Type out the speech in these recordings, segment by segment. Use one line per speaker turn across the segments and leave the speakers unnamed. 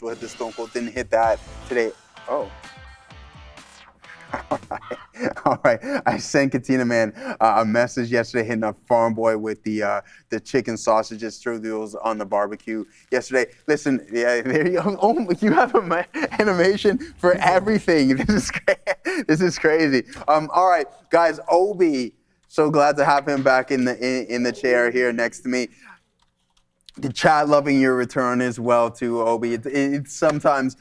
We'll hit the Stone Cold, didn't hit that today. Oh. All right. I sent Katina Man a message yesterday hitting up Farm Boy with the chicken sausages, those on the barbecue yesterday. Listen, yeah, there you go. Oh, you have an animation for everything. This is crazy. All right, guys. Obi, so glad to have him back in the chair here next to me. The chat loving your return as well too, Obi. It's sometimes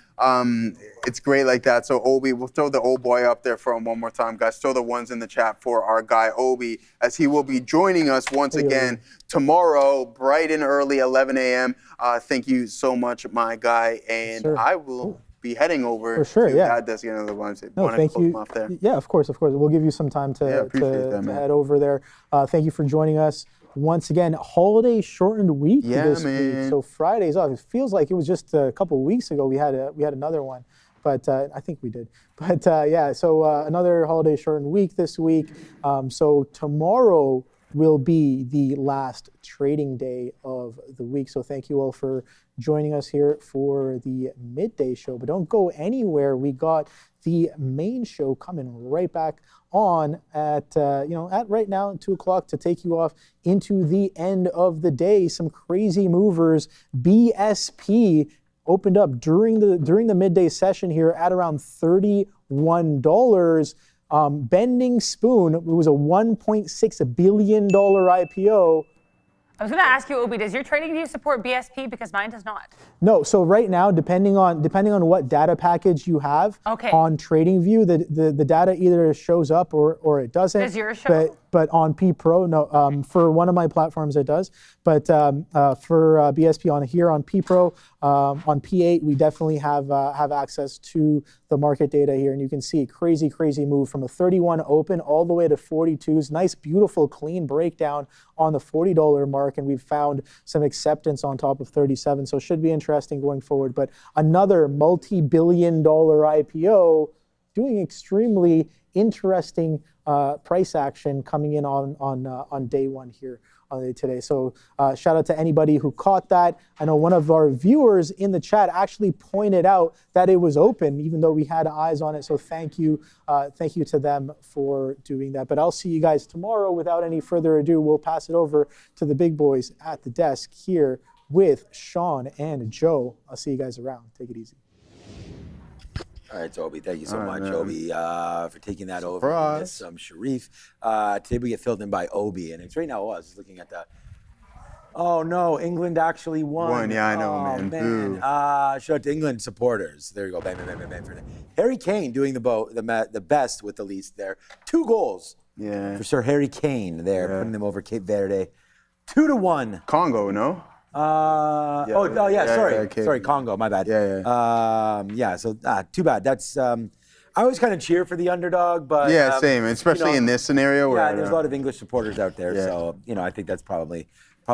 it's great like that. So Obi, we'll throw the old boy up there for him one more time, guys. Throw the ones in the chat for our guy Obi, as he will be joining us once again tomorrow, bright and early, 11 a.m. Thank you so much, my guy, and I will be heading over to that desk. Another one.
No, thank you. Yeah, of course. We'll give you some time to head over there. Thank you for joining us. Once again, holiday shortened week this week. So Friday's off. It feels like it was just a couple of weeks ago we had another one, but I think we did. But so another holiday shortened week this week. So tomorrow will be the last trading day of the week. So thank you all for joining us here for the midday show. But don't go anywhere. We got the main show coming right back on at right now at 2 o'clock to take you off into the end of the day. Some crazy movers. BSP opened up during the midday session here at around $31. Bending Spoon, it was a $1.6 billion IPO.
I was going to ask you, Obi, does your trading view support BSP? Because mine does not.
No. So right now, depending on what data package you have on TradingView, the data either shows up or it doesn't.
Does yours show?
But on P Pro, no. For one of my platforms, it does. But for BSP on P Pro, on P8, we definitely have access to the market data here, and you can see crazy move from a 31 open all the way to 42s. Nice, beautiful, clean breakdown on the $40 mark, and we've found some acceptance on top of 37. So it should be interesting going forward. But another multi-billion-dollar IPO doing extremely interesting price action coming in on day one here today. So shout out to anybody who caught that. I know one of our viewers in the chat actually pointed out that it was open, even though we had eyes on it. So thank you to them for doing that. But I'll see you guys tomorrow. Without any further ado, we'll pass it over to the big boys at the desk here with Sean and Joe. I'll see you guys around. Take it easy.
All right, Toby, thank you so much, Obi, for taking that over. Yes, Sharif. Today we get filled in by Obi, and it's right now I was looking at the. Oh no, England actually won.
Yeah, I know, man.
Shout out to England supporters. There you go, bang, bang, bang, bang, bang for that. Harry Kane doing the best with the least there. 2 goals.
Yeah.
For Sir Harry Kane there, putting them over Cape Verde. 2-1.
Congo, no?
Sorry, Congo, my bad. So too bad. That's I always kind of cheer for the underdog, but
same, especially in this scenario where
there's a lot of English supporters out there, so I think that's probably a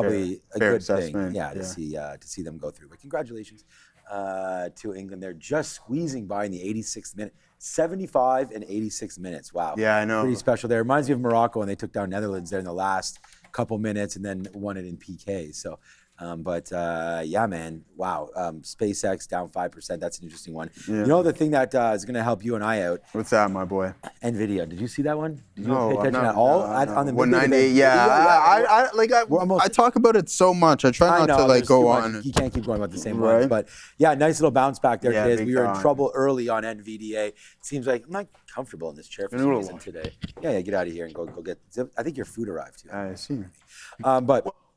good thing, to see them go through. But congratulations to England. They're just squeezing by in the 86th minute. 75 and 86 minutes. Wow.
Yeah, I know.
Pretty special there. Reminds me of Morocco when they took down Netherlands there in the last couple minutes and then won it in PK. So. Man, wow. SpaceX down 5%. That's an interesting one. Yeah. You know the thing that is going to help you and I out?
What's that, my boy?
NVIDIA. Did you see that one? Did you pay attention at all? On the
198. I talk about it so much. I try not to go on.
You can't keep going about the same ones. But nice little bounce back there today. We were in trouble early on NVDA. Seems like I'm not comfortable in this chair for some reason today. Yeah, get out of here and go get. I think your food arrived too.
I see.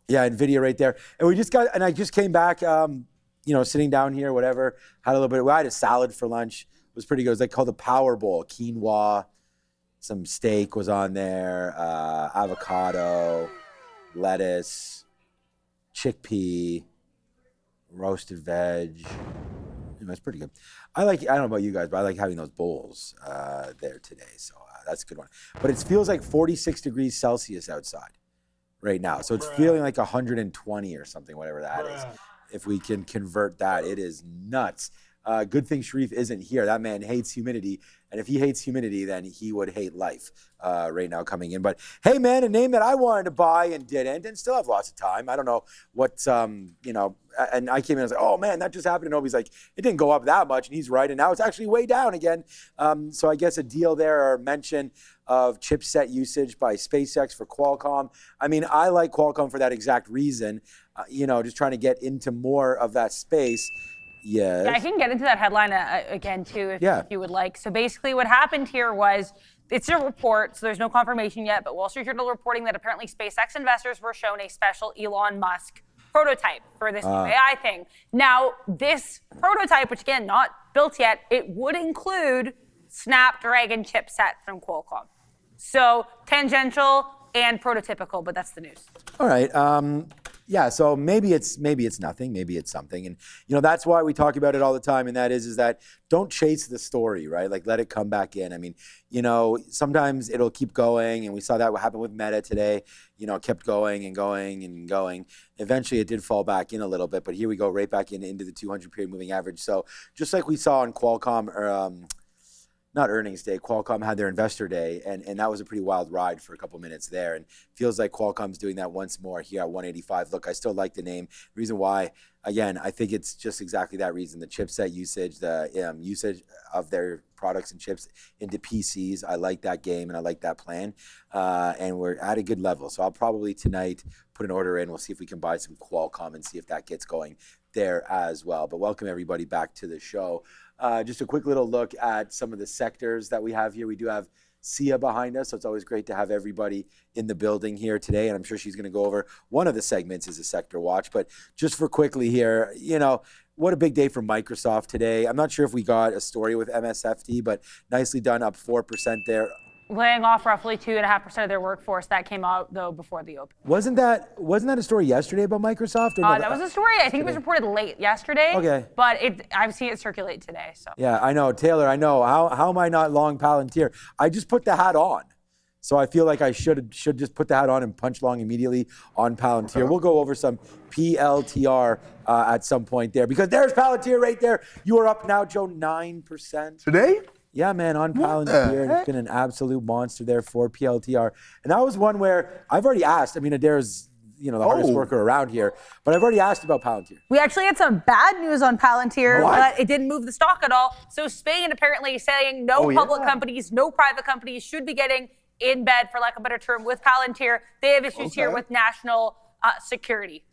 Yeah, NVIDIA right there. And I just came back, sitting down here, whatever, had a little bit, I had a salad for lunch. It was pretty good. It was called a Power Bowl, quinoa, some steak was on there, avocado, lettuce, chickpea, roasted veg. It's pretty good. I don't know about you guys, but I like having those bowls there today. So that's a good one. But it feels like 46 degrees Celsius outside right now. So it's feeling like 120 or something, whatever that is. If we can convert that, it is nuts. Good thing Sharif isn't here. That man hates humidity. And if he hates humidity, then he would hate life right now coming in. But hey, man, a name that I wanted to buy and didn't, and still have lots of time. I don't know what, you know, and I came in and was like, oh, man, that just happened. And nobody's like, it didn't go up that much. And he's right. And now it's actually way down again. So I guess a deal there or mention of chipset usage by SpaceX for Qualcomm. I mean, I like Qualcomm for that exact reason, you know, just trying to get into more of that space. Yes.
Yeah, I can get into that headline again, too, if you would like. So basically what happened here was, it's a report, so there's no confirmation yet, but Wall Street Journal reporting that apparently SpaceX investors were shown a special Elon Musk prototype for this new AI thing. Now, this prototype, which again, not built yet, it would include Snapdragon chipset from Qualcomm. So tangential and prototypical, but that's the news.
All right. Yeah, so maybe it's nothing, maybe it's something. And, you know, that's why we talk about it all the time. And that is that don't chase the story, right? Like, let it come back in. I mean, you know, sometimes it'll keep going. And we saw that what happened with Meta today. You know, it kept going and going and going. Eventually, it did fall back in a little bit. But here we go right back into the 200-period moving average. So just like we saw on Qualcomm, or not earnings day, Qualcomm had their investor day, and that was a pretty wild ride for a couple minutes there. And feels like Qualcomm's doing that once more here at 185. Look, I still like the name. Reason why, again, I think it's just exactly that reason. The chipset usage, the usage of their products and chips into PCs. I like that game and I like that plan. And we're at a good level. So I'll probably tonight put an order in. We'll see if we can buy some Qualcomm and see if that gets going there as well. But welcome everybody back to the show. Just a quick little look at some of the sectors that we have here. We do have Sia behind us, so it's always great to have everybody in the building here today, and I'm sure she's going to go over one of the segments is a sector watch. But just for quickly here, you know, what a big day for Microsoft today. I'm not sure if we got a story with MSFT, but nicely done, up 4% there.
Laying off roughly 2.5% of their workforce. That came out though before the open.
Wasn't that a story yesterday about Microsoft? Or no,
that was a story. I think it was reported late yesterday. Okay. But I've seen it circulate today. So.
Yeah, I know, Taylor. I know. How am I not long Palantir? I just put the hat on, so I feel like I should just put the hat on and punch long immediately on Palantir. We'll go over some PLTR at some point there because there's Palantir right there. You are up now, Joe, 9%
today.
Yeah, man, on Palantir, it's been an absolute monster there for PLTR. And that was one where I've already asked. I mean, Adair's, you know, the hardest worker around here, but I've already asked about Palantir.
We actually had some bad news on Palantir, but it didn't move the stock at all. So Spain apparently is saying no public companies, no private companies should be getting in bed, for lack of a better term, with Palantir. They have issues here with national security.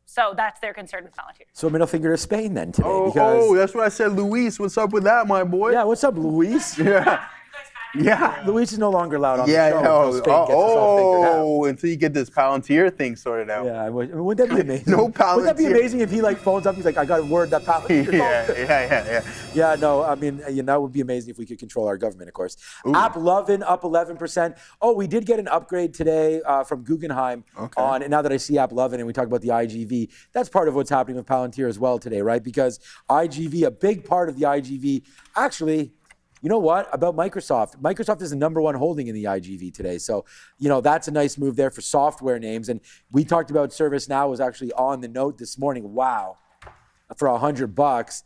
So that's their concern with Palantir.
So middle finger to Spain then today.
Oh, that's what I said, Luis. What's up with that, my boy?
Yeah, what's up, Luis? Yeah. Luis is no longer allowed on the
show. Until you get this Palantir thing sorted out.
Yeah, wouldn't that be amazing?
No Palantir.
Wouldn't that be amazing if he like phones up, he's like, I got a word that Palantir. Yeah, no, I mean, that would be amazing if we could control our government, of course. AppLovin up 11%. Oh, we did get an upgrade today from Guggenheim on, and now that I see AppLovin and we talk about the IGV, that's part of what's happening with Palantir as well today, right? Because IGV, a big part of the IGV, actually, you know what about Microsoft? Microsoft is the #1 holding in the IGV today. So, you know, that's a nice move there for software names. And we talked about ServiceNow was actually on the note this morning. Wow, for $100.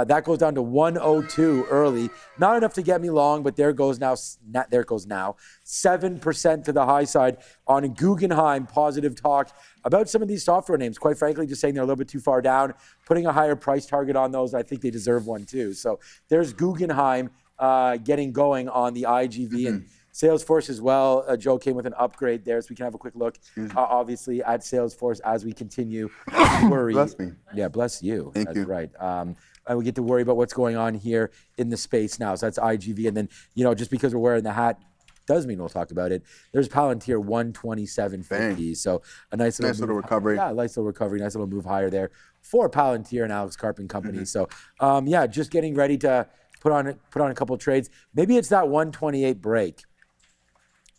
That goes down to 102 early. Not enough to get me long, but there goes now. 7% to the high side on Guggenheim. Positive talk about some of these software names. Quite frankly, just saying they're a little bit too far down. Putting a higher price target on those, I think they deserve one too. So there's Guggenheim getting going on the IGV and Salesforce as well. Joe came with an upgrade there, so we can have a quick look, obviously, at Salesforce as we continue to worry.
Bless me.
Yeah, bless you.
Thank you.
Right. And we get to worry about what's going on here in the space now. So that's IGV. And then, you know, just because we're wearing the hat does mean we'll talk about it. There's Palantir 127.50. So a nice little
recovery.
Yeah, nice little recovery. Nice little move higher there for Palantir and Alex Karp and company. So, yeah, just getting ready to put on a couple of trades. Maybe it's that 128 break.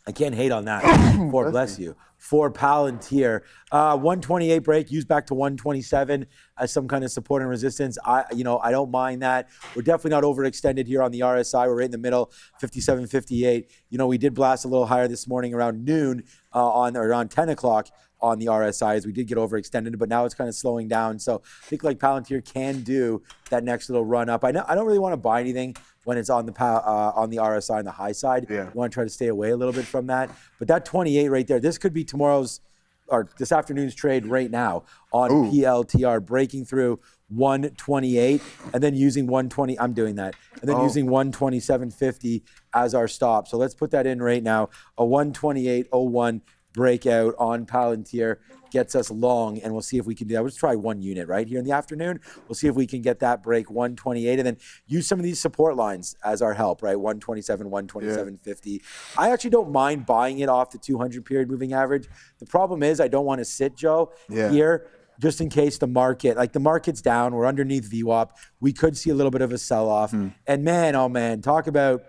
I can't hate on that. Bless you. For Palantir, 128 break, used back to 127 as some kind of support and resistance. I don't mind that. We're definitely not overextended here on the RSI. We're right in the middle, 57.58. You know, we did blast a little higher this morning around noon around 10 o'clock on the RSIs. We did get overextended, but now it's kind of slowing down. So I think like Palantir can do that next little run up. I don't really want to buy anything when it's on the RSI on the high side.
Yeah.
You want to try to stay away a little bit from that. But that 28 right there, this could be tomorrow's or this afternoon's trade right now on PLTR, breaking through 128 and then using 120. I'm doing that. And then using 127.50 as our stop. So let's put that in right now. A 128.01 breakout on Palantir gets us long, and we'll see if we can do that. Let's try 1 unit right here in the afternoon. We'll see if we can get that break 128 and then use some of these support lines as our help, right? 127, 127.50. I actually don't mind buying it off the 200 period moving average. The problem is I don't want to sit, Joe, here just in case the market's down. We're underneath VWAP. We could see a little bit of a sell-off. And man, oh man, talk about.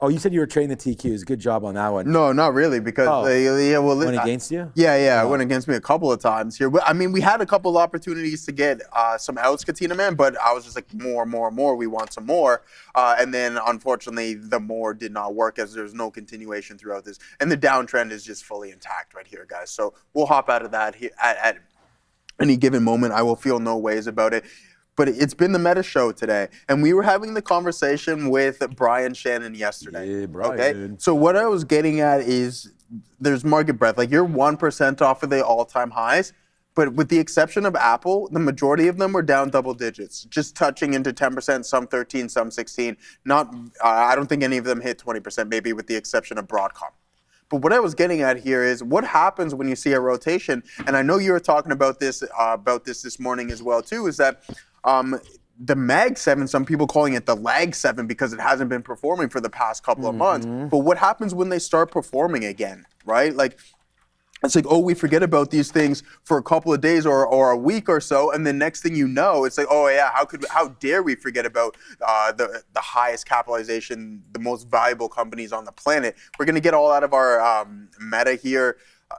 Oh, you said you were trading the TQs. Good job on that one.
No, not really, because
went against you?
Yeah, it went against me a couple of times here. But I mean, we had a couple of opportunities to get some outs, Katina man, but I was just like, more. We want some more. And then, unfortunately, the more did not work as there's no continuation throughout this. And the downtrend is just fully intact right here, guys. So we'll hop out of that here at any given moment. I will feel no ways about it. But it's been the Meta Show today, and we were having the conversation with Brian Shannon yesterday.
Yeah, Brian.
Okay, so what I was getting at is there's market breadth. Like you're 1% off of the all-time highs, but with the exception of Apple, the majority of them were down double digits, just touching into 10%, some 13, some 16. Not, I don't think any of them hit 20%, maybe with the exception of Broadcom. But what I was getting at here is what happens when you see a rotation, and I know you were talking about this this morning as well too, is that the Mag 7, some people calling it the Lag 7 because it hasn't been performing for the past couple of months. But what happens when they start performing again, right? Like, it's like, we forget about these things for a couple of days or a week or so, and then next thing you know, it's like, how dare we forget about the highest capitalization, the most valuable companies on the planet? We're gonna get all out of our Meta here.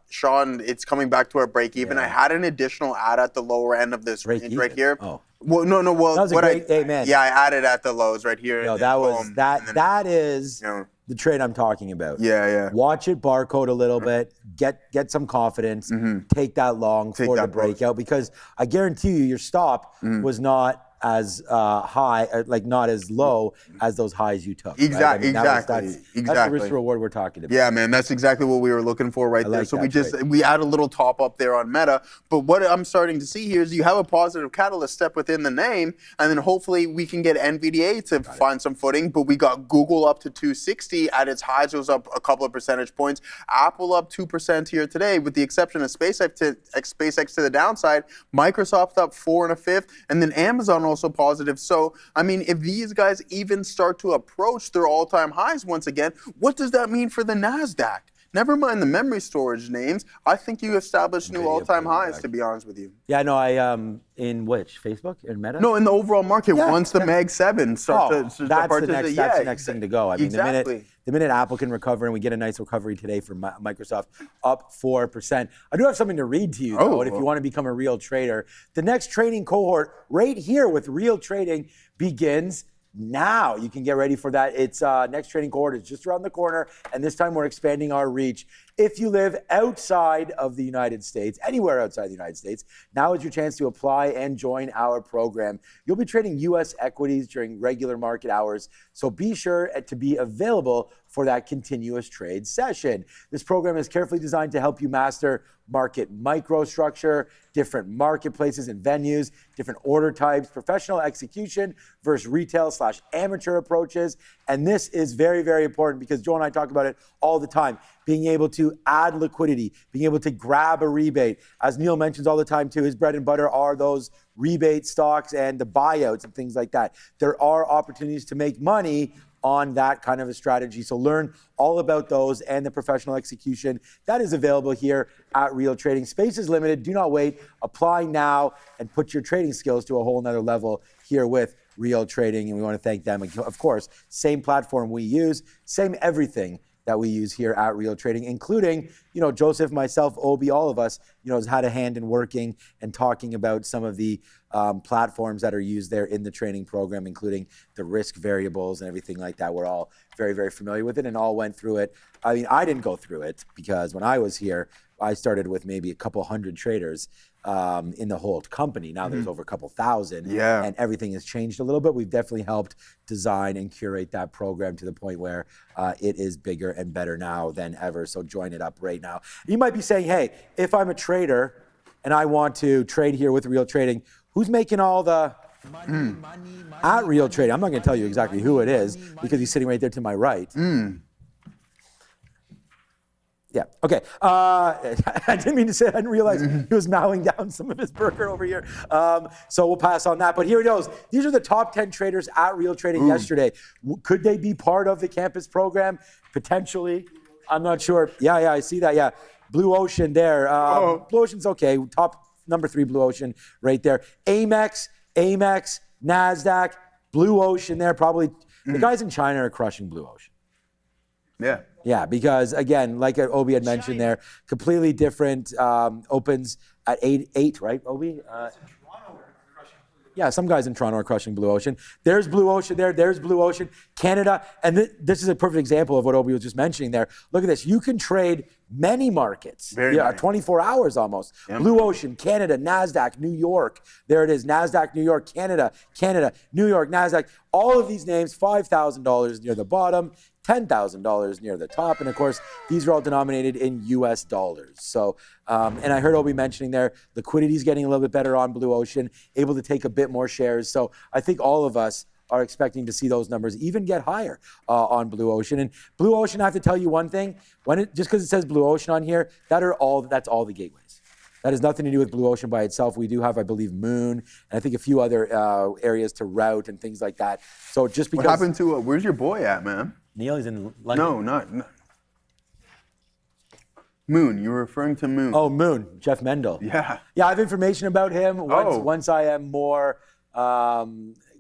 Sean, it's coming back to our break even. I had an additional add at the lower end of this range right here. Well, no. Well,
that was a great, amen.
Yeah, I added at the lows right here.
No, that is the trade I'm talking about.
Yeah.
Watch it barcode a little bit, get some confidence, take that long for the breakout, because I guarantee you your stop was not as high, like not as low as those highs you took.
Exactly.
Right? I mean, that's the risk reward we're talking about.
Yeah, man, that's exactly what we were looking for right there. So we add a little top up there on Meta. But what I'm starting to see here is you have a positive catalyst step within the name, and then hopefully we can get NVDA to find some footing. But we got Google up to 260 at its highs. It was up a couple of percentage points. Apple up 2% here today, with the exception of SpaceX to the downside. Microsoft up 4 1/5, and then Amazon also positive. So, I mean, if these guys even start to approach their all-time highs once again, what does that mean for the Nasdaq? Never mind the memory storage names. I think you established new all-time highs, to be honest with you.
Yeah, no, in which? Facebook? In Meta?
No, in the overall market, once the Mag 7 starts to
that's the next thing to go. I mean, the minute Apple can recover, and we get a nice recovery today from Microsoft, up 4%. I do have something to read to you, though, and if you want to become a real trader, the next trading cohort right here with Real Trading begins now. You can get ready for that. It's next trading cohort is just around the corner, and this time we're expanding our reach. If you live outside of the United States, anywhere outside the United States, now is your chance to apply and join our program. You'll be trading U.S. equities during regular market hours, so be sure to be available for that continuous trade session. This program is carefully designed to help you master market microstructure, different marketplaces and venues, different order types, professional execution versus retail/amateur approaches. And this is very, very important because Joe and I talk about it all the time. Being able to add liquidity, being able to grab a rebate. As Neil mentions all the time too, his bread and butter are those rebate stocks and the buyouts and things like that. There are opportunities to make money on that kind of a strategy. So learn all about those and the professional execution that is available here at Real Trading. Space is limited. Do not wait. Apply now and put your trading skills to a whole nother level here with Real Trading. And we want to thank them. Of course, same platform we use, same everything that we use here at Real Trading, including, Joseph, myself, Obi, all of us, has had a hand in working and talking about some of the platforms that are used there in the training program, including the risk variables and everything like that. We're all very, very familiar with it and all went through it. I mean, I didn't go through it because when I was here, I started with maybe a couple hundred traders in the whole company. Now there's over a couple thousand, and everything has changed a little bit. We've definitely helped design and curate that program to the point where it is bigger and better now than ever. So join it up right now. You might be saying, hey, if I'm a trader and I want to trade here with Real Trading, who's making all the money at Real Trading? I'm not going to tell you exactly who it is because he's sitting right there to my right. Yeah, okay. I didn't mean to say, I didn't realize he was mowing down some of his burger over here. So we'll pass on that. But here it goes. These are the top 10 traders at Real Trading yesterday. Could they be part of the campus program? Potentially. I'm not sure. Yeah, I see that. Yeah. Blue Ocean there. Blue Ocean's okay. Top number 3 Blue Ocean right there. Amex, Nasdaq, Blue Ocean there. Probably the guys in China are crushing Blue Ocean.
Yeah.
Yeah, because again, like Obi had mentioned there, completely different opens at 8, right, Obi? Yeah, some guys in Toronto are crushing Blue Ocean. There's Blue Ocean there. There's Blue Ocean. Canada, and this is a perfect example of what Obi was just mentioning there. Look at this. You can trade many markets.
Very nice.
24 hours almost. Yeah. Blue Ocean, Canada, Nasdaq, New York. There it is. Nasdaq, New York, Canada, New York, Nasdaq. All of these names, $5,000 near the bottom, $10,000 near the top. And of course, these are all denominated in US dollars. So, and I heard Obi mentioning there, liquidity is getting a little bit better on Blue Ocean, able to take a bit more shares. So I think all of us are expecting to see those numbers even get higher on Blue Ocean. And Blue Ocean, I have to tell you one thing, just because it says Blue Ocean on here, that's all the gateways. That has nothing to do with Blue Ocean by itself. We do have, I believe, Moon, and I think a few other areas to route and things like that. So just because—
What happened to, where's your boy at, man?
Neil, he's in London.
No, not Moon. You were referring to Moon.
Oh, Moon, Jeff Mendel.
Yeah.
Yeah, I have information about him. Once I am more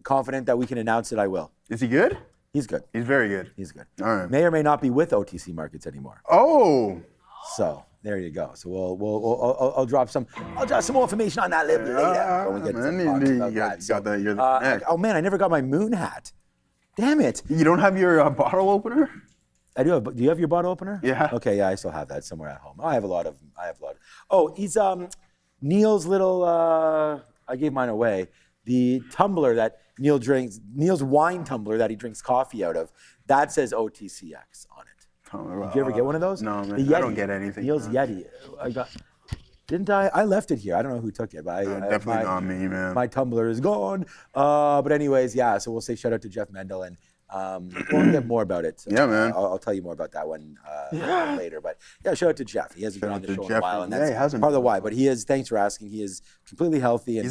confident that we can announce it, I will.
Is he good?
He's good.
He's very good.
He's good.
All right.
May or may not be with OTC Markets anymore.
Oh.
So there you go. So I'll drop some more information on that a little bit later. When we get to talk about that. Oh man, I never got my Moon hat. Damn it.
You don't have your bottle opener?
I do. Do you have your bottle opener?
Yeah.
Okay. Yeah, I still have that somewhere at home. I have a lot of. Oh, he's Neil's little. I gave mine away. The tumbler that Neil drinks, Neil's wine tumbler that he drinks coffee out of, that says OTCX on it. Did you ever get one of those?
No, man. I don't get anything.
Neil's Yeti. Didn't I? I left it here. I don't know who took it, but
definitely not me, man.
My tumbler is gone. But anyways, yeah. So we'll say shout out to Jeff Mendel, and we'll get more about it. So,
yeah, man.
I'll tell you more about that one later. But yeah, shout out to Jeff. He hasn't been on the show in a while, and that's part of the why. But he is. Thanks for asking. He is completely healthy. And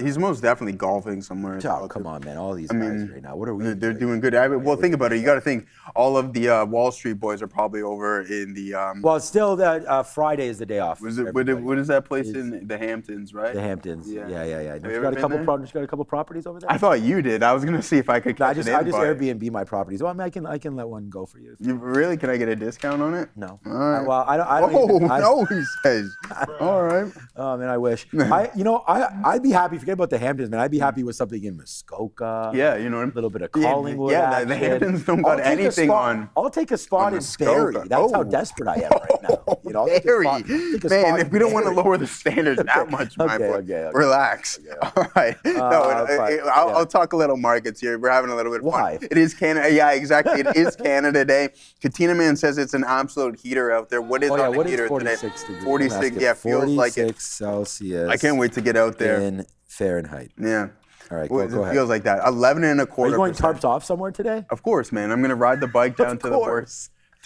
he's most definitely golfing somewhere.
Oh, come on, man! All these guys right now. What are we?
They're doing good. Well, think about it. You got to think all of the Wall Street boys are probably over in the.
Well, it's still that Friday is the day off.
What is that place in the Hamptons, right?
The Hamptons. Yeah. You
got
a couple properties over there.
I thought you did. I was gonna see if I could.
I just Airbnb my properties. Well, I mean, I can let one go for you.
You really? Can I get a discount on it?
No.
All right.
Well, I don't.
No, he says. All right.
Oh man, I wish. I'd be happy. Forget about the Hamptons, man. I'd be happy with something in Muskoka.
Yeah, you know,
a little bit of Collingwood.
Yeah, the Hamptons don't got anything on.
I'll take a spot in Barrie. That's how desperate I am right now. You know,
Barrie. Man, if we don't want to lower the standards that much, my boy, relax. All right. I'll talk a little markets here. We're having a little bit of fun. It is Canada. Yeah, exactly. It is Canada Day. Katina Man says it's an absolute heater out there. What is on the heater today? 46. Yeah, feels like it.
46 Celsius.
I can't wait to get out there.
In Fahrenheit.
Yeah.
All right, go ahead.
It feels like that. 11.25%.
Are you going tarps off somewhere today?
Of course, man. I'm going to ride the bike down to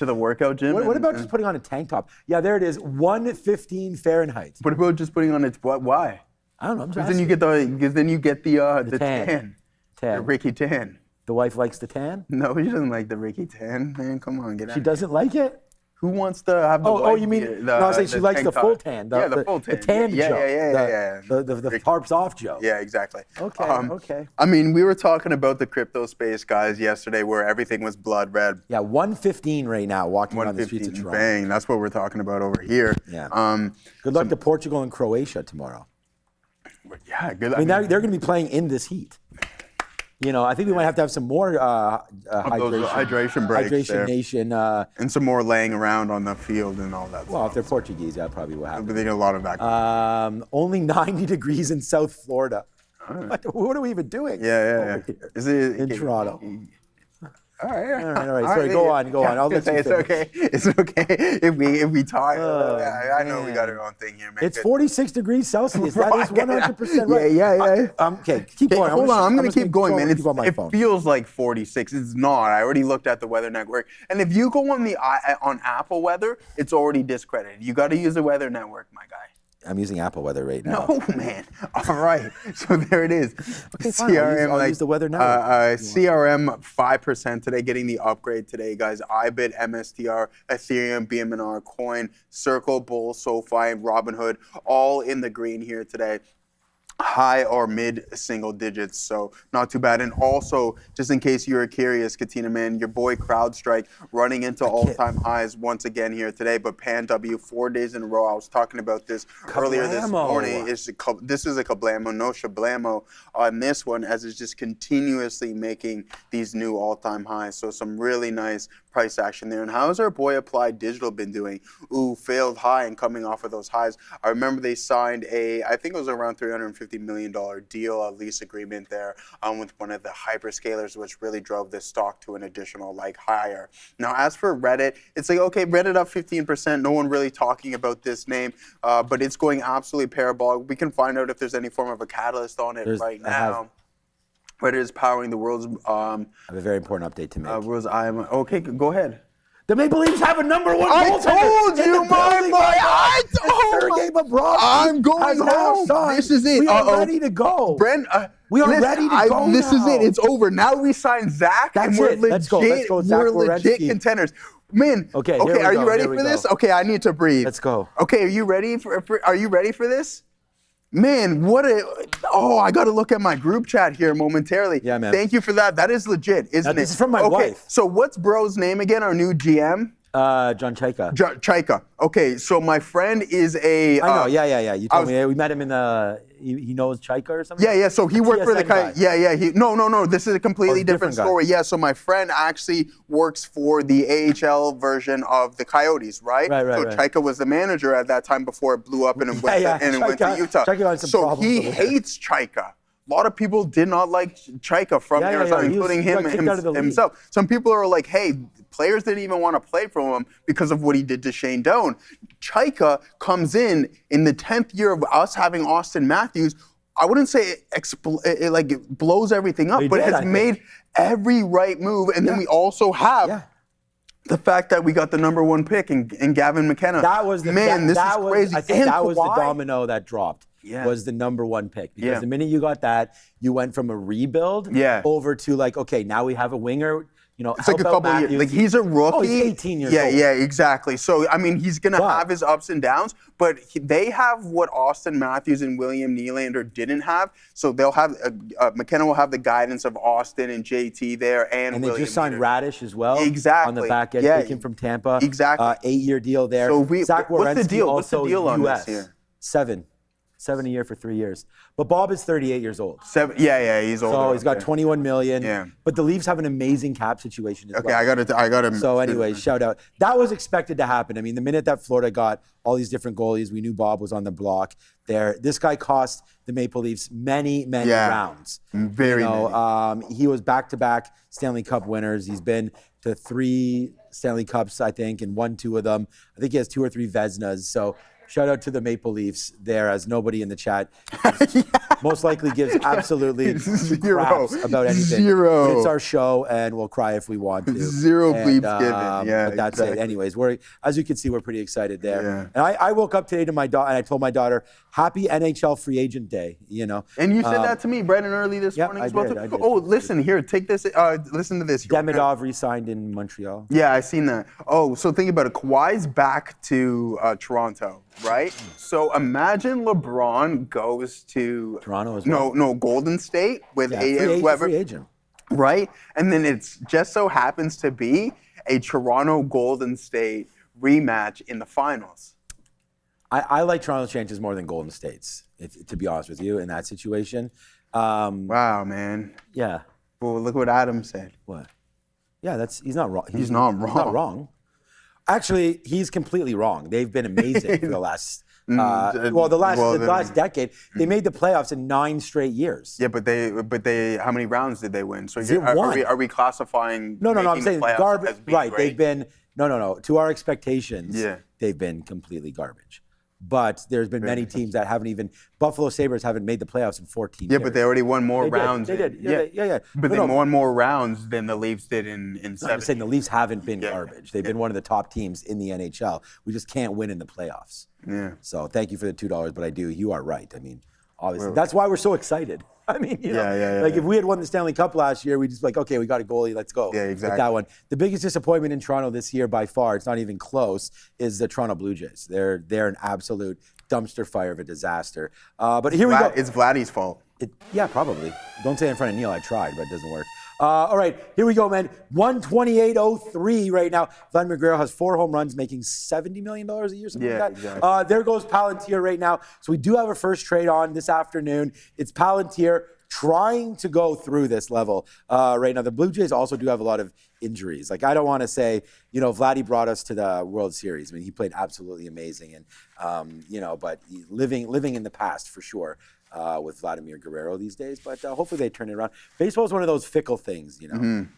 the workout gym.
What about just putting on a tank top? Yeah, there it is. 115 Fahrenheit.
What about just putting on why?
I don't know.
Because then you get the tan. The Ricky tan.
The wife likes the tan?
No, she doesn't like the Ricky tan. Man, come on, get out.
She doesn't like it?
Who wants to have the
you mean, no, I was saying she likes the full tan.
The full tan.
The tan Joe.
Yeah.
The tarps off Joe.
Yeah, exactly.
Okay.
I mean, we were talking about the crypto space, guys, yesterday where everything was blood red.
Yeah, 115 right now walking on the streets of Toronto.
Bang, that's what we're talking about over here.
Yeah. Good luck to Portugal and Croatia tomorrow.
Yeah, good.
I mean, they're going to be playing in this heat. You know, I think we might have to have some more
hydration breaks
Hydration
there.
Nation.
And some more laying around on the field and all that
Well,
stuff.
if they're Portuguese, that probably will happen.
But they get a lot of that.
Only 90 degrees in South Florida. What are we even doing?
Yeah. Is it
In Toronto.
All right.
All right. Sorry, go on. I'll let you
It's
finish.
okay. It's okay if we talk. I know we got our own thing here, man.
It's 46 degrees Celsius. That is 100% right.
Yeah.
Okay, keep going.
Hold on, I'm going to keep going, man.
Keep on my
It
phone.
feels like 46. It's not. I already looked at the weather network. And if you go on Apple weather, it's already discredited. You got to use the weather network, my guy.
I'm using Apple weather right now.
No, man. All right. So there it is.
Okay, fine. I'll use the weather network.
CRM 5% today, getting the upgrade today, guys. IBIT, MSTR, Ethereum, BMNR, Coin, Circle, Bull, SoFi, and Robinhood, all in the green here today. High or mid single digits, so not too bad. And also, just in case you were curious, Katina, man, your boy CrowdStrike running into all-time highs once again here today. But Pan W 4 days in a row. I was talking about this earlier this morning. This is a kablamo, no shablamo on this one, as it's just continuously making these new all-time highs. So some really nice price action there. And how has our boy Applied Digital been doing? Ooh, failed high and coming off of those highs. I remember they signed I think it was around $350 million deal, a lease agreement there with one of the hyperscalers, which really drove this stock to an additional higher. Now, as for Reddit, it's like, okay, Reddit up 15%. No one really talking about this name, but it's going absolutely parabolic. We can find out if there's any form of a catalyst on it right now. Reddit is powering the world's.
I have a very important update to make.
Okay, go ahead.
The Maple Leafs have a number one
I
goaltender
told you, my boy. I told
Sergei Bobrovsky.
I'm going
has now
home.
signed.
This is it.
We are ready to go.
Brent,
we are ready to go
This is
now.
it. It's over. Now we sign Zach,
That's
and we're
it. Let's go. Let's go, Zach
We're legit
Werenski.
contenders. Man,
Okay, here we
are
go.
you ready
Here we
for this?
go.
Okay, I need to breathe.
Let's go.
Okay, are you ready are you ready for this? Man, I got to look at my group chat here momentarily.
Yeah, man.
Thank you for that. That is legit, isn't it?
This is from my wife.
So what's bro's name again, our new GM?
John Chaika.
Chaika. Okay, so my friend is a.
I know. Yeah. You told me we met him in the. He knows Chaika or something.
Yeah. So he worked for the.
guy.
Yeah. No. This is a completely different
guy.
story. Yeah. So my friend actually works for the AHL version of the Coyotes, right?
Right.
So Chaika was the manager at that time before it blew up and it went to Utah.
Chaika had some
so
problems
he
over there.
hates Chaika. A lot of people did not like Chaika from Arizona, including him himself. Some people are like, hey, players didn't even want to play for him because of what he did to Shane Doan. Chaika comes in the 10th year of us having Austin Matthews. I wouldn't say it blows everything up, but has made every right move. And then we also have the fact that we got the number one pick in Gavin McKenna.
That was the
this is crazy.
I think
and
that was the
Kawhi.
domino that dropped. Was the number one pick. Because the minute you got that, you went from a rebuild over to okay, now we have a winger.
It's like a couple of years. He's a rookie.
Oh, he's 18 years old.
Yeah, exactly. So, I mean, he's going to have his ups and downs, but they have what Austin Matthews and William Nylander didn't have. So they'll have, McKenna will have the guidance of Austin and JT there and
they
William
just signed
Nylander.
Radish as well.
Exactly.
On the back end, taken from Tampa.
Exactly.
8-year deal there.
So
Zach
what's the
Werenski
deal?
also
What's the deal on
US.
this here?
7 a year for 3 years. But Bob is 38 years old.
He's older.
So he's got 21 million.
Yeah.
But the Leafs have an amazing cap situation as well.
Okay, I got him.
So anyway, shout out. That was expected to happen. I mean, the minute that Florida got all these different goalies, we knew Bob was on the block there. This guy cost the Maple Leafs many rounds.
Very many.
He was back-to-back Stanley Cup winners. He's been to 3 Stanley Cups, I think, and won 2 of them. I think he has 2 or 3 Vezinas. So shout out to the Maple Leafs there, as nobody in the chat most likely gives absolutely craps about anything. But it's our show, and we'll cry if we want to.
Zero bleeps given.
But that's it. Anyways, as you can see, we're pretty excited there.
Yeah.
And I woke up today to my daughter, and I told my daughter, "Happy NHL Free Agent Day."
And you said that to me, Brendan, early this morning as well.
I did.
Oh, listen here. Take this. Listen to this.
Demidov re-signed in Montreal.
Yeah, I seen that. Oh, so think about it. Kawhi's back to Toronto, right? So imagine LeBron goes to
Toronto as well.
No, Golden State with
whoever. Free agent.
Right? And then it's just so happens to be a Toronto Golden State rematch in the finals.
I like Toronto's chances more than Golden State's, to be honest with you, in that situation.
Wow, man.
Yeah.
Well, look what Adam said.
What? Yeah, he's not wrong.
He's not wrong.
He's not wrong. Actually, he's completely wrong. They've been amazing for the last the last decade. They made the playoffs in 9 straight years.
Yeah, but they how many rounds did they win? So are we classifying?
No. I'm saying garbage. Right?
Great?
They've been no. To our expectations,
yeah,
they've been completely garbage. But there's been many teams that haven't even. Buffalo Sabres haven't made the playoffs in 14 years.
Yeah, but they already won more rounds.
They did. Yeah.
But they won more rounds than the Leafs did in 7.
I'm saying the Leafs haven't been garbage. They've been one of the top teams in the NHL. We just can't win in the playoffs.
Yeah.
So thank you for the $2, but you are right. I mean, obviously, that's why we're so excited. I mean, if we had won the Stanley Cup last year, we'd just like, okay, we got a goalie, let's go.
Yeah, exactly.
With that one. The biggest disappointment in Toronto this year by far, it's not even close, is the Toronto Blue Jays. They're an absolute dumpster fire of a disaster. But here we go.
It's Vladdy's fault.
Yeah, probably. Don't say it in front of Neil. I tried, but it doesn't work. All right, here we go, man. 128.03 right now. Vladimir Guerrero has 4 home runs, making $70 million a year, something like that.
Exactly.
There goes Palantir right now. So we do have a first trade on this afternoon. It's Palantir trying to go through this level right now. The Blue Jays also do have a lot of injuries. Like, I don't want to say, Vladdy brought us to the World Series. I mean, he played absolutely amazing, and but living in the past for sure. With Vladimir Guerrero these days, but hopefully they turn it around. Baseball is one of those fickle things,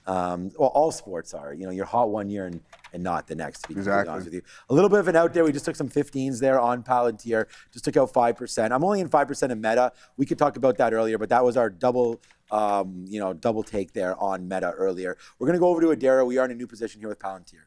all sports are. You're hot one year and not the next, to be completely honest with you. A little bit of an out there. We just took some 15s there on Palantir, just took out 5%. I'm only in 5% in Meta. We could talk about that earlier, but that was our double take there on Meta earlier. We're going to go over to Adara. We are in a new position here with Palantir.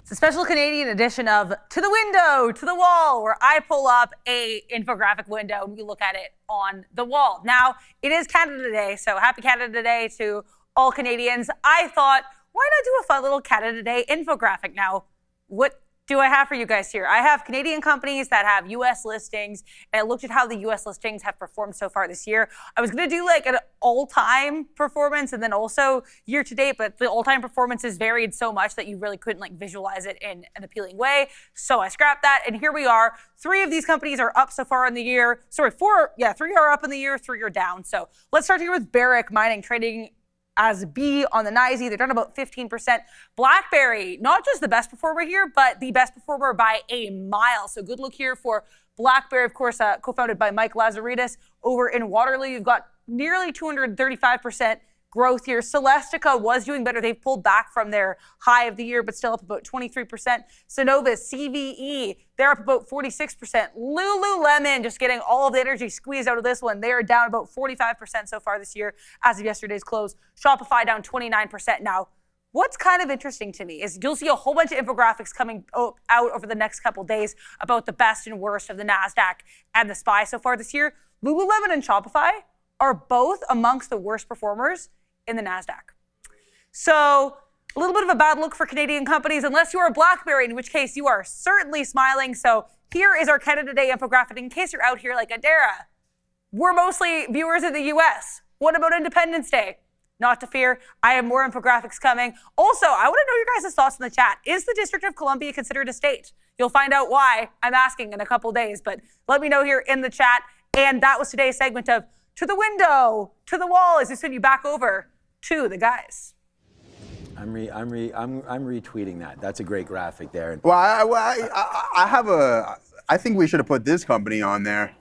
It's a special Canadian edition of To the Window, to the Wall, where I pull up a infographic window and we look at it on the wall. Now, it is Canada Day, so happy Canada Day to all Canadians. I thought, why not do a fun little Canada Day infographic? Now, what do I have for you guys here? I have Canadian companies that have U.S. listings, and I looked at how the U.S. listings have performed so far this year. I was going to do like an all-time performance and then also year-to-date, but the all-time performances varied so much that you really couldn't visualize it in an appealing way. So I scrapped that, and here we are. 3 of these companies are up so far in the year. Sorry, 3 are up in the year, 3 are down. So let's start here with Barrick Mining, trading as B on the NYSE. They're down about 15%. BlackBerry, not just the best performer here, but the best performer by a mile. So good look here for BlackBerry, of course, co-founded by Mike Lazaridis over in Waterloo. You've got nearly 235% growth here. Celestica was doing better. They've pulled back from their high of the year, but still up about 23%. Synovus, CVE, they're up about 46%. Lululemon, just getting all of the energy squeezed out of this one. They are down about 45% so far this year as of yesterday's close. Shopify down 29%. Now, what's kind of interesting to me is you'll see a whole bunch of infographics coming out over the next couple days about the best and worst of the Nasdaq and the SPY so far this year. Lululemon and Shopify are both amongst the worst performers in the Nasdaq. So a little bit of a bad look for Canadian companies, unless you are BlackBerry, in which case you are certainly smiling. So here is our Canada Day infographic. In case you're out here like Adara, we're mostly viewers in the US. What about Independence Day? Not to fear, I have more infographics coming. Also, I want to know your guys' thoughts in the chat. Is the District of Columbia considered a state? You'll find out why I'm asking in a couple days, but let me know here in the chat. And that was today's segment of To the Window, to the Wall, as we send you back over to the guys.
I'm retweeting that. That's a great graphic there.
Well, I think we should have put this company on there.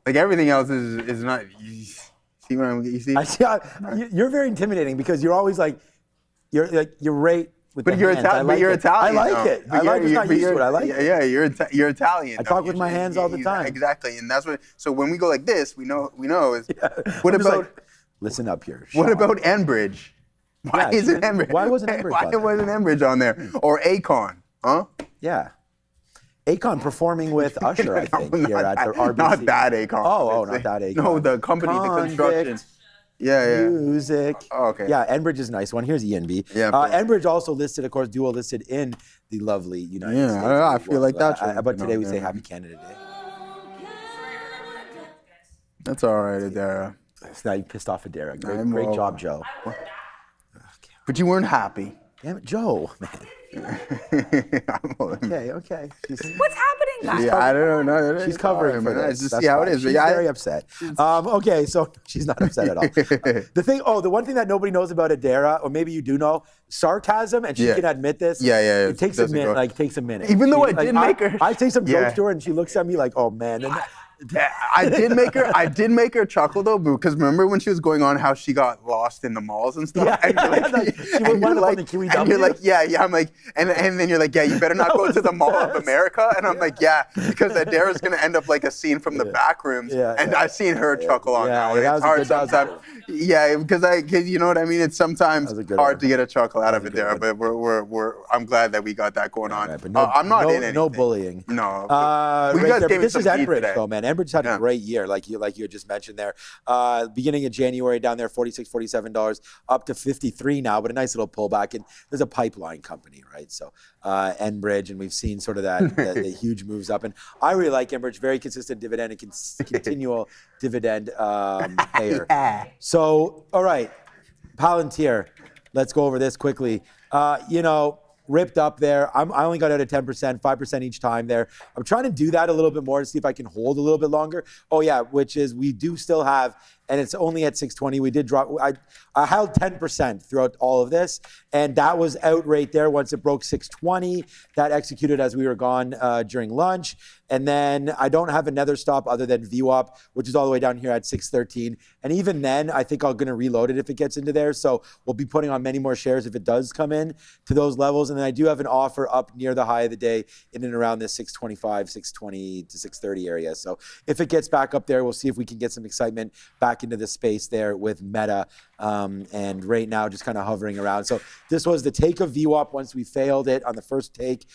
Like everything else is not. You see what you see?
You're very intimidating because you're always you're right with the hands.
You're Italian.
I like it. I like it. I like it.
Yeah, you're Italian.
I talk with my hands all the time.
Exactly, and that's what. So when we go like this, we know. What about?
Listen up here.
What about Enbridge? Why isn't Enbridge?
Why wasn't Enbridge?
Why wasn't Enbridge on there? Or Aecon? Huh?
Yeah. Aecon performing with Usher, I think, here at the RBC.
Not that Aecon.
Oh, not that Aecon.
No, the company, the construction. Yeah.
Music.
Oh, okay.
Yeah, Enbridge is a nice one. Here's ENB.
Yeah.
Enbridge also listed, of course, dual listed in the lovely United States.
Yeah, I feel like that's.
But today we say Happy Canada Day.
That's all right, Adara.
Now you pissed off Adara. Great job, Joe.
But you weren't happy.
Damn it, Joe, man. Okay.
What's happening, guys?
Yeah, I don't know.
She's covering for this.
Just
That's
see how
fine.
it is.
She's very upset. Okay, so she's not upset at all. The one thing that nobody knows about Adara, or maybe you do know, sarcasm, and she can admit this.
Yeah.
It takes a minute. Takes a minute.
Even though I did make her.
I say some jokes to her, and she looks at me like, "Oh man." And
I did make her chuckle though, because remember when she was going on how she got lost in the malls and stuff?
Yeah, she would wind up on the QEW.
And you're like, yeah. I'm like, and then you're like, yeah, you better not go to the Mall of America. And I'm like, yeah, because Adara's gonna end up like a scene from the back rooms. And I've seen her chuckle on that one. It's hard sometimes. Yeah, because you know what I mean. It's sometimes hard to get a chuckle out of Adara, but I'm glad that we got that going on.
But
I'm not in anything.
No bullying.
No.
This is Enbridge though, man. Enbridge had a great year, like you had just mentioned there. Beginning of January, down there, $46, $47, up to 53 now, but a nice little pullback. And there's a pipeline company, right? So Enbridge, and we've seen sort of the huge moves up. And I really like Enbridge, very consistent dividend and continual dividend payer. So, all right, Palantir, let's go over this quickly. Ripped up there. I only got out at 10%, 5% each time there. I'm trying to do that a little bit more to see if I can hold a little bit longer. Oh yeah, which is we do still have, and it's only at 620. We did drop, I held 10% throughout all of this, and that was out right there once it broke 620. That executed as we were gone during lunch. And then I don't have another stop other than VWAP, which is all the way down here at 613. And even then, I think I'm going to reload it if it gets into there. So we'll be putting on many more shares if it does come in to those levels. And then I do have an offer up near the high of the day in and around this 625, 620 to 630 area. So if it gets back up there, we'll see if we can get some excitement back into the space there with Meta. And right now, just kind of hovering around. So this was the take of VWAP once we failed it on the first take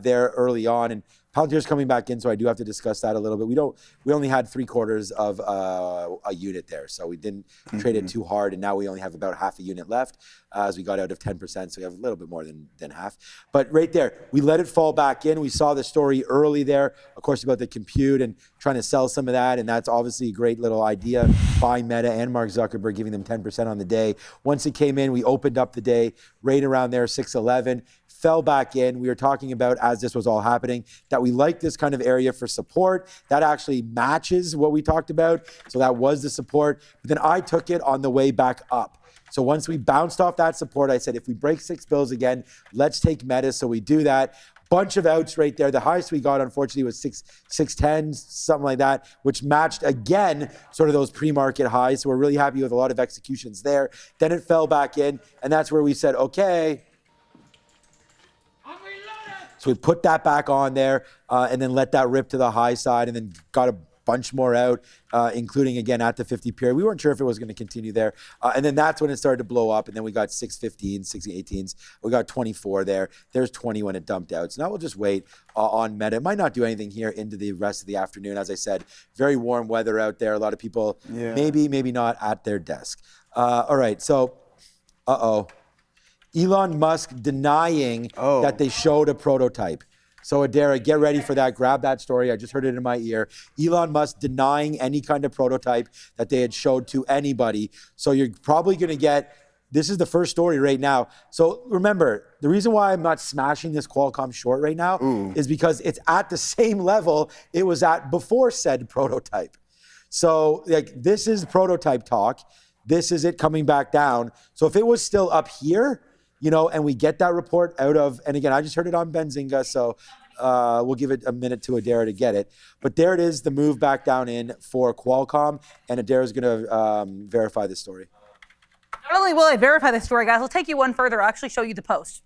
there early on. And Palantir's coming back in, so I do have to discuss that a little bit. We only had 3/4 of a unit there, so we didn't trade it too hard, and now we only have about half a unit left as we got out of 10%, so we have a little bit more than half. But right there, we let it fall back in. We saw the story early there, of course, about the compute and trying to sell some of that, and that's obviously a great little idea by Meta and Mark Zuckerberg, giving them 10% on the day. Once it came in, we opened up the day right around there, 611. Fell back in. We were talking about, as this was all happening, that we like this kind of area for support. That actually matches what we talked about. So that was the support. But then I took it on the way back up. So once we bounced off that support, I said, if we break 6 bills again, let's take Meta. So we do that. Bunch of outs right there. The highest we got, unfortunately, was 610, something like that, which matched, again, sort of those pre-market highs. So we're really happy with a lot of executions there. Then it fell back in. And that's where we said, okay, so we put that back on there and then let that rip to the high side and then got a bunch more out, including, again, at the 50 period. We weren't sure if it was going to continue there. And then that's when it started to blow up. And then we got 615s, 618s. We got 24 there. There's 20 when it dumped out. So now we'll just wait on Meta. It might not do anything here into the rest of the afternoon. As I said, very warm weather out there. A lot of people maybe not at their desk. All right, so, Elon Musk denying that they showed a prototype. So Adara, get ready for that. Grab that story. I just heard it in my ear. Elon Musk denying any kind of prototype that they had showed to anybody. So you're probably going to get, this is the first story right now. So remember, the reason why I'm not smashing this Qualcomm short right now is because it's at the same level it was at before said prototype. So this is prototype talk. This is it coming back down. So if it was still up here, and we get that report out of, and again, I just heard it on Benzinga, so we'll give it a minute to Adara to get it. But there it is, the move back down in for Qualcomm, and Adara's going to verify this story.
Not only will I verify this story, guys, I'll take you one further. I'll actually show you the post.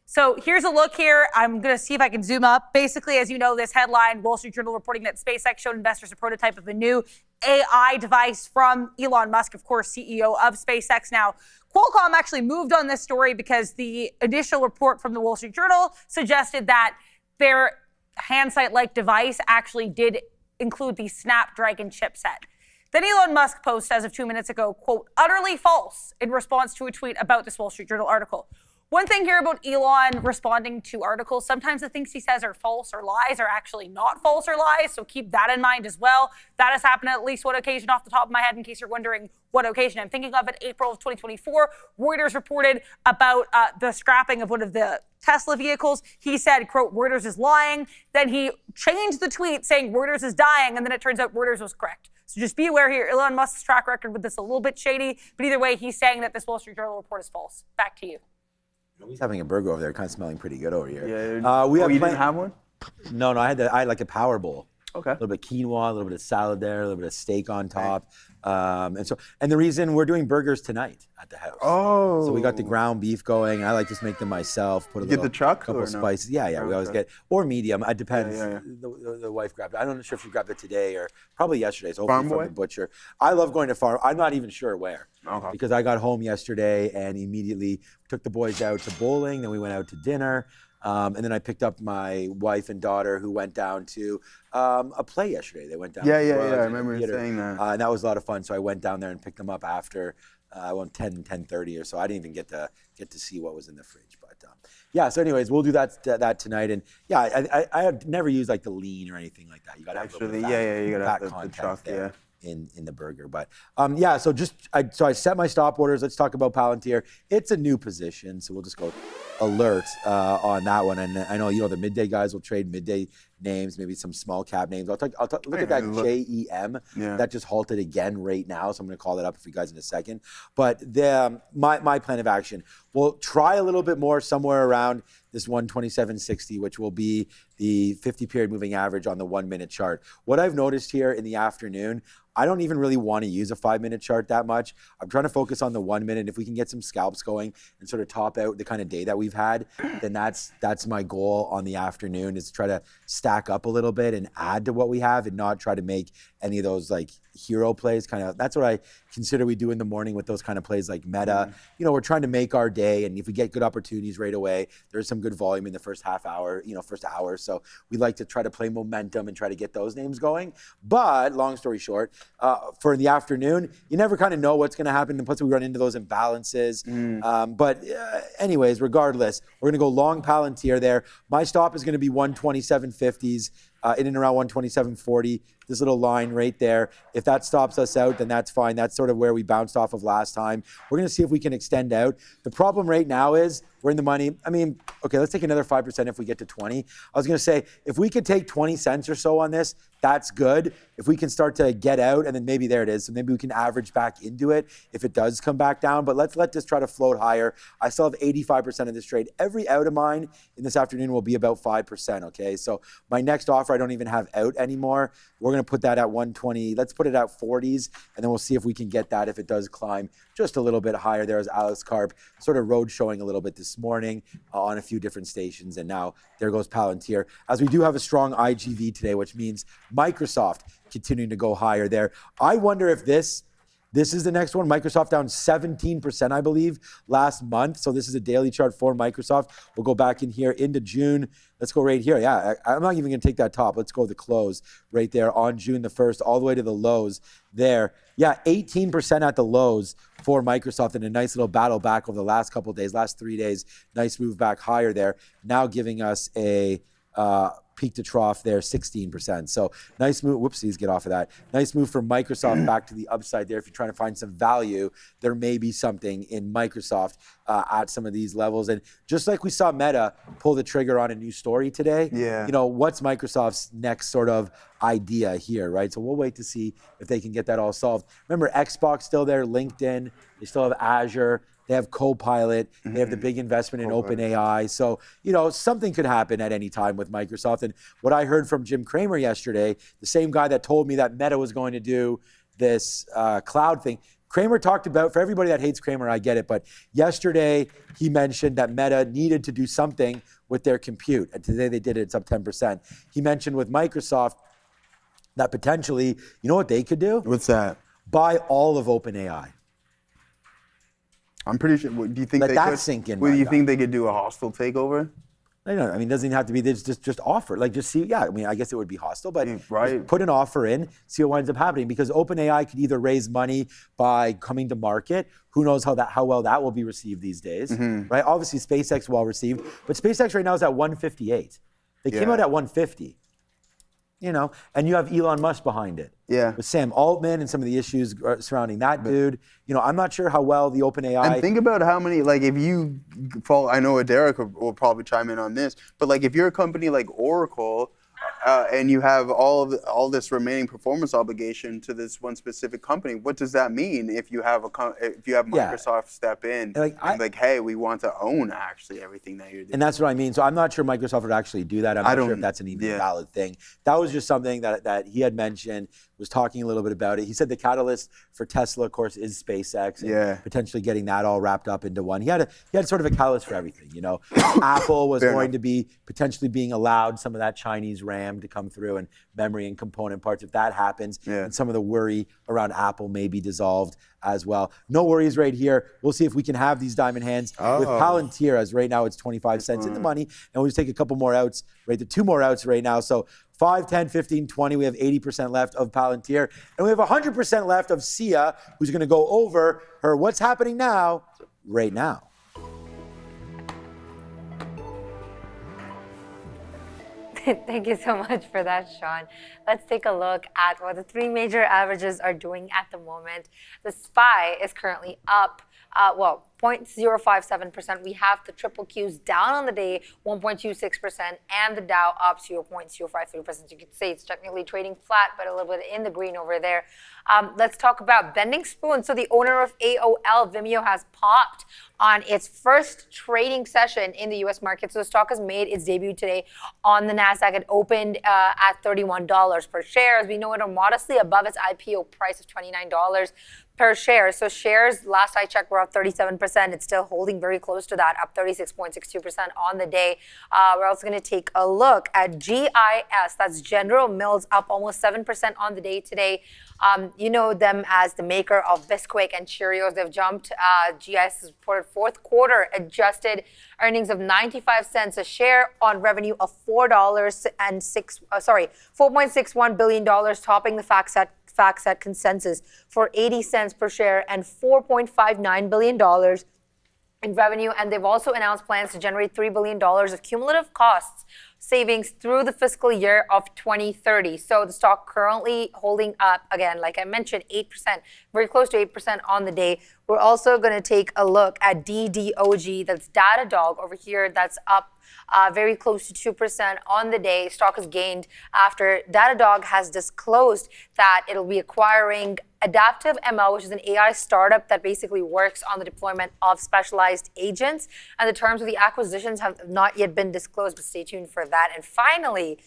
So here's a look here. I'm going to see if I can zoom up. Basically, as you know, this headline, Wall Street Journal reporting that SpaceX showed investors a prototype of a new AI device from Elon Musk, of course, CEO of SpaceX. Now, Qualcomm actually moved on this story because the initial report from the Wall Street Journal suggested that their handsight-like device actually did include the Snapdragon chipset. Then Elon Musk posts as of 2 minutes ago, quote, utterly false, in response to a tweet about this Wall Street Journal article. One thing here about Elon responding to articles, sometimes the things he says are false or lies are actually not false or lies, so keep that in mind as well. That has happened at least one occasion off the top of my head, in case you're wondering what occasion I'm thinking of. In April of 2024, Reuters reported about the scrapping of one of the Tesla vehicles. He said, quote, Reuters is lying. Then he changed the tweet saying Reuters is dying, and then it turns out Reuters was correct. So just be aware here. Elon Musk's track record with this is a little bit shady, but either way, he's saying that this Wall Street Journal report is false. Back to you.
He's having a burger over there, kind of smelling pretty good over here.
Yeah. You didn't have one?
No, I had like a power bowl.
Okay.
A little bit of quinoa, a little bit of salad there, a little bit of steak on top. And the reason we're doing burgers tonight at the house.
Oh.
So we got the ground beef going. I like just make them myself. Put a
get the truck
couple
or
spices.
No?
Yeah. We always get, or medium. It depends.
Yeah.
The wife grabbed it. I'm not sure if she grabbed it today or probably yesterday. So hopefully
Farm
from
boy?
the butcher. I love going to farm. I'm not even sure where.
Okay.
Because I got home yesterday and immediately took the boys out to bowling. Then we went out to dinner. And then I picked up my wife and daughter who went down to a play yesterday. They went down.
Yeah.
to
I remember you saying that.
And that was a lot of fun. So I went down there and picked them up after 10:30 or so. I didn't even get to see what was in the fridge. But yeah. So anyways, we'll do that tonight. And yeah, I have never used like the lean or anything like that. You got to have a little bit of fat,
you got to have the
content
truck.
there. In the burger, but yeah. So I set my stop orders. Let's talk about Palantir. It's a new position, so we'll just go alert on that one. And I know the Midday guys will trade Midday names, maybe some small cap names. I'll look at that JEM that just halted again right now. So I'm going to call that up for you guys in a second. But my plan of action, we'll try a little bit more somewhere around this 127.60, which will be the 50-period moving average on the 1-minute chart. What I've noticed here in the afternoon, I don't even really want to use a 5-minute chart that much. I'm trying to focus on the 1 minute. If we can get some scalps going and sort of top out the kind of day that we've had, then that's my goal on the afternoon, is to try to stack up a little bit and add to what we have and not try to make any of those like hero plays. Kind of, that's what I consider we do in the morning with those kind of plays like Meta. We're trying to make our day, and if we get good opportunities right away, there's some good volume in the first half hour, first hour. So we like to try to play momentum and try to get those names going. But long story short, for the afternoon, you never kind of know what's going to happen, and plus we run into those imbalances. But anyways, regardless, we're going to go long Palantir there. My stop is going to be 127.50s. In and around 127.40, this little line right there. If that stops us out, then that's fine. That's sort of where we bounced off of last time. We're going to see if we can extend out. The problem right now is we're in the money. I mean, okay, let's take another 5% if we get to 20. I was going to say, if we could take 20 cents or so on this, that's good. If we can start to get out, and then maybe there it is. So maybe we can average back into it if it does come back down. But let's let this try to float higher. I still have 85% of this trade. Every out of mine in this afternoon will be about 5%, okay? So my next offer, I don't even have out anymore. We're going to put that at 120. Let's put it at 40s, and then we'll see if we can get that if it does climb just a little bit higher. There's Alex Karp sort of road showing a little bit this morning on a few different stations, and now there goes Palantir. As we do have a strong IGV today, which means Microsoft continuing to go higher there. I wonder if this is the next one. Microsoft down 17%, I believe, last month. So this is a daily chart for Microsoft. We'll go back in here into June. Let's go right here. Yeah, I'm not even going to take that top. Let's go the close right there on June the 1st, all the way to the lows there. Yeah, 18% at the lows for Microsoft, and a nice little battle back over the last couple of days, last 3 days. Nice move back higher there. Now giving us a peak to trough there, 16%. So nice move. Whoopsies, get off of that. Nice move for Microsoft back to the upside there. If you're trying to find some value, there may be something in Microsoft at some of these levels. And just like we saw Meta pull the trigger on a new story today, what's Microsoft's next sort of idea here, right? So we'll wait to see if they can get that all solved. Remember, Xbox still there, LinkedIn, they still have Azure. They have Copilot. They have the big investment in OpenAI. So, something could happen at any time with Microsoft. And what I heard from Jim Cramer yesterday, the same guy that told me that Meta was going to do this cloud thing, Cramer talked about, for everybody that hates Cramer, I get it, but yesterday he mentioned that Meta needed to do something with their compute. And today they did it, it's up 10%. He mentioned with Microsoft that potentially, you know what they could do?
What's that?
Buy all of OpenAI.
I'm pretty sure. Do you think
Let
they
that
could
sink in?
Do you think they could do a hostile takeover?
I mean, it doesn't even have to be this, just offer. Like, just see, I mean, I guess it would be hostile, but
right.
just put an offer in, see what winds up happening. Because OpenAI could either raise money by coming to market. Who knows how well that will be received these days, right? Obviously, SpaceX well received, but SpaceX right now is at 158. They came out at 150. And you have Elon Musk behind it.
Yeah.
With Sam Altman and some of the issues surrounding that dude. I'm not sure how well the OpenAI.
And think about how many, like, if you follow, I know Derek will probably chime in on this, but like if you're a company like Oracle, and you have all this remaining performance obligation to this one specific company, what does that mean if you have Microsoft step in and hey, we want to own actually everything that you're doing?
And that's what I mean. So I'm not sure Microsoft would actually do that. I'm not sure if that's an even valid thing. That was just something that he had mentioned, was talking a little bit about it. He said the catalyst for Tesla, of course, is SpaceX and potentially getting that all wrapped up into one. He had sort of a catalyst for everything. Apple was going to be potentially being allowed some of that Chinese RAM to come through and memory and component parts. If that happens, and some of the worry around Apple may be dissolved as well. No worries right here. We'll see if we can have these diamond hands with Palantir, as right now it's 25 cents in the money, and we'll just take a couple more outs, right? The 2 more outs right now. So 5, 10, 15, 20. We have 80% left of Palantir, and we have 100% left of Sia, who's going to go over her what's happening now, right now.
Thank you so much for that, Sean. Let's take a look at what the 3 major averages are doing at the moment. The SPY is currently up, 0.057%. We have the triple Qs down on the day, 1.26%, and the Dow up 0.053%. You could say it's technically trading flat, but a little bit in the green over there. Let's talk about bending spoon. So the owner of AOL, Vimeo, has popped on its first trading session in the U.S. market. So the stock has made its debut today on the Nasdaq. It opened at $31 per share. As we know, it is modestly above its IPO price of $29 per share. So shares, last I checked, were up 37%. It's still holding very close to that, up 36.62% on the day. We're also going to take a look at GIS. That's General Mills, up almost 7% on the day today. You know them as the maker of Bisquick and Cheerios. They've jumped. GIS has reported fourth quarter adjusted earnings of 95 cents a share on revenue of $4.61 billion, topping the FactSet consensus for 80 cents per share and $4.59 billion in revenue. And they've also announced plans to generate $3 billion of cumulative costs savings through the fiscal year of 2030. So the stock currently holding up, again, like I mentioned, 8%, very close to 8% on the day. We're also going to take a look at DDOG, that's Datadog over here, that's up very close to 2% on the day. Stock has gained after Datadog has disclosed that it'll be acquiring Adaptive ML, which is an AI startup that basically works on the deployment of specialized agents. And the terms of the acquisitions have not yet been disclosed, but stay tuned for that. And finally,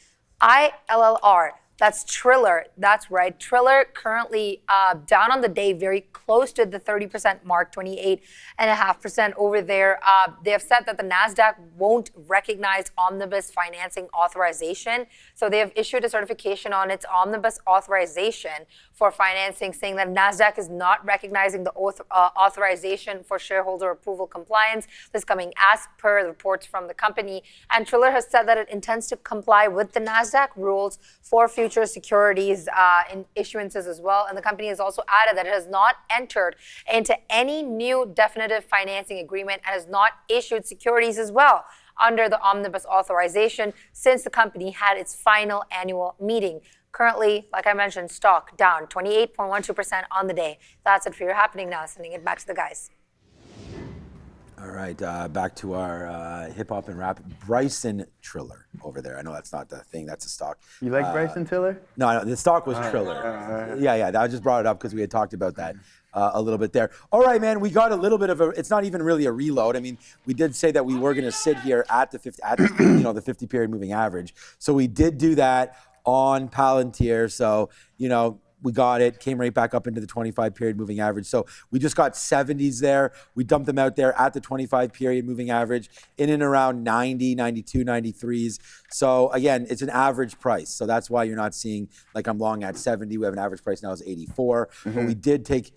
ILLR. That's Triller. That's right. Triller currently down on the day, very close to the 30% mark, 28.5% over there. They have said that the Nasdaq won't recognize omnibus financing authorization. So they have issued a certification on its omnibus authorization for financing, saying that Nasdaq is not recognizing the authorization for shareholder approval compliance. This is coming as per the reports from the company. And Triller has said that it intends to comply with the Nasdaq rules for future securities in issuances as well. And the company has also added that it has not entered into any new definitive financing agreement and has not issued securities as well under the omnibus authorization since the company had its final annual meeting. Currently, like I mentioned, stock down 28.12% on the day. That's it for your happening now. Sending it back to the guys.
All right, back to our hip hop and rap. Bryson Triller over there. I know that's not the thing. That's a stock.
You like Bryson Tiller?
No, the stock was Triller. Yeah. I just brought it up because we had talked about that a little bit there. All right, man. We got a little bit of a. It's not even really a reload. I mean, we did say that we were going to sit here at the 50, the 50 period moving average. So we did do that on Palantir. So we got it, came right back up into the 25 period moving average. So we just got 70s there. We dumped them out there at the 25 period moving average in and around 90, 92, 93s. So again, it's an average price. So that's why you're not seeing like I'm long at 70. We have an average price now is 84. But we did take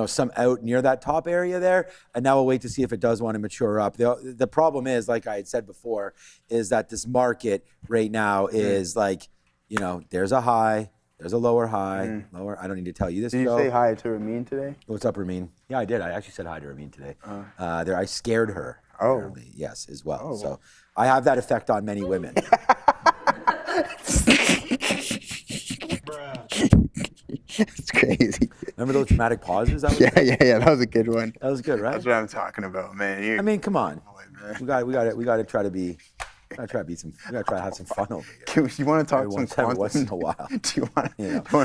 some out near that top area there, and now we'll wait to see if it does want to mature up. The problem is, like I had said before, is that this market right now is like, there's a high, there's a lower high, lower. I don't need to tell you this.
Did you say hi to Ramin today?
What's up, Ramin? Yeah, I did. I actually said hi to Ramin today. I scared her.
Oh.
Apparently. Yes, as well. So I have that effect on many women.
It's crazy.
Remember those dramatic pauses?
Yeah. That was a good one.
That was good, right?
That's what I'm talking about, man.
I mean, come on. We got to try to be. We gotta try to have some fun over here.
You want to talk some quantum?
Once in a while.
Do you want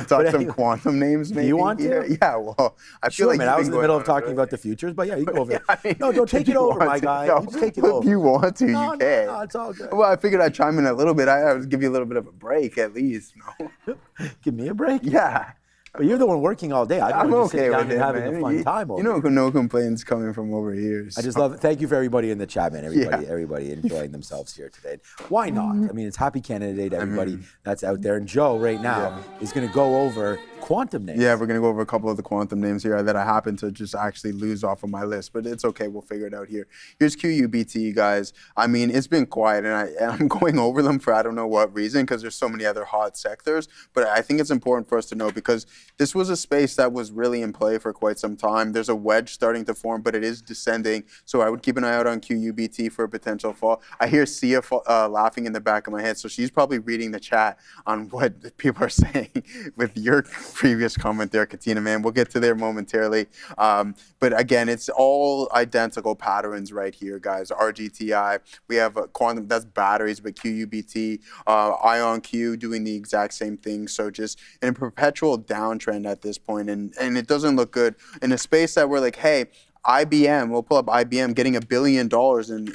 to talk some quantum names? Maybe?
Do you want to?
Yeah. Well, I feel like
man. I was in the middle of talking about the futures, but yeah, you go over there. No, don't take it over, my guy.
No,
you just take it over.
If you want to, you can.
No, it's all good.
Well, I figured I'd chime in a little bit. I would give you a little bit of a break at least. No.
Give me a break?
Yeah.
But you're the one working all day.
I'm okay with it,
having a fun time over here.
No complaints coming from over here. So.
I just love it. Thank you for everybody in the chat, man. Everybody enjoying themselves here today. Why not? I mean, it's Happy Canada Day to everybody that's out there. And Joe right now is going to go over quantum names.
Yeah, we're going to go over a couple of the quantum names here that I happen to just actually lose off of my list, but it's okay. We'll figure it out here. Here's QUBT, guys. I mean, it's been quiet, and I'm going over them for I don't know what reason because there's so many other hot sectors, but I think it's important for us to know because this was a space that was really in play for quite some time. There's a wedge starting to form, but it is descending, so I would keep an eye out on QUBT for a potential fall. I hear Sia laughing in the back of my head, so she's probably reading the chat on what people are saying with your previous comment there, Katina, man. We'll get to there momentarily. But again, it's all identical patterns right here, guys. RGTI, we have quantum, that's batteries, but QUBT, IonQ doing the exact same thing. So just in a perpetual downtrend at this point, and it doesn't look good in a space that we're like, hey, IBM, we'll pull up IBM getting $1 billion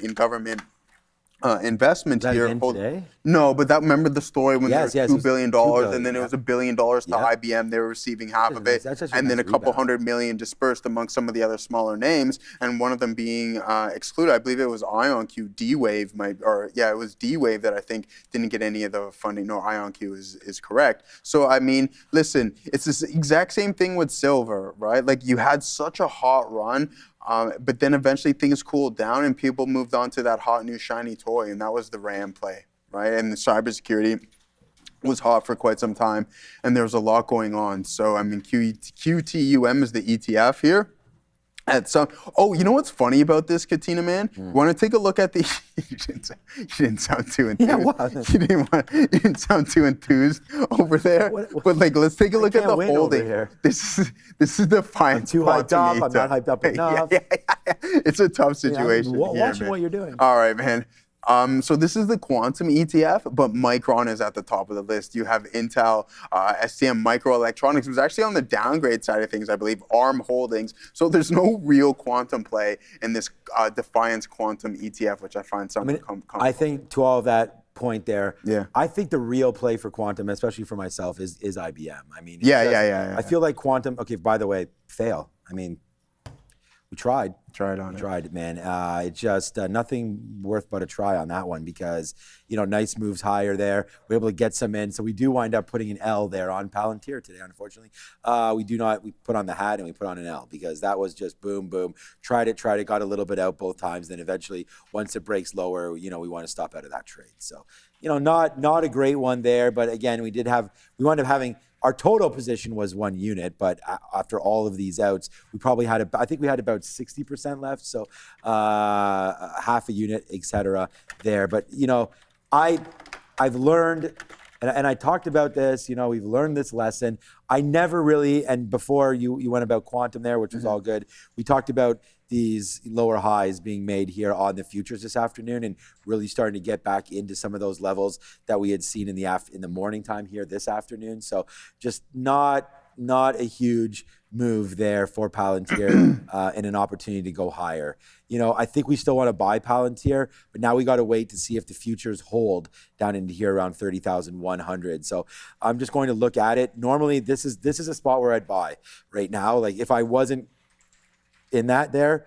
in government investment here.
Today?
No, but remember the story when there was $2 billion, and then it was $1 billion to IBM. They were receiving half of it, and then a couple $100 million dispersed among some of the other smaller names, and one of them being excluded. I believe it was IonQ, D-Wave, it was D-Wave that I think didn't get any of the funding. No, IonQ is correct. So I mean, listen, it's this exact same thing with silver, right? Like you had such a hot run. But then eventually things cooled down and people moved on to that hot new shiny toy, and that was the RAM play, right? And the cybersecurity was hot for quite some time, and there was a lot going on. So I mean, QTUM is the ETF here. You know what's funny about this, Katina, man? Want to take a look at the? You didn't sound too enthused.
Yeah, what?
You didn't sound too enthused over there. But like, let's take a look at the holding.
Here.
This is the fine.
I'm too hyped up. I'm not hyped up enough.
Yeah. It's a tough situation.
Watching what you're doing.
All right, man. So this is the quantum ETF, but Micron is at the top of the list. You have Intel, STM Microelectronics was actually on the downgrade side of things, I believe, ARM Holdings. So there's no real quantum play in this Defiance Quantum ETF, which I find something.
I think to all of that point there,
yeah.
I think the real play for quantum, especially for myself, is IBM. I mean,
yeah.
I feel like quantum. Okay, by the way, fail. I mean, we tried. Tried it, man. It's just nothing worth but a try on that one because, nice moves higher there. We're able to get some in. So we do wind up putting an L there on Palantir today, unfortunately. We put on the hat and we put on an L because that was just boom, boom. Tried it, got a little bit out both times. Then eventually, once it breaks lower, we want to stop out of that trade. So, not a great one there. But again, we wound up having, our total position was 1 unit, but after all of these outs, we probably had about 60% left, so half a unit, etc. there. But I've learned, and I talked about this. We've learned this lesson. I never really, and before you went about quantum there, which was all good. We talked about these lower highs being made here on the futures this afternoon, and really starting to get back into some of those levels that we had seen in the morning time here this afternoon. So just not a huge move there for Palantir and an opportunity to go higher. I think we still want to buy Palantir, but now we got to wait to see if the futures hold down into here around 30,100. So I'm just going to look at it. Normally, this is a spot where I'd buy right now. Like if I wasn't in that there,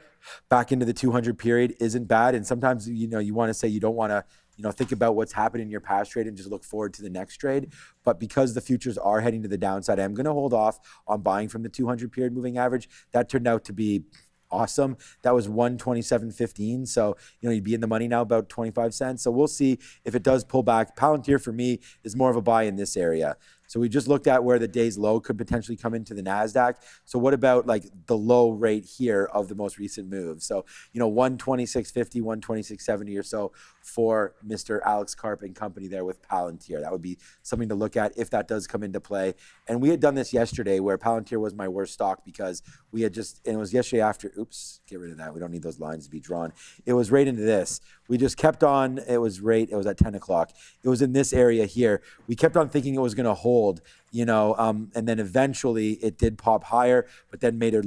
back into the 200 period isn't bad. And sometimes, you want to say you don't want to think about what's happened in your past trade and just look forward to the next trade. But because the futures are heading to the downside, I'm going to hold off on buying from the 200 period moving average. That turned out to be awesome. That was 127.15. So, you'd be in the money now about 25 cents. So we'll see if it does pull back. Palantir for me is more of a buy in this area. So we just looked at where the day's low could potentially come into the Nasdaq. So what about like the low rate here of the most recent move? So, 126.50, 126.70 or so for Mr. Alex Karp and company there with Palantir. That would be something to look at if that does come into play. And we had done this yesterday where Palantir was my worst stock because we had and it was yesterday after, oops, get rid of that. We don't need those lines to be drawn. It was right into this. We just kept on, it was at 10 o'clock. It was in this area here. We kept on thinking it was going to hold, and then eventually it did pop higher, but then made a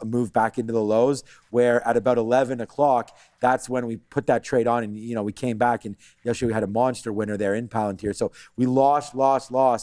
move back into the lows where at about 11 o'clock, that's when we put that trade on and, we came back and yesterday we had a monster winner there in Palantir. So we lost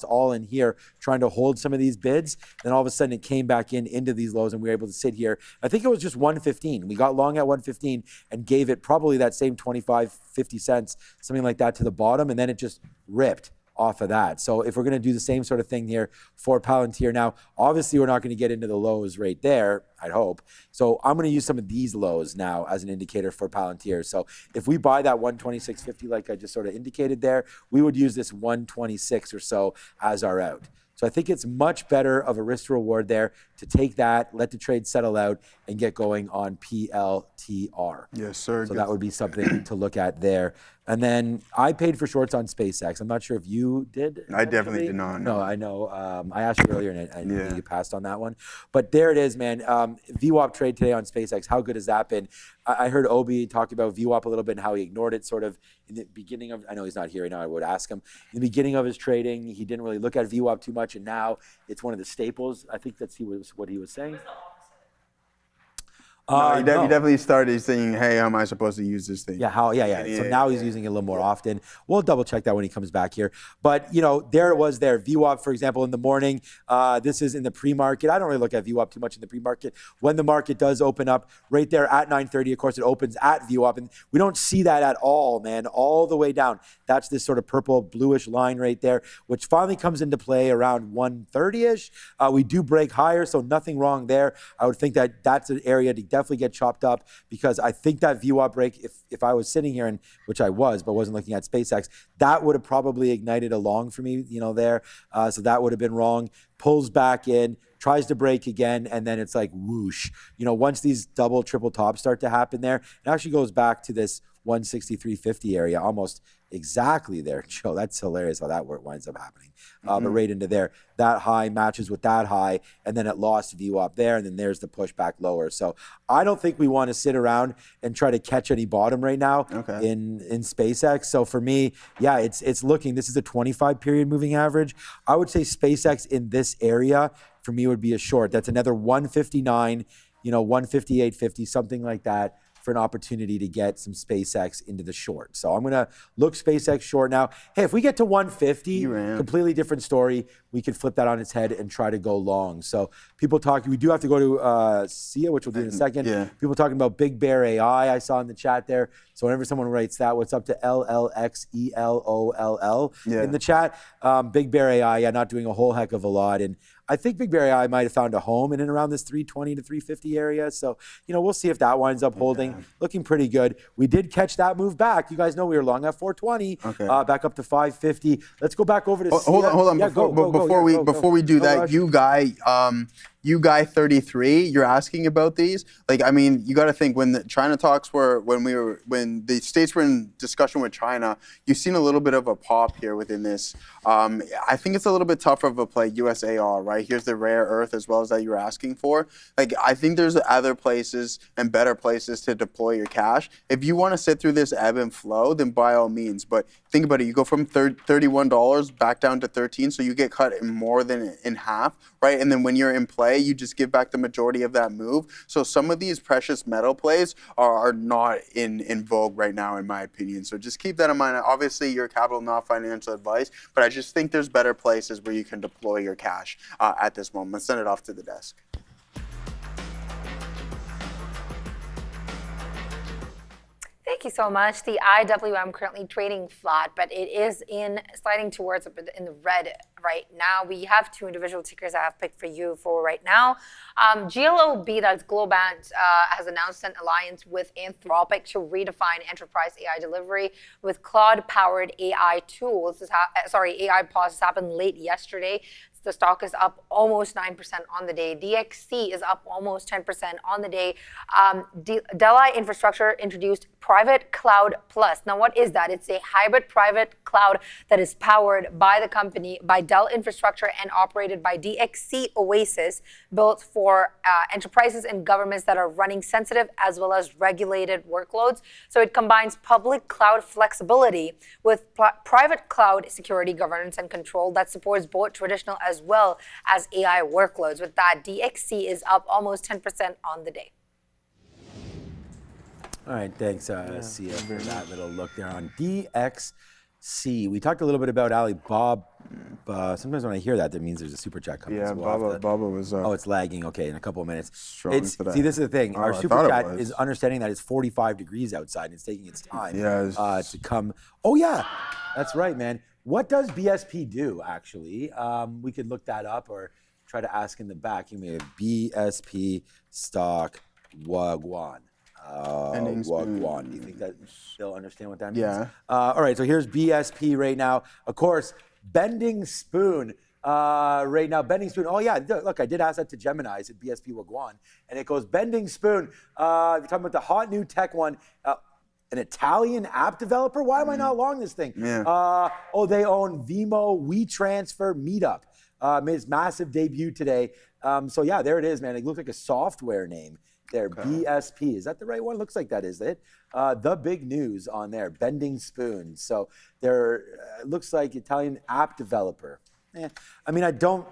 all in here trying to hold some of these bids. Then all of a sudden it came back into these lows and we were able to sit here. I think it was just 115. We got long at 115 and gave it probably that same 25, 50 cents, something like that to the bottom. And then it just ripped off of that. So if we're going to do the same sort of thing here for Palantir now, obviously we're not going to get into the lows right there, I'd hope. So I'm going to use some of these lows now as an indicator for Palantir. So if we buy that 126.50 like I just sort of indicated there, we would use this 126 or so as our out. So I think it's much better of a risk to reward there to take that, let the trade settle out, and get going on PLTR.
Yes, sir.
So that would be something to look at there. And then I paid for shorts on SpaceX. I'm not sure if you did.
I definitely did not.
No, I know. I asked you earlier, and I knew you passed on that one. But there it is, man. VWAP trade today on SpaceX. How good has that been? I heard Obi talk about VWAP a little bit and how he ignored it sort of in the beginning of, I know he's not here right now, I would ask him. In the beginning of his trading, he didn't really look at VWAP too much, and now it's one of the staples. I think that's what he was saying.
No, he definitely started saying, hey, how am I supposed to use this thing?
Yeah, So now he's using it a little more often. We'll double check that when he comes back here. But, there it was there. VWAP, for example, in the morning. This is in the pre-market. I don't really look at VWAP too much in the pre-market. When the market does open up, right there at 9:30, of course, it opens at VWAP. And we don't see that at all, man, all the way down. That's this sort of purple, bluish line right there, which finally comes into play around 1:30-ish. We do break higher, so nothing wrong there. I would think that that's an area to definitely get chopped up because I think that VWAP break, if I was sitting here, and which I was, but wasn't looking at SpaceX, that would have probably ignited a long for me, there. So that would have been wrong. Pulls back in, tries to break again, and then it's like whoosh. Once these double, triple tops start to happen there, it actually goes back to this 163.50 area, almost exactly there. Joe, that's hilarious how that winds up happening. But right into there, that high matches with that high, and then it lost VWAP there, and then there's the pushback lower. So I don't think we want to sit around and try to catch any bottom right now in SpaceX. So for me, it's looking, this is a 25 period moving average. I would say SpaceX in this area for me would be a short. That's another 159, 158.50, something like that, for an opportunity to get some SpaceX into the short. So I'm going to look SpaceX short now. Hey, if we get to 150, completely different story. We could flip that on its head and try to go long. So people talking, we do have to go to SIA, which we'll do in a second. Yeah. People talking about Big Bear AI, I saw in the chat there. So whenever someone writes that, what's up to LLXELOLL in the chat? Big Bear AI, not doing a whole heck of a lot. And I think Big Bear AI might have found a home in and around this 320 to 350 area. So, we'll see if that winds up holding. Looking pretty good. We did catch that move back. You guys know we were long at 420, back up to 550. Let's go back over to
hold on. Before we do that, you guy 33, you're asking about these. You got to think when the China talks when the states were in discussion with China, you've seen a little bit of a pop here within this. I think it's a little bit tougher of a play, USAR, right? Here's the rare earth as well as that you're asking for. I think there's other places and better places to deploy your cash. If you want to sit through this ebb and flow, then by all means. But think about it. You go from $31 back down to 13, so you get cut in more than in half, right? And then when you're in play, you just give back the majority of that move. So some of these precious metal plays are not in vogue right now, in my opinion. So just keep that in mind. Obviously, your capital, not financial advice, but I just think there's better places where you can deploy your cash at this moment. Let's send it off to the desk.
Thank Thank you so much. The IWM currently trading flat, but it is sliding towards in the red right now. We have two individual tickers I have picked for you for right now. GLOB, that's Globant, has announced an alliance with Anthropic to redefine enterprise AI delivery with cloud-powered AI tools. AI pods happened late yesterday. The stock is up almost 9% on the day. DXC is up almost 10% on the day. Delhi Infrastructure introduced Private Cloud Plus. Now, what is that? It's a hybrid private cloud that is powered by the company, by Dell Infrastructure and operated by DXC Oasis, built for enterprises and governments that are running sensitive as well as regulated workloads. So it combines public cloud flexibility with private cloud security, governance, and control that supports both traditional as well as AI workloads. With that, DXC is up almost 10% on the day.
All right, thanks, Sia, for that little look there on DXC. We talked a little bit about Alibaba. Sometimes when I hear that, that means there's a super chat coming.
Yeah,
so
Baba was up.
Oh, it's lagging. Okay, in a couple of minutes.
See, this
is the thing. Our super chat is understanding that it's 45 degrees outside and it's taking its time to come. Oh, yeah, that's right, man. What does BSP do, actually? We could look that up or try to ask in the back. Give me a BSP stock Wagwan. Wagwan. Do you think that they'll understand what that means?
Yeah.
All right, so here's BSP right now. Of course, Bending Spoon right now. Bending Spoon. Oh, yeah, look, I did ask that to Gemini. I said BSP Wagwan. And it goes Bending Spoon. You're talking about the hot new tech one. An Italian app developer? Why am I not long this thing?
Yeah.
They own Vimo, WeTransfer, Meetup. Made its massive debut today. So yeah, there it is, man. It looks like a software name there. Okay. BSP. Is that the right one? Looks like that is it. The big news on there, Bending Spoon. So there looks like Italian app developer. I mean, I don't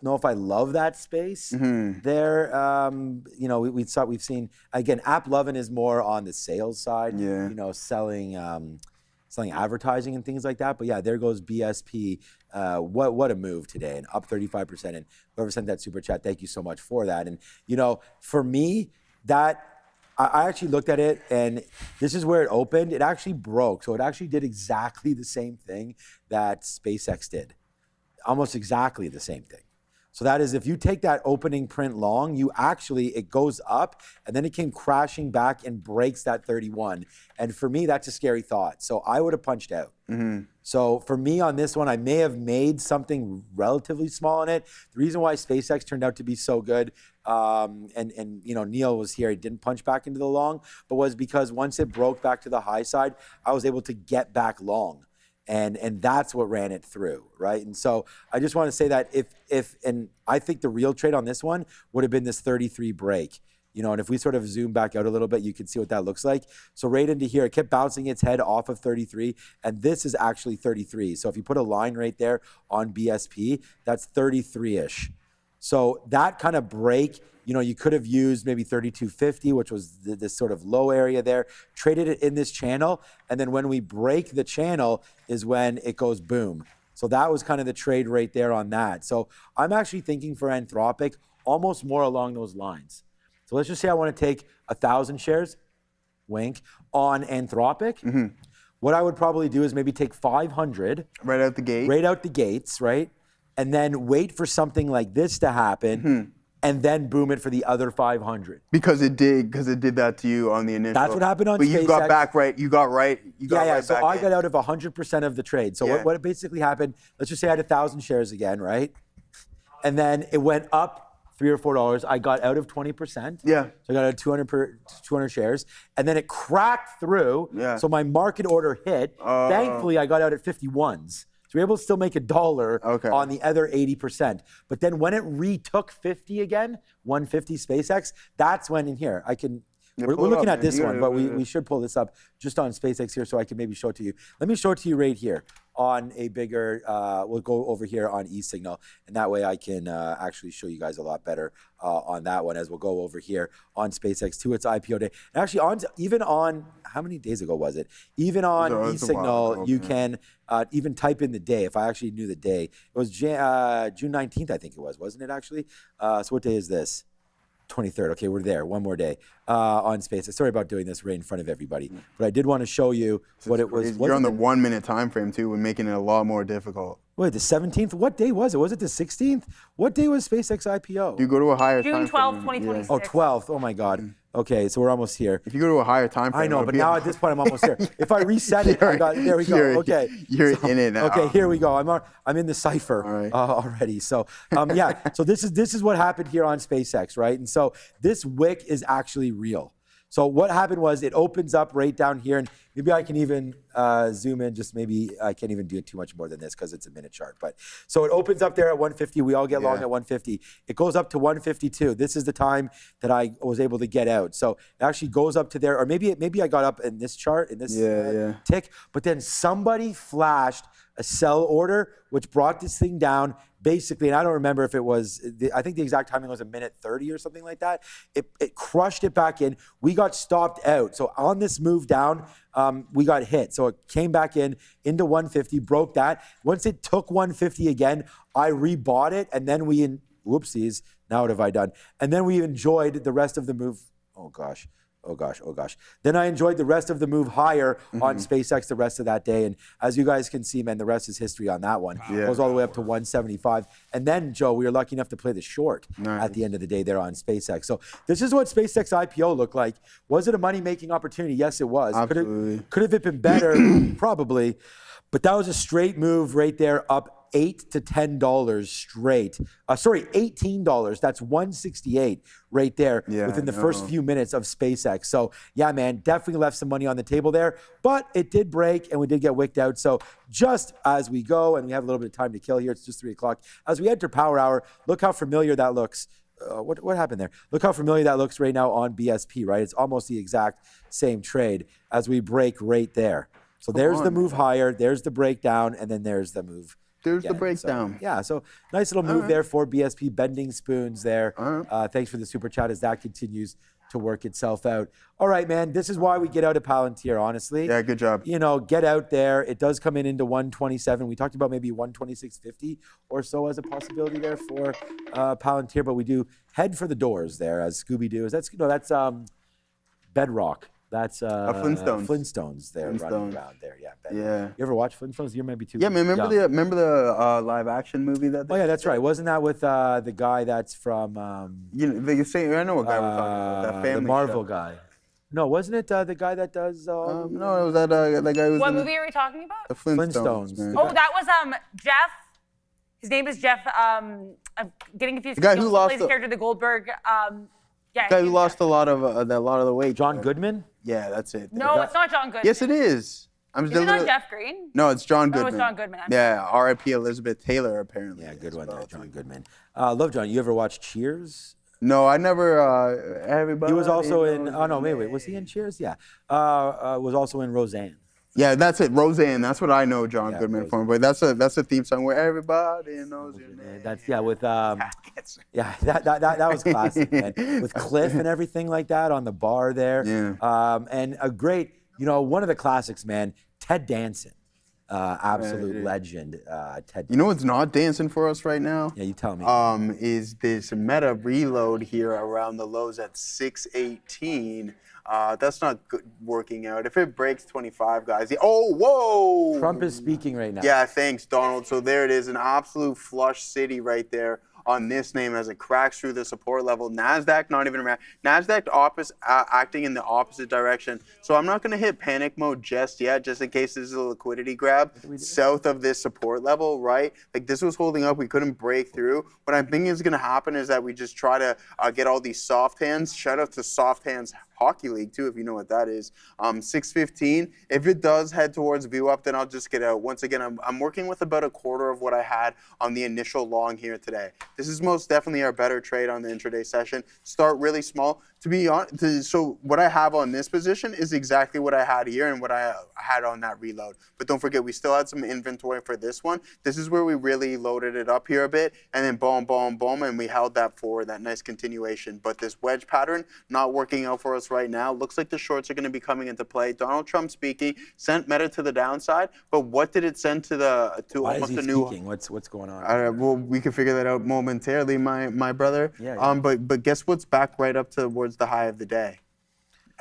know if I love that space there. We've seen, again, AppLovin is more on the sales side, selling advertising and things like that. But yeah, there goes BSP. What a move today, and up 35%. And whoever sent that super chat, thank you so much for that. And for me, that I actually looked at it, and this is where it opened. It actually broke, so it actually did exactly the same thing that SpaceX did. Almost exactly the same thing. So that is, if you take that opening print long, it goes up and then it came crashing back and breaks that 31. And for me, that's a scary thought. So I would have punched out. So for me on this one, I may have made something relatively small on it. The reason why SpaceX turned out to be so good, and Neil was here, he didn't punch back into the long, but was because once it broke back to the high side, I was able to get back long. And that's what ran it through, right? And so I just want to say that and I think the real trade on this one would have been this 33 break, and if we sort of zoom back out a little bit, you can see what that looks like. So right into here, it kept bouncing its head off of 33, and this is actually 33. So if you put a line right there on BSP, that's 33-ish. So that kind of break, you could have used maybe 32.50, which was this sort of low area there, traded it in this channel, and then when we break the channel is when it goes boom. So that was kind of the trade right there on that. So I'm actually thinking for Anthropic almost more along those lines. So let's just say I want to take 1,000 shares, wink, on Anthropic. What I would probably do is maybe take 500.
Right out the gate.
Right out the gates, right? And then wait for something like this to happen. And then boom it for the other 500. Because it did
that to you on the initial.
That's what happened on SpaceX.
But you got back right. You got right.
So I got out of 100% of the trade. So what basically happened, let's just say I had 1,000 shares again, right? And then it went up $3 or $4. I got out of 20%.
Yeah.
So I got out of 200 shares. And then it cracked through.
Yeah.
So my market order hit. Thankfully, I got out at 51s. So we're able to still make $1 on the other 80%. But then when it retook 50 again, 150 SpaceX, that's when in here, we're looking at this one, but we should pull this up just on SpaceX here so I can maybe show it to you. Let me show it to you right here on a bigger, we'll go over here on e-signal, and that way I can actually show you guys a lot better on that one as we'll go over here on SpaceX to its IPO day. And actually even on, how many days ago was it? Even on e-signal, you can even type in the day. If I actually knew the day, it was June 19th, I think it was, wasn't it actually? So what day is this? 23rd. Okay, we're there. One more day on SpaceX. Sorry about doing this right in front of everybody, but I did want to show you what it was.
You're on the 1 minute time frame too, and making it a lot more difficult.
Wait, the 17th? What day was it? Was it the 16th? What day was SpaceX IPO?
You go to a higher
June
time
12th,
frame.
2026.
Oh, 12th. Oh my God. Okay, so we're almost here.
If you go to a higher time frame,
I know, but now at this point I'm almost there. If I reset it, there we go. Okay,
you're in it now.
Okay, here we go. I'm in the cipher
right.
already. So yeah, so this is what happened here on SpaceX, right? And so this wick is actually real. So what happened was it opens up right down here, and maybe I can even zoom in. Just maybe I can't even do it too much more than this because it's a minute chart. But so it opens up there at 150. We all get long at 150. It goes up to 152. This is the time that I was able to get out. So it actually goes up to there, or maybe I got up in this chart in this tick. But then somebody flashed a sell order, which brought this thing down. Basically, and I don't remember if it was, I think the exact timing was a minute 30 or something like that. It crushed it back in. We got stopped out. So on this move down, we got hit. So it came back into 150, broke that. Once it took 150 again, I rebought it, and then whoopsies, now what have I done? And then we enjoyed the rest of the move. Oh gosh. Then I enjoyed the rest of the move higher on SpaceX the rest of that day. And as you guys can see, man, the rest is history on that one. It goes all the way up to 175. And then, Joe, we were lucky enough to play the short at the end of the day there on SpaceX. So this is what SpaceX IPO looked like. Was it a money-making opportunity? Yes, it was.
Absolutely.
Could have it been better? Probably. But that was a straight move right there, up $8 to $10 straight. Sorry, $18. That's 168 right there within the first few minutes of SpaceX. So yeah, man, definitely left some money on the table there, but it did break and we did get wicked out. So just as we go, and we have a little bit of time to kill here, it's just 3 o'clock. As we enter power hour, look how familiar that looks. What happened there? Look how familiar that looks right now on BSP, right? It's almost the exact same trade as we break right there. So there's the move higher, there's the breakdown, and then there's the move.
There's the breakdown.
So nice little move there for BSP, bending spoons there. Thanks for the super chat as that continues to work itself out. All right, man, this is why we get out of Palantir, honestly.
Yeah, good job.
You know, get out there. It does come into 127. We talked about maybe 126.50 or so as a possibility there for Palantir, but we do head for the doors there as Scooby-Doo. That's Bedrock. That's
Flintstones.
Flintstones there running around there. Yeah.
Yeah.
You ever watch Flintstones? You might be too.
Yeah, man. Remember the live action movie that?
Oh yeah, that's right. Wasn't that with the guy that's from?
You know, they say I know what guy we're talking about. That family.
The Marvel
show.
guy. No, wasn't it the guy that does?
No, it was that guy who was.
What
in
movie are we talking about?
The Flintstones. Man.
Oh, that was Jeff. His name is Jeff. I'm getting confused.
The guy who lost
the character, the Goldberg.
The guy who lost a lot of the weight.
John Goodman?
Yeah, that's it.
No, it's not John Goodman.
Yes, it is.
Is it not Jeff Green?
No, it's John Goodman.
Oh, it's John Goodman.
Yeah, R.I.P. Elizabeth Taylor, apparently.
Yeah, good one there, John Goodman. Love John. You ever watch Cheers?
No, I never. Everybody.
He was also in. Oh no, wait. Was he in Cheers? Yeah. Was also in Roseanne.
Yeah, that's it. Roseanne. That's what I know John Goodman from. But that's a theme song where everybody knows your name.
That's with that was classic, man. With Cliff and everything like that on the bar there.
Yeah.
And a great, one of the classics, man. Ted Danson, absolute legend. Ted.
You know what's not dancing for us right now?
Yeah, you tell me.
Is this meta reload here around the lows at 618? That's not good working out. If it breaks 25, guys. Whoa!
Trump is speaking right now.
Yeah, thanks, Donald. So there it is, an absolute flush city right there on this name as it cracks through the support level. Nasdaq not even around. Nasdaq acting in the opposite direction. So I'm not going to hit panic mode just yet, just in case this is a liquidity grab south of this support level, right? Like this was holding up. We couldn't break through. What I'm thinking is going to happen is that we just try to get all these soft hands. Shout out to Soft Hands Hockey League too, if you know what that is. 615. If it does head towards view up, then I'll just get out. Once again, I'm working with about a quarter of what I had on the initial long here today. This is most definitely our better trade on the intraday session. Start really small. To be honest, so what I have on this position is exactly what I had here and what I had on that reload. But don't forget, we still had some inventory for this one. This is where we really loaded it up here a bit, and then boom, boom, boom, and we held that forward, that nice continuation. But this wedge pattern not working out for us right now. Looks like the shorts are going to be coming into play. Donald Trump speaking sent Meta to the downside, but what did it send to
Why
almost
is he
a new?
speaking? What's going on?
Well, we can figure that out momentarily, my brother.
Yeah.
But guess what's back right up towards the high of the day?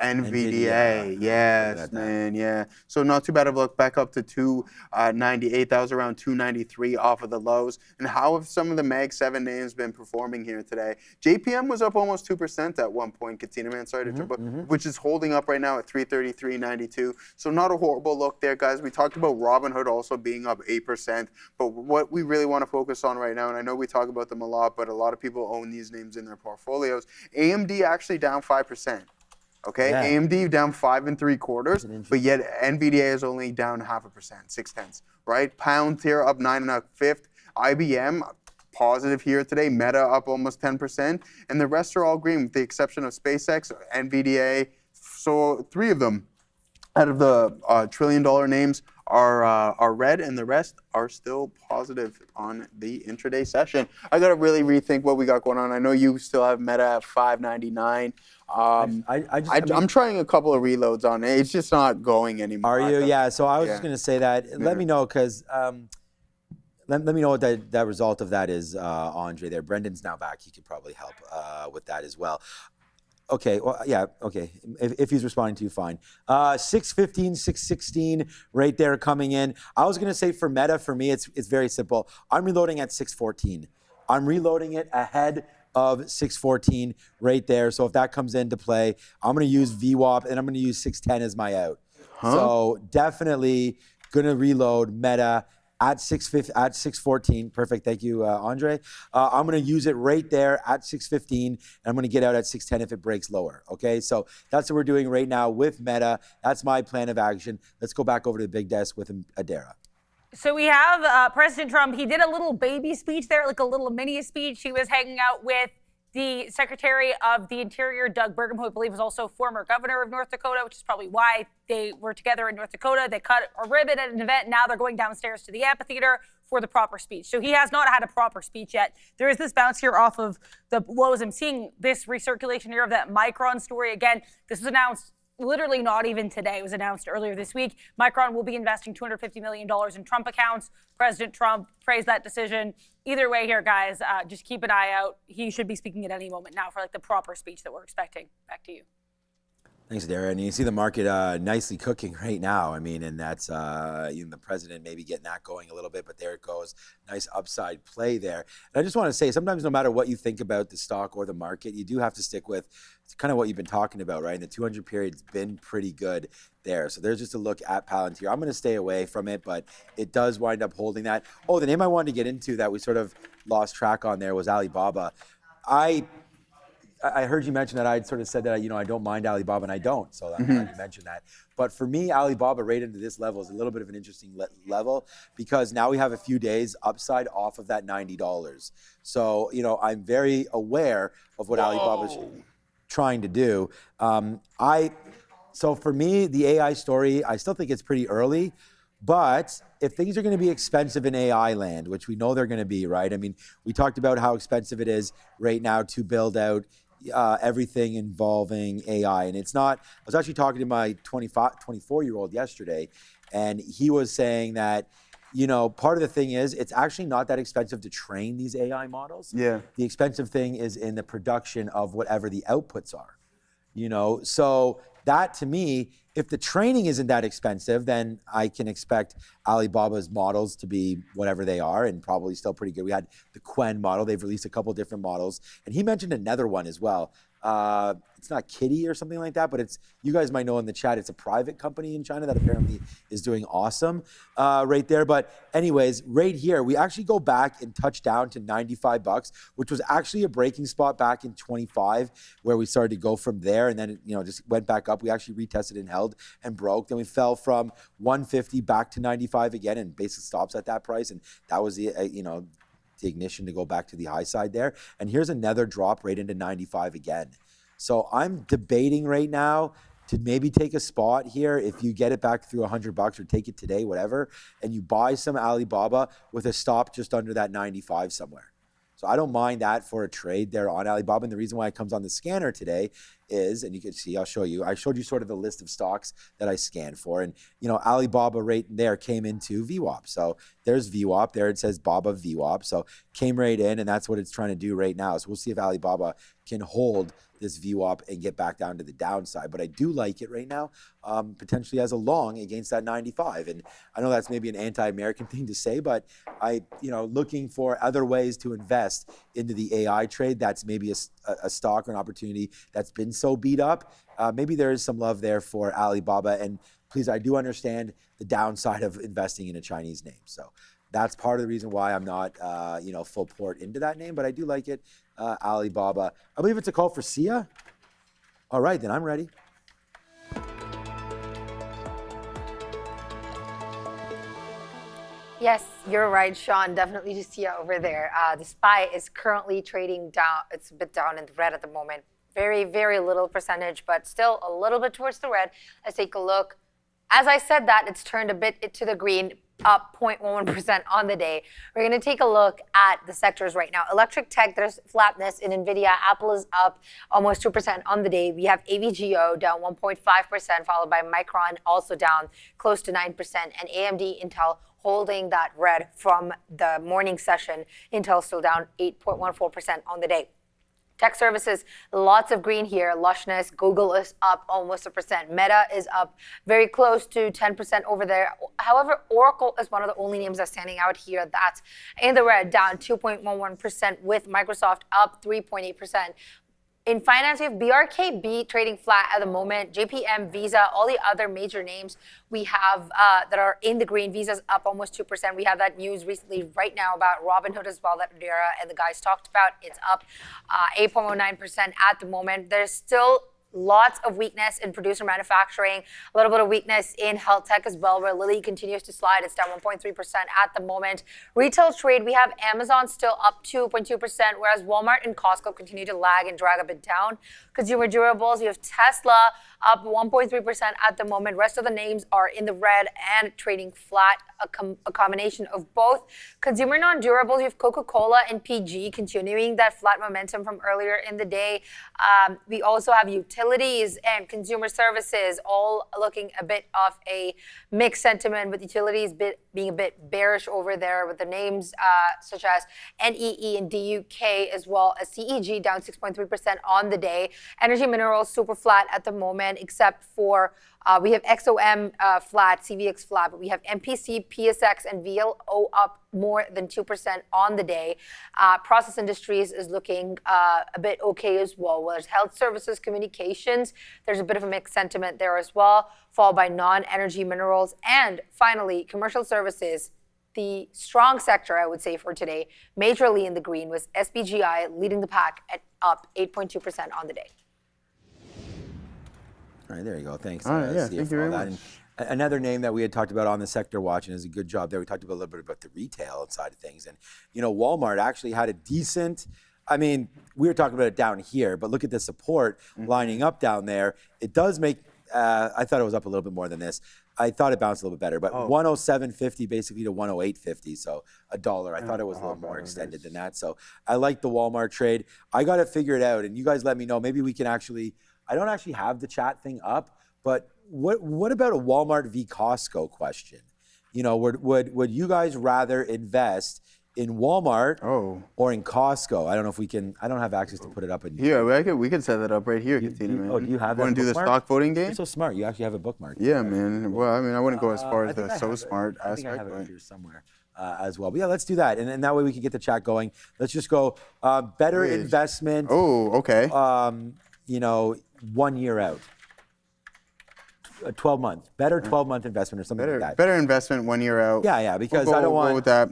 NVDA, yes, man, yeah. So not too bad of a look, back up to 298. That was around 293 off of the lows. And how have some of the Mag 7 names been performing here today? JPM was up almost 2% at one point, Katina, man, sorry to interrupt, which is holding up right now at 333.92. So not a horrible look there, guys. We talked about Robinhood also being up 8%, but what we really want to focus on right now, and I know we talk about them a lot, but a lot of people own these names in their portfolios. AMD actually down 5%. Okay, yeah. AMD down 5 3/4, but yet NVDA is only down 0.5%, 0.6, right? Palantir up 9 1/5. IBM positive here today. Meta up almost 10%, and the rest are all green with the exception of SpaceX, NVDA. So 3 of them out of the $1 trillion names are red, and the rest are still positive on the intraday session. I got to really rethink what we got going on. I know you still have Meta at 599. I'm trying a couple of reloads on it. It's just not going anymore.
Are you? Yeah. So I was just going to say that. Let me know, because let me know what that result of that is, Andre. There, Brendan's now back. He could probably help with that as well. Okay, well, yeah, okay. If he's responding to you, fine. 615, 616, right there coming in. I was gonna say for Meta, for me, it's very simple. I'm reloading at 614. I'm reloading it ahead of 614 right there. So if that comes into play, I'm gonna use VWAP and I'm gonna use 610 as my out. So definitely gonna reload Meta at 614. Perfect. Thank you, Andre. I'm going to use it right there at 615, and I'm going to get out at 610 if it breaks lower. Okay, so that's what we're doing right now with Meta. That's my plan of action. Let's go back over to the big desk with Adara.
So we have President Trump. He did a little baby speech there, like a little mini speech. He was hanging out with the Secretary of the Interior, Doug Burgum, who I believe is also former governor of North Dakota, which is probably why they were together in North Dakota. They cut a ribbon at an event. Now they're going downstairs to the amphitheater for the proper speech. So he has not had a proper speech yet. There is this bounce here off of the lows. I'm seeing this recirculation here of that Micron story. Again, this was announced literally not even today. It was announced earlier this week. Micron will be investing $250 million in Trump accounts. President Trump praised that decision. Either way here, guys, just keep an eye out. He should be speaking at any moment now for like the proper speech that we're expecting. Back to you.
Thanks, Darren. And you see the market nicely cooking right now. I mean, and that's even the president maybe getting that going a little bit, but there it goes. Nice upside play there. And I just want to say, sometimes no matter what you think about the stock or the market, you do have to stick with kind of what you've been talking about, right? And the 200 period's been pretty good there. So there's just a look at Palantir. I'm going to stay away from it, but it does wind up holding that. Oh, the name I wanted to get into that we sort of lost track on there was Alibaba. I heard you mention that. I'd sort of said that, I don't mind Alibaba, and I don't. So I'm glad you mentioned that. But for me, Alibaba right into this level is a little bit of an interesting level, because now we have a few days upside off of that $90. So, I'm very aware of what Alibaba's trying to do. So for me, the AI story, I still think it's pretty early. But if things are going to be expensive in AI land, which we know they're going to be, right? I mean, we talked about how expensive it is right now to build out everything involving AI. And it's not, I was actually talking to my 24-year-old yesterday, and he was saying that, part of the thing is it's actually not that expensive to train these AI models.
Yeah.
The expensive thing is in the production of whatever the outputs are, So that, to me, if the training isn't that expensive, then I can expect Alibaba's models to be whatever they are, and probably still pretty good. We had the Quen model. They've released a couple different models. And he mentioned another one as well. It's not Kitty or something like that, but you guys might know in the chat, it's a private company in China that apparently is doing awesome right there. But anyways, right here, we actually go back and touch down to $95, which was actually a breaking spot back in 25, where we started to go from there, and then it, just went back up. We actually retested and held and broke. Then we fell from 150 back to 95 again, and basically stops at that price. And that was the the ignition to go back to the high side there. And here's another drop right into 95 again. So I'm debating right now to maybe take a spot here if you get it back through $100 or take it today, whatever, and you buy some Alibaba with a stop just under that 95 somewhere. So I don't mind that for a trade there on Alibaba. And the reason why it comes on the scanner today is, and you can see, I'll show you, I showed you sort of the list of stocks that I scanned for. And, you know, Alibaba right there came into VWAP. So there's VWAP, there it says BABA VWAP. So came right in, and that's what it's trying to do right now. So we'll see if Alibaba can hold this VWAP and get back down to the downside. But I do like it right now, potentially as a long against that 95. And I know that's maybe an anti-American thing to say, but looking for other ways to invest into the AI trade, that's maybe a stock or an opportunity that's been so beat up. Maybe there is some love there for Alibaba. And please, I do understand the downside of investing in a Chinese name. So that's part of the reason why I'm not, full port into that name, but I do like it. Alibaba. I believe it's a call for Sia. All right, then I'm ready.
Yes, you're right, Sean. Definitely just Sia over there. The SPY is currently trading down. It's a bit down in the red at the moment. Very, very little percentage, but still a little bit towards the red. Let's take a look. As I said that, it's turned a bit to the green, up 0.11% on the day. We're going to take a look at the sectors right now. Electric tech, there's flatness in Nvidia. Apple is up almost 2% on the day. We have AVGO down 1.5%, followed by Micron also down close to 9%, and AMD Intel holding that red from the morning session. Intel still down 8.14% on the day. Tech services, lots of green here. Lushness, Google is up almost 1%. Meta is up very close to 10% over there. However, Oracle is one of the only names that's standing out here. That's in the red, down 2.11%, with Microsoft up 3.8%. In finance, we have BRKB trading flat at the moment. JPM, Visa, all the other major names we have that are in the green. Visa's up almost 2%. We have that news recently right now about Robinhood as well that Dara and the guys talked about. It's up 8.09% at the moment. There's still lots of weakness in producer manufacturing, a little bit of weakness in health tech as well, where Lilly continues to slide. It's down 1.3% at the moment. Retail trade, we have Amazon still up 2.2%, whereas Walmart and Costco continue to lag and drag a bit down. Consumer durables, you have Tesla up 1.3% at the moment. Rest of the names are in the red and trading flat, a combination of both. Consumer non-durables, you have Coca-Cola and PG continuing that flat momentum from earlier in the day. We also have utilities and consumer services all looking a bit of a mixed sentiment, with utilities being a bit bearish over there, with the names such as NEE and DUK, as well as CEG down 6.3% on the day. Energy minerals super flat at the moment, except for we have XOM flat, CVX flat, but we have MPC, PSX, and VLO up more than 2% on the day. Process industries is looking a bit okay as well. There's health services, communications. There's a bit of a mixed sentiment there as well, followed by non-energy minerals. And finally, commercial services. The strong sector, I would say, for today, majorly in the green, was SPGI, leading the pack at up 8.2% on the day.
All right, there you go. Thanks.
All right, thank you very much.
And another name that we had talked about on the sector watch, and is a good job there, we talked about a little bit about the retail side of things. And, Walmart actually had a decent, we were talking about it down here, but look at the support lining up down there. It does make, I thought it was up a little bit more than this. I thought it bounced a little bit better, but 107.50 basically to 108.50, so $1. I thought it was a little more extended than that. So I like the Walmart trade. I got to figure it out, and you guys let me know. Maybe we can actually, I don't actually have the chat thing up, but what about a Walmart v Costco question? Would you guys rather invest in Walmart or in Costco? I don't know if we can. I don't have access to put it up.
Yeah, we can set that up right here, Katina, man.
Oh, do you have that?
Want to do the stock voting game?
You're so smart. You actually have a bookmark.
Yeah, man. Well, I wouldn't go as far as the so smart aspect.
I think I have it here somewhere as well. But yeah, let's do that, and that way we can get the chat going. Let's just go better investment.
Oh, okay.
1 year out. 12-month. Better 12-month investment or something like that.
Better investment 1 year out.
Yeah, because I don't want.
We'll go with that.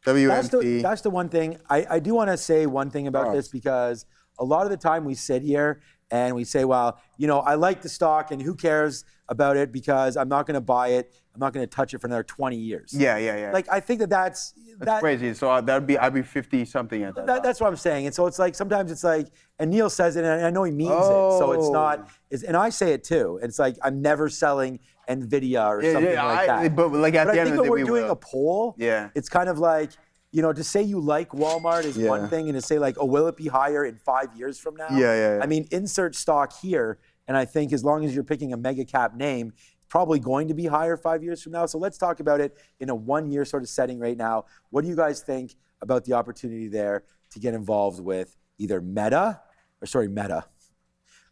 WMC.
That's the one thing. I do want to say one thing about this, because a lot of the time we sit here and we say, well, you know, I like the stock and who cares about it because I'm not going to buy it. I'm not going to touch it for another 20 years.
Yeah.
Like, I think that's
crazy. So I'd be 50 something at that.
That's what I'm saying. And so it's like, sometimes it's like, and Neil says it, and I know he means it. So it's not, and I say it too. It's like, I'm never selling Nvidia or something like that.
But like at the end of the day,
I think when we're doing a poll,
Yeah.
it's kind of like, you know, to say you like Walmart is one thing, and to say like, oh, will it be higher in 5 years from now?
Yeah.
I mean, insert stock here, and I think as long as you're picking a mega cap name, it's probably going to be higher 5 years from now. So let's talk about it in a 1 year sort of setting right now. What do you guys think about the opportunity there to get involved with either Meta,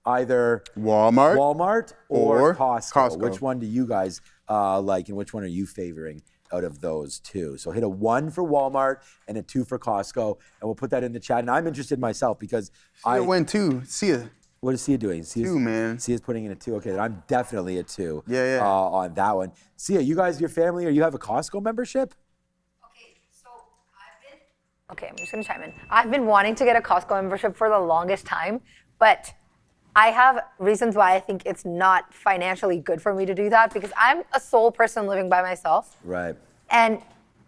either Walmart or Costco? Which one do you guys like, and which one are you favoring out of those two? So hit a 1 for Walmart and a 2 for Costco, and we'll put that in the chat. And I'm interested myself because
I went 2. See ya.
What is Sia doing?
2, man.
Sia's putting in a 2. Okay, then I'm definitely a 2.
Yeah.
On that one. Sia, you guys, your family, or you have a Costco membership?
Okay, I'm just gonna chime in. I've been wanting to get a Costco membership for the longest time, but I have reasons why I think it's not financially good for me to do that, because I'm a sole person living by myself.
Right.
And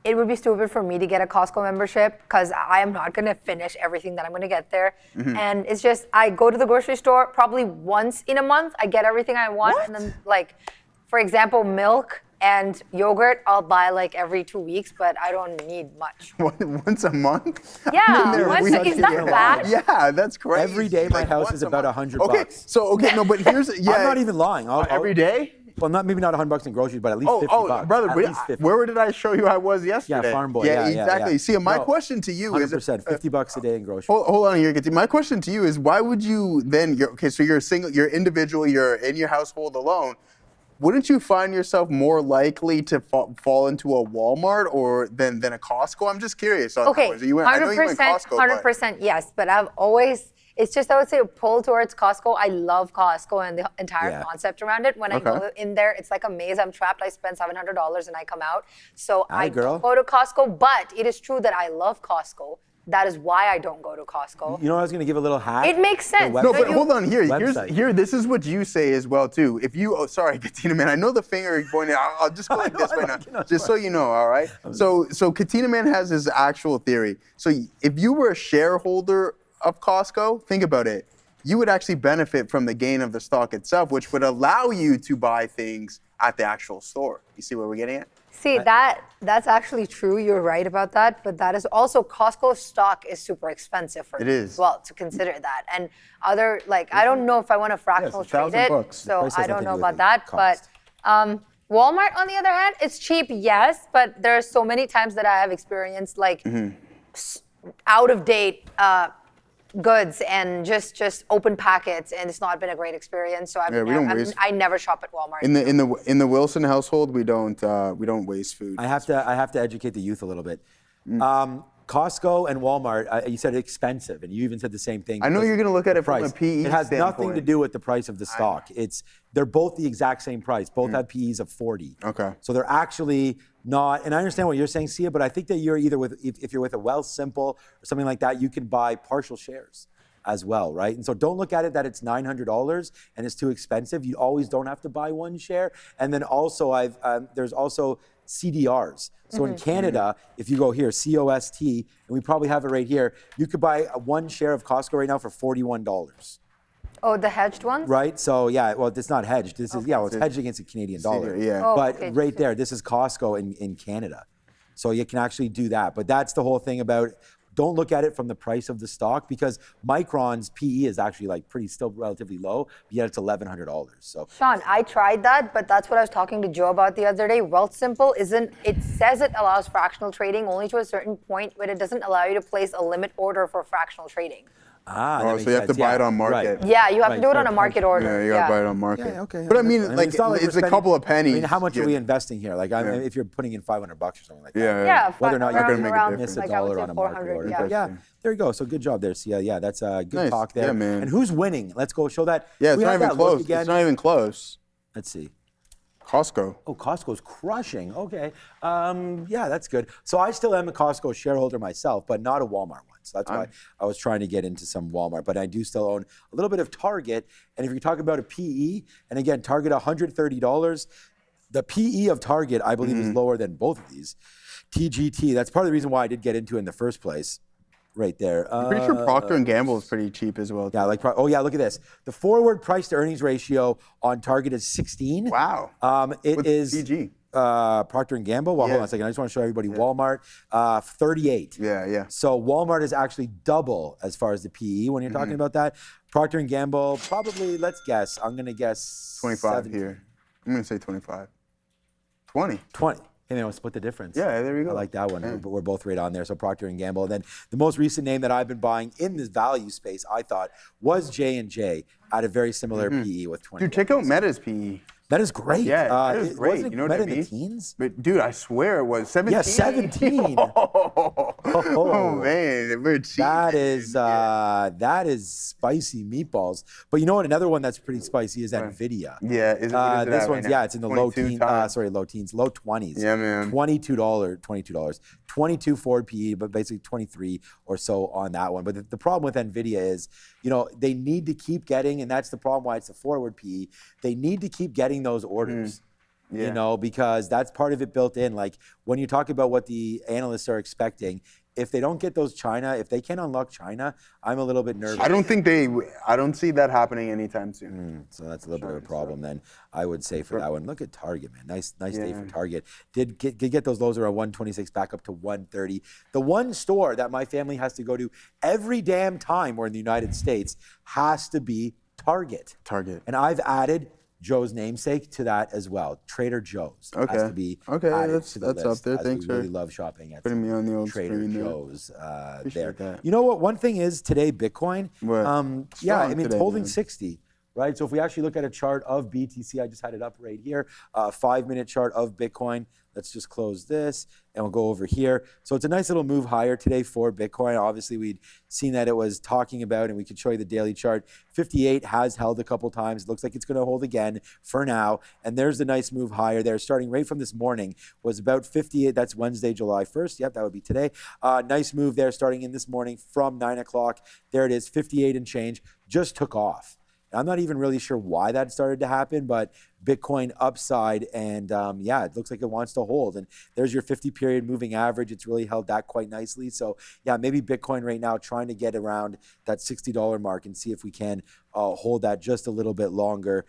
it would be stupid for me to get a Costco membership because I am not gonna finish everything that I'm gonna get there. And it's just, I go to the grocery store probably once in a month, I get everything I want. And then, like, for example, milk and yogurt, I'll buy like every 2 weeks, but I don't need much.
Once a month?
Yeah, is that bad?
Yeah, that's crazy.
Every day my house is about $100.
Okay, no, but here's,
I'm not even lying.
Every day?
Well, maybe not $100 in groceries, but at least 50 bucks.
Brother,
at least 50.
where did I show you I was yesterday?
Yeah, farm boy.
Yeah, exactly. See, my question to you
100%,
is
50 bucks a day in groceries.
Hold on here, Gatti. My question to you is, why would you then? So you're single, you're individual, you're in your household alone. Wouldn't you find yourself more likely to fall into a Walmart or than a Costco? I'm just curious.
Okay, 100%,
Costco,
100% yes, but I've always. It's just, I would say, a pull towards Costco. I love Costco and the entire concept around it. When I go in there, it's like a maze. I'm trapped. I spend $700 and I come out. So I don't go to Costco, but it is true that I love Costco. That is why I don't go to Costco.
You know, I was going to give a little hack.
It makes sense.
No, but hold on here. This is what you say as well too. If you, sorry, Katina, man, I know the finger you're pointing. I'll just go like this right now, just so you know. All right. So Katina man has his actual theory. So if you were a shareholder of Costco, think about it. You would actually benefit from the gain of the stock itself, which would allow you to buy things at the actual store. You see where we're getting at?
See, that's actually true. You're right about that. But that is also, Costco stock is super expensive for me as well, to consider that. And other, like, I don't know if I want to fractional trade it. So I don't know about that. But Walmart, on the other hand, it's cheap, yes. But there are so many times that I have experienced, like, out of date goods and just open packets, and it's not been a great experience. So I never shop at Walmart.
In the Wilson household, we don't waste food.
I have to educate the youth a little bit. Costco and Walmart, you said expensive, and you even said the same thing.
I know you're going to look at it from a PE
standpoint. It has nothing to do with the price of the stock. They're both the exact same price. Both have PEs of 40.
Okay.
So they're actually not, and I understand what you're saying, Sia, but I think that you're either if you're with a Wealthsimple or something like that, you can buy partial shares as well, right? And so don't look at it that it's $900 and it's too expensive. You always don't have to buy one share. And then also there's also CDRs. So in Canada, if you go here, COST, and we probably have it right here, you could buy one share of Costco right now for $41.
Oh, the hedged ones?
Right, so yeah, well, it's not hedged. This is, it's hedged against the Canadian dollar. But right there, this is Costco in Canada. So you can actually do that. But that's the whole thing about, don't look at it from the price of the stock, because Micron's PE is actually like still relatively low, yet it's $1,100. So
Sean, I tried that, but that's what I was talking to Joe about the other day. Wealthsimple it says it allows fractional trading only to a certain point, but it doesn't allow you to place a limit order for fractional trading.
So you have to buy it on market.
Right.
Yeah, you have to do it on a market order.
Yeah, you got to buy it on market.
Yeah, okay.
But I mean, it's a couple of pennies.
I mean, how much are we investing here? Like, if you're putting in $500 or something like that.
Yeah,
whether or not you're
going to make a difference.
miss a dollar on a market order. Yeah, there you go. So good job there, Sia. Yeah, that's a good talk there.
Yeah, man.
And who's winning? Let's go show that.
Yeah, it's not even close. It's not even close.
Let's see.
Costco.
Oh, Costco's crushing. Okay. Yeah, that's good. So I still am a Costco shareholder myself, but not a Walmart one. So that's why I was trying to get into some Walmart. But I do still own a little bit of Target. And if you're talking about a PE, and again, Target $130, the PE of Target, I believe, is lower than both of these. TGT, that's part of the reason why I did get into it in the first place. Right there.
I'm pretty sure Procter & Gamble is pretty cheap as well.
Yeah, like, oh yeah, look at this. The forward price to earnings ratio on Target is 16.
Wow.
It
What's
is
PG?
Procter & Gamble. Well, hold on a second. I just want to show everybody Walmart. 38.
Yeah.
So Walmart is actually double as far as the PE when you're talking about that. Procter & Gamble, probably, let's guess. I'm going to guess
25
17.
here. I'm going to say 25. 20.
20. Hey, man, we'll split the difference.
Yeah, there you go.
I like that one. We're both right on there. So Procter & Gamble. And then the most recent name that I've been buying in this value space, I thought, was J&J at a very similar PE with 20.
Dude, check out Meta's PE.
That is great.
Yeah, that is great.
Wasn't
You know what
Meta
I mean?
in the teens?
But dude, I swear it was 17.
Yeah, 17.
Oh man, we're cheap.
That is spicy meatballs. But you know what? Another one that's pretty spicy is Nvidia.
Yeah, what is it
this
at
one's
right now?
it's in the low
22
teens.
times.
Low teens, low 20s.
Yeah, man.
$22, 22 forward PE, but basically 23 or so on that one. But the problem with Nvidia is, they need to keep getting, and that's the problem why it's a forward PE. They need to keep getting those orders. Because that's part of it built in. Like when you talk about what the analysts are expecting, if they don't get those if they can't unlock China, I'm a little bit nervous.
I don't see that happening anytime soon.
So that's a little bit of a problem then, I would say, for that one. Look at Target, man. Nice day for Target. Did get those lows around 126 back up to 130. The one store that my family has to go to every damn time we're in the United States has to be Target. And I've added Joe's namesake to that as well. Trader Joe's has to be added to the
that's
list,
up there.
as
Thanks
we really
for
love shopping at
putting me on the old
Trader
screen
Joe's there.
that.
You know what? One thing is today, Bitcoin.
What?
It's holding 60. Right, so if we actually look at a chart of BTC, I just had it up right here, 5-minute chart of Bitcoin. Let's just close this and we'll go over here. So it's a nice little move higher today for Bitcoin. Obviously, we'd seen that it was talking about, and we could show you the daily chart. 58 has held a couple times. It looks like it's going to hold again for now. And there's the nice move higher there, starting right from this morning, was about 58. That's Wednesday, July 1st. Yep, that would be today. Nice move there starting in this morning from 9 o'clock. There it is, 58 and change, just took off. I'm not even really sure why that started to happen, but Bitcoin upside, and it looks like it wants to hold. And there's your 50-period moving average. It's really held that quite nicely. So maybe Bitcoin right now trying to get around that $60 mark and see if we can hold that just a little bit longer.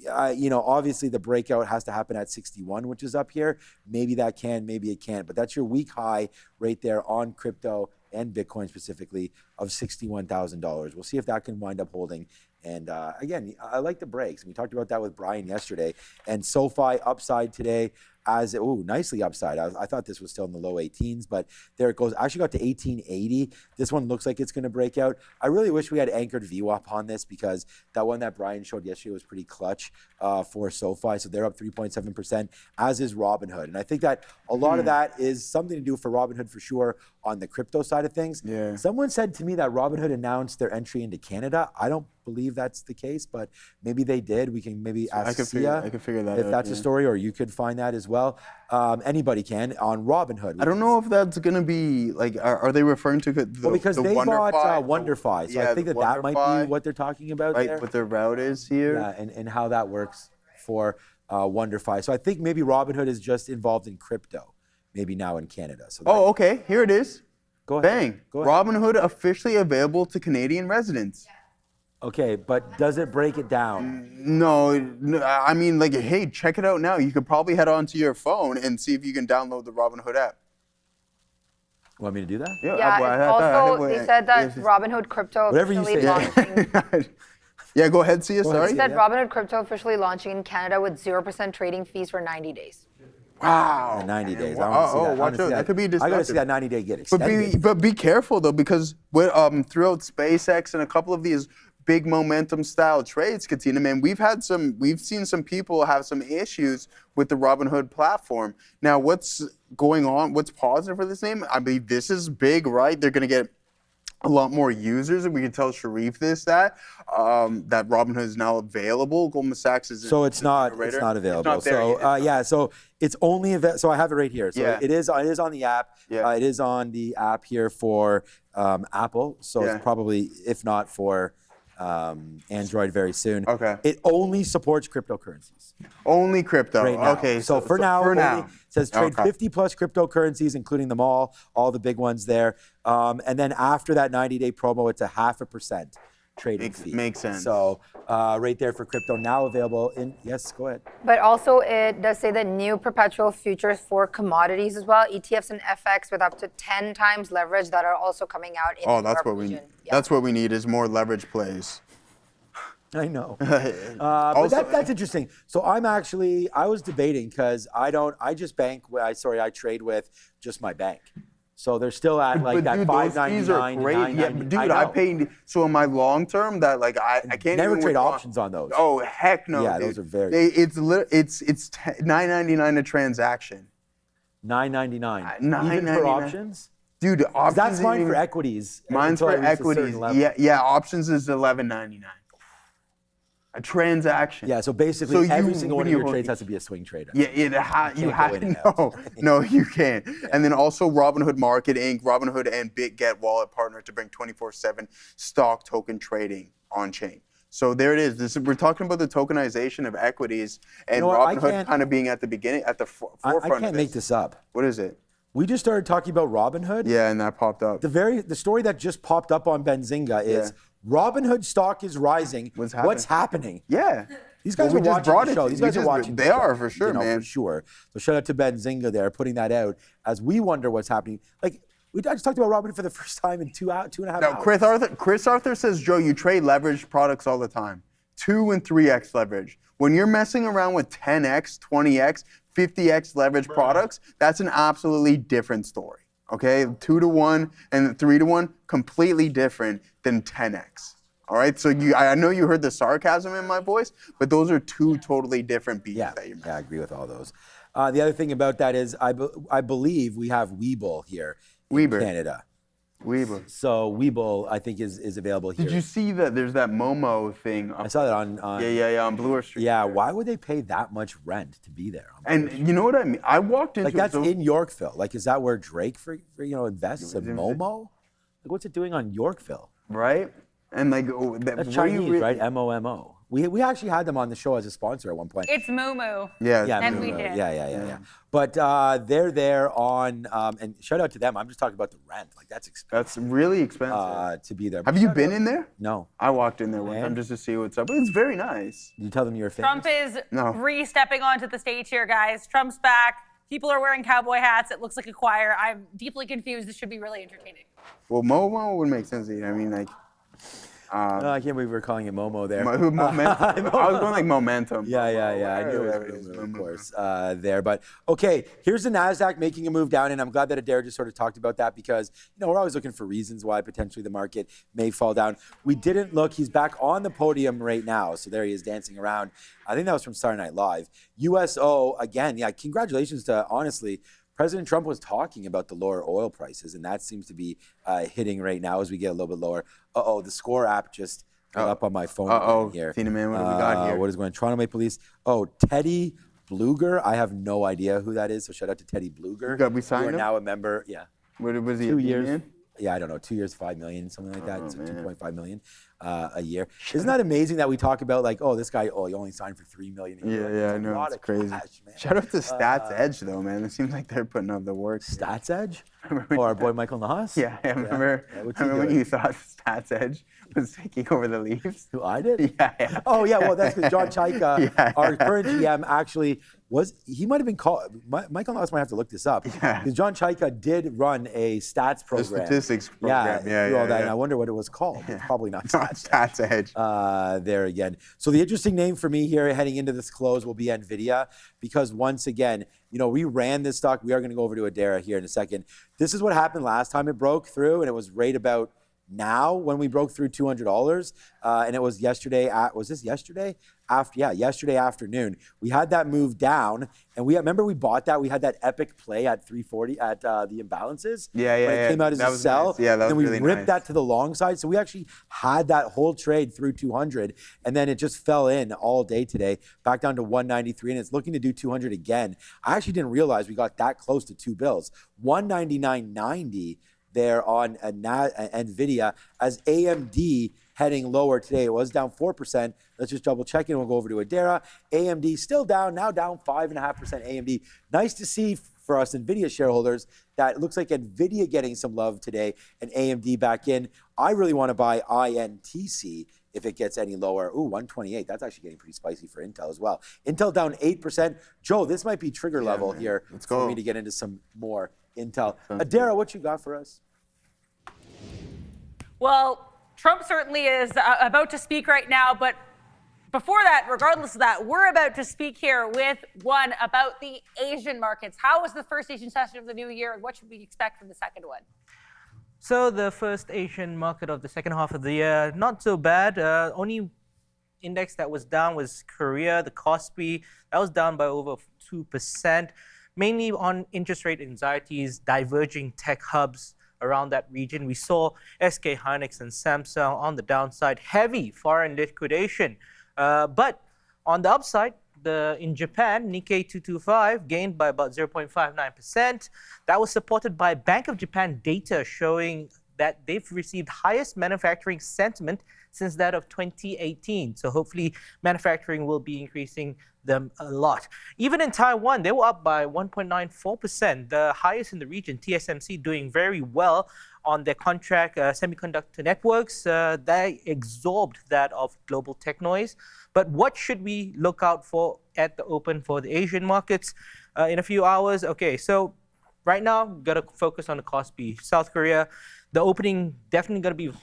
Obviously the breakout has to happen at 61, which is up here. Maybe that can, maybe it can't. But that's your week high right there on crypto and Bitcoin specifically of $61,000. We'll see if that can wind up holding. And again, I like the breaks. We talked about that with Brian yesterday. And SoFi upside today nicely upside. I thought this was still in the low 18s, but there it goes. Actually got to 1880. This one looks like it's going to break out. I really wish we had anchored VWAP on this, because that one that Brian showed yesterday was pretty clutch for SoFi. So they're up 3.7%, as is Robinhood. And I think that a lot of that is something to do for Robinhood for sure on the crypto side of things.
Yeah.
Someone said to me that Robinhood announced their entry into Canada. I don't believe that's the case, but maybe they did. We can maybe ask Sia
I could figure that
if
out,
that's a story, or you could find that as well. Anybody can on Robinhood.
I don't know if that's gonna be like. Are they referring to
because they bought WonderFi, so I think that might be what they're talking about there.
What their route is here.
Yeah, and how that works for WonderFi. So I think maybe Robinhood is just involved in crypto, maybe now in Canada. So
okay. Here it is.
Go ahead.
Bang.
Go ahead.
Robinhood officially available to Canadian residents.
Okay, but does it break it down?
No, I mean, hey, check it out now. You could probably head onto your phone and see if you can download the Robinhood app.
Want me to do that?
They said that Robinhood Crypto officially launching.
Yeah, go ahead, Sia. Sorry.
They said Robinhood Crypto officially launching in Canada with 0% trading fees for 90 days.
Wow.
90 days.
Watch out. That could be disruptive.
I got to see that 90-day get extended.
But be careful, though, because throughout SpaceX and a couple of these big momentum style trades, Katina, man, we've seen some people have some issues with the Robinhood platform. Now, what's going on? What's positive for this name? I mean, this is big, right? They're going to get a lot more users, and we can tell Sharif that Robinhood is now available. Goldman Sachs is
so it's not available.
It's not
So so it's only available. So I have it right here. So it is on the app.
Yeah.
It is on the app here for Apple. So it's probably, if not for Android, very soon.
Okay.
It only supports cryptocurrencies.
Only crypto.
Right now.
Okay.
So for now, it says trade 50 plus cryptocurrencies, including them all the big ones there. And then after that 90-day promo, it's a 0.5% trading fee.
Makes sense.
So right there for crypto, now available in, yes, go ahead.
But also it does say that new perpetual futures for commodities as well, ETFs and FX with up to 10 times leverage that are also coming out in the
that's
Europe
what we
region.
need. That's what we need is more leverage plays.
I know. But that's interesting. So I was debating because I trade with just my bank. So they're still at like that $5.99.
Great. Yeah, dude, I paid. So in my long term, that like I can't
never
even
trade options on those.
Oh heck no.
Yeah,
dude.
those are very.
It's $9.99 a transaction.
$9.99. Even for options.
Dude, options.
That's mine for equities.
Mine's for equities. Yeah. Options is $11.99. A transaction.
Yeah, so basically every single one of your trades has to be a swing trader.
Yeah, you have to. No, you can't. Yeah. And then also Robinhood Market Inc., Robinhood and BitGet wallet partner to bring 24/7 stock token trading on chain. So there it is. We're talking about the tokenization of equities and Robinhood kind of being at the beginning, at the forefront.
I can't make this up.
What is it?
We just started talking about Robinhood.
Yeah, and that popped up.
The story that just popped up on Benzinga is Robinhood stock is rising. What's happening?
Yeah.
These guys are watching the show. These guys are watching.
They are for sure, man.
For sure. So shout out to Benzinga there, putting that out as we wonder what's happening. Like I just talked about Robinhood for the first time in 2.5 hours.
Chris Arthur says, Joe, you trade leveraged products all the time. 2 and 3x leverage. When you're messing around with 10x, 20x, 50x leverage products, that's an absolutely different story. Okay, 2 to 1 and 3 to 1, completely different than 10x. All right, so I know you heard the sarcasm in my voice, but those are two totally different beats that you're making.
Yeah, I agree with all those. The other thing about that is I believe we have Webull here in Canada.
Webull.
So Webull, I think, is available here.
Did you see that there's that Momo thing?
I saw that on
on Bloor Street.
Yeah, why would they pay that much rent to be there?
And you know what I mean? I walked into
like that's in Yorkville. Like, is that where Drake for invests in Momo? Like, what's it doing on Yorkville?
Right. And like
that's Chinese, right? MOMO. We actually had them on the show as a sponsor at one point.
It's Moomoo.
Yeah.
And we did.
Yeah. But they're there on, and shout out to them. I'm just talking about the rent. Like that's expensive.
That's really expensive
to be there.
Have you been in there?
No.
I walked in there one time just to see what's up. But it's very nice.
Did you tell them you're a fan?
Trump is re-stepping onto the stage here, guys. Trump's back. People are wearing cowboy hats. It looks like a choir. I'm deeply confused. This should be really entertaining.
Well, Momo would make sense. I mean, like.
I can't believe we're calling it Momo there.
Momentum. I was going like momentum.
Yeah. I knew it was Momo, of course, there. But okay, here's the Nasdaq making a move down, and I'm glad that Adair just sort of talked about that because we're always looking for reasons why potentially the market may fall down. We didn't look. He's back on the podium right now, so there he is dancing around. I think that was from Saturday Night Live. USO again. Yeah, congratulations to honestly. President Trump was talking about the lower oil prices, and that seems to be hitting right now as we get a little bit lower. The Score app just got up on my phone here.
Tina, man, what do we got here?
What is going on? Toronto Maple Leafs. Teddy Bluger. I have no idea who that is, so shout out to Teddy Bluger.
We signed him?
You are now a member. Yeah.
What was he?
2 years. Yeah, I don't know. 2 years, $5 million, something like that. So 2.5 million a year. Isn't that amazing that we talk about like, this guy, he only signed for $3 million a year.
Yeah, I know. It's crazy.
Cash, man.
Shout out to Stats Edge though, man. It seems like they're putting up the work.
Stats Edge? Or our boy Michael Nas?
Yeah, I remember. Remember when you thought Stats Edge was taking over the Leafs?
Who, I did?
Yeah.
Oh yeah, well that's because John Chaika, our current GM, actually he might have been called. Michael Nas might have to look this up.
Yeah.
Because John Chaika did run a stats program.
The statistics program.
Yeah, all that. And I wonder what it was called. It's probably not
Stats Edge.
There again. So the interesting name for me here heading into this close will be Nvidia, because once again, we ran this stock. We are going to go over to Adara here in a second. This is what happened last time it broke through, and it was right about now when we broke through $200, and it was yesterday. Was this yesterday? Yesterday afternoon. We had that move down, and remember we bought that. We had that epic play at 340 at the imbalances.
Yeah.
When it came out as a sell.
Nice. Yeah, that was
really
really
nice. Then we ripped that to the long side. So we actually had that whole trade through 200, and then it just fell in all day today, back down to 193, and it's looking to do 200 again. I actually didn't realize we got that close to two bills. 199.90 there on Nvidia, as AMD heading lower today. It was down 4%. Let's just double check it. We'll go over to Adara. AMD still down, now down 5.5% AMD. Nice to see for us Nvidia shareholders that it looks like Nvidia getting some love today and AMD back in. I really want to buy INTC if it gets any lower. Ooh, 128. That's actually getting pretty spicy for Intel as well. Intel down 8%. Joe, this might be trigger level here for me to get into some more Intel. Adara, what you got for us?
Well, Trump certainly is about to speak right now, but before that, regardless of that, we're about to speak here with one about the Asian markets. How was the first Asian session of the new year, and what should we expect from the second one?
So the first Asian market of the second half of the year, not so bad. Only index that was down was Korea, the Kospi. That was down by over 2%, mainly on interest rate anxieties, diverging tech hubs around that region. We saw SK Hynix and Samsung on the downside, heavy foreign liquidation. But on the upside, in Japan, Nikkei 225 gained by about 0.59%. That was supported by Bank of Japan data showing that they've received highest manufacturing sentiment since that of 2018. So hopefully manufacturing will be increasing them a lot. Even in Taiwan, they were up by 1.94%, the highest in the region. TSMC doing very well on their contract semiconductor networks. They absorbed that of global tech noise. But what should we look out for at the open for the Asian markets in a few hours? Okay, so right now, got to focus on the Kospi. South Korea, the opening definitely going to be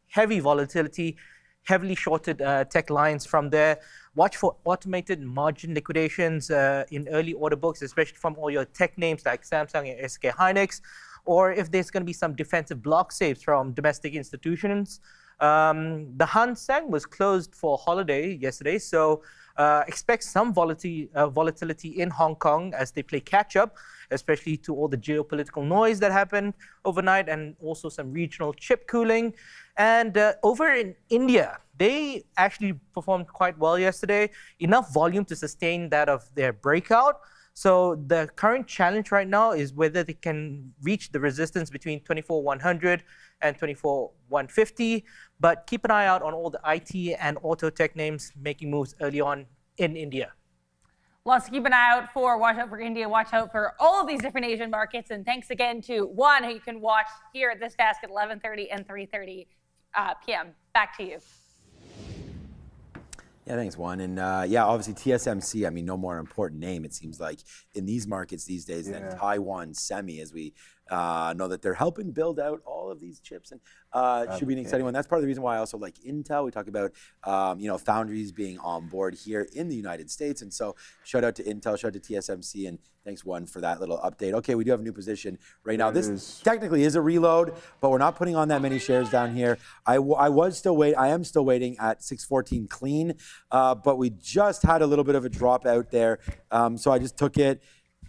heavy volatility, heavily shorted tech lines from there. Watch for automated margin liquidations in early order books, especially from all your tech names like Samsung and SK Hynix, or if there's going to be some defensive block saves from domestic institutions. The Hang Seng was closed for holiday yesterday, so expect some volatility in Hong Kong as they play catch-up, especially to all the geopolitical noise that happened overnight, and also some regional chip cooling. And over in India, they actually performed quite well yesterday, enough volume to sustain that of their breakout. So the current challenge right now is whether they can reach the resistance between 24,100 and 24,150. But keep an eye out on all the IT and auto tech names making moves early on in India.
Lots to keep an eye out for. Watch out for India. Watch out for all of these different Asian markets. And thanks again to Juan, who you can watch here at this desk at 11:30 and 3:30 p.m. Back to you.
Yeah, thanks, Juan. And yeah, obviously TSMC, I mean, no more important name, it seems like, in these markets these days than Taiwan Semi, as we know that they're helping build out all of these chips. And it should be an exciting one. That's part of the reason why I also like Intel. We talk about, foundries being on board here in the United States. And so shout out to Intel, shout out to TSMC, and thanks, Juan, for that little update. Okay, we do have a new position right now. This technically is a reload, but we're not putting on that many shares down here. I am still waiting at 614 clean, but we just had a little bit of a drop out there. So I just took it.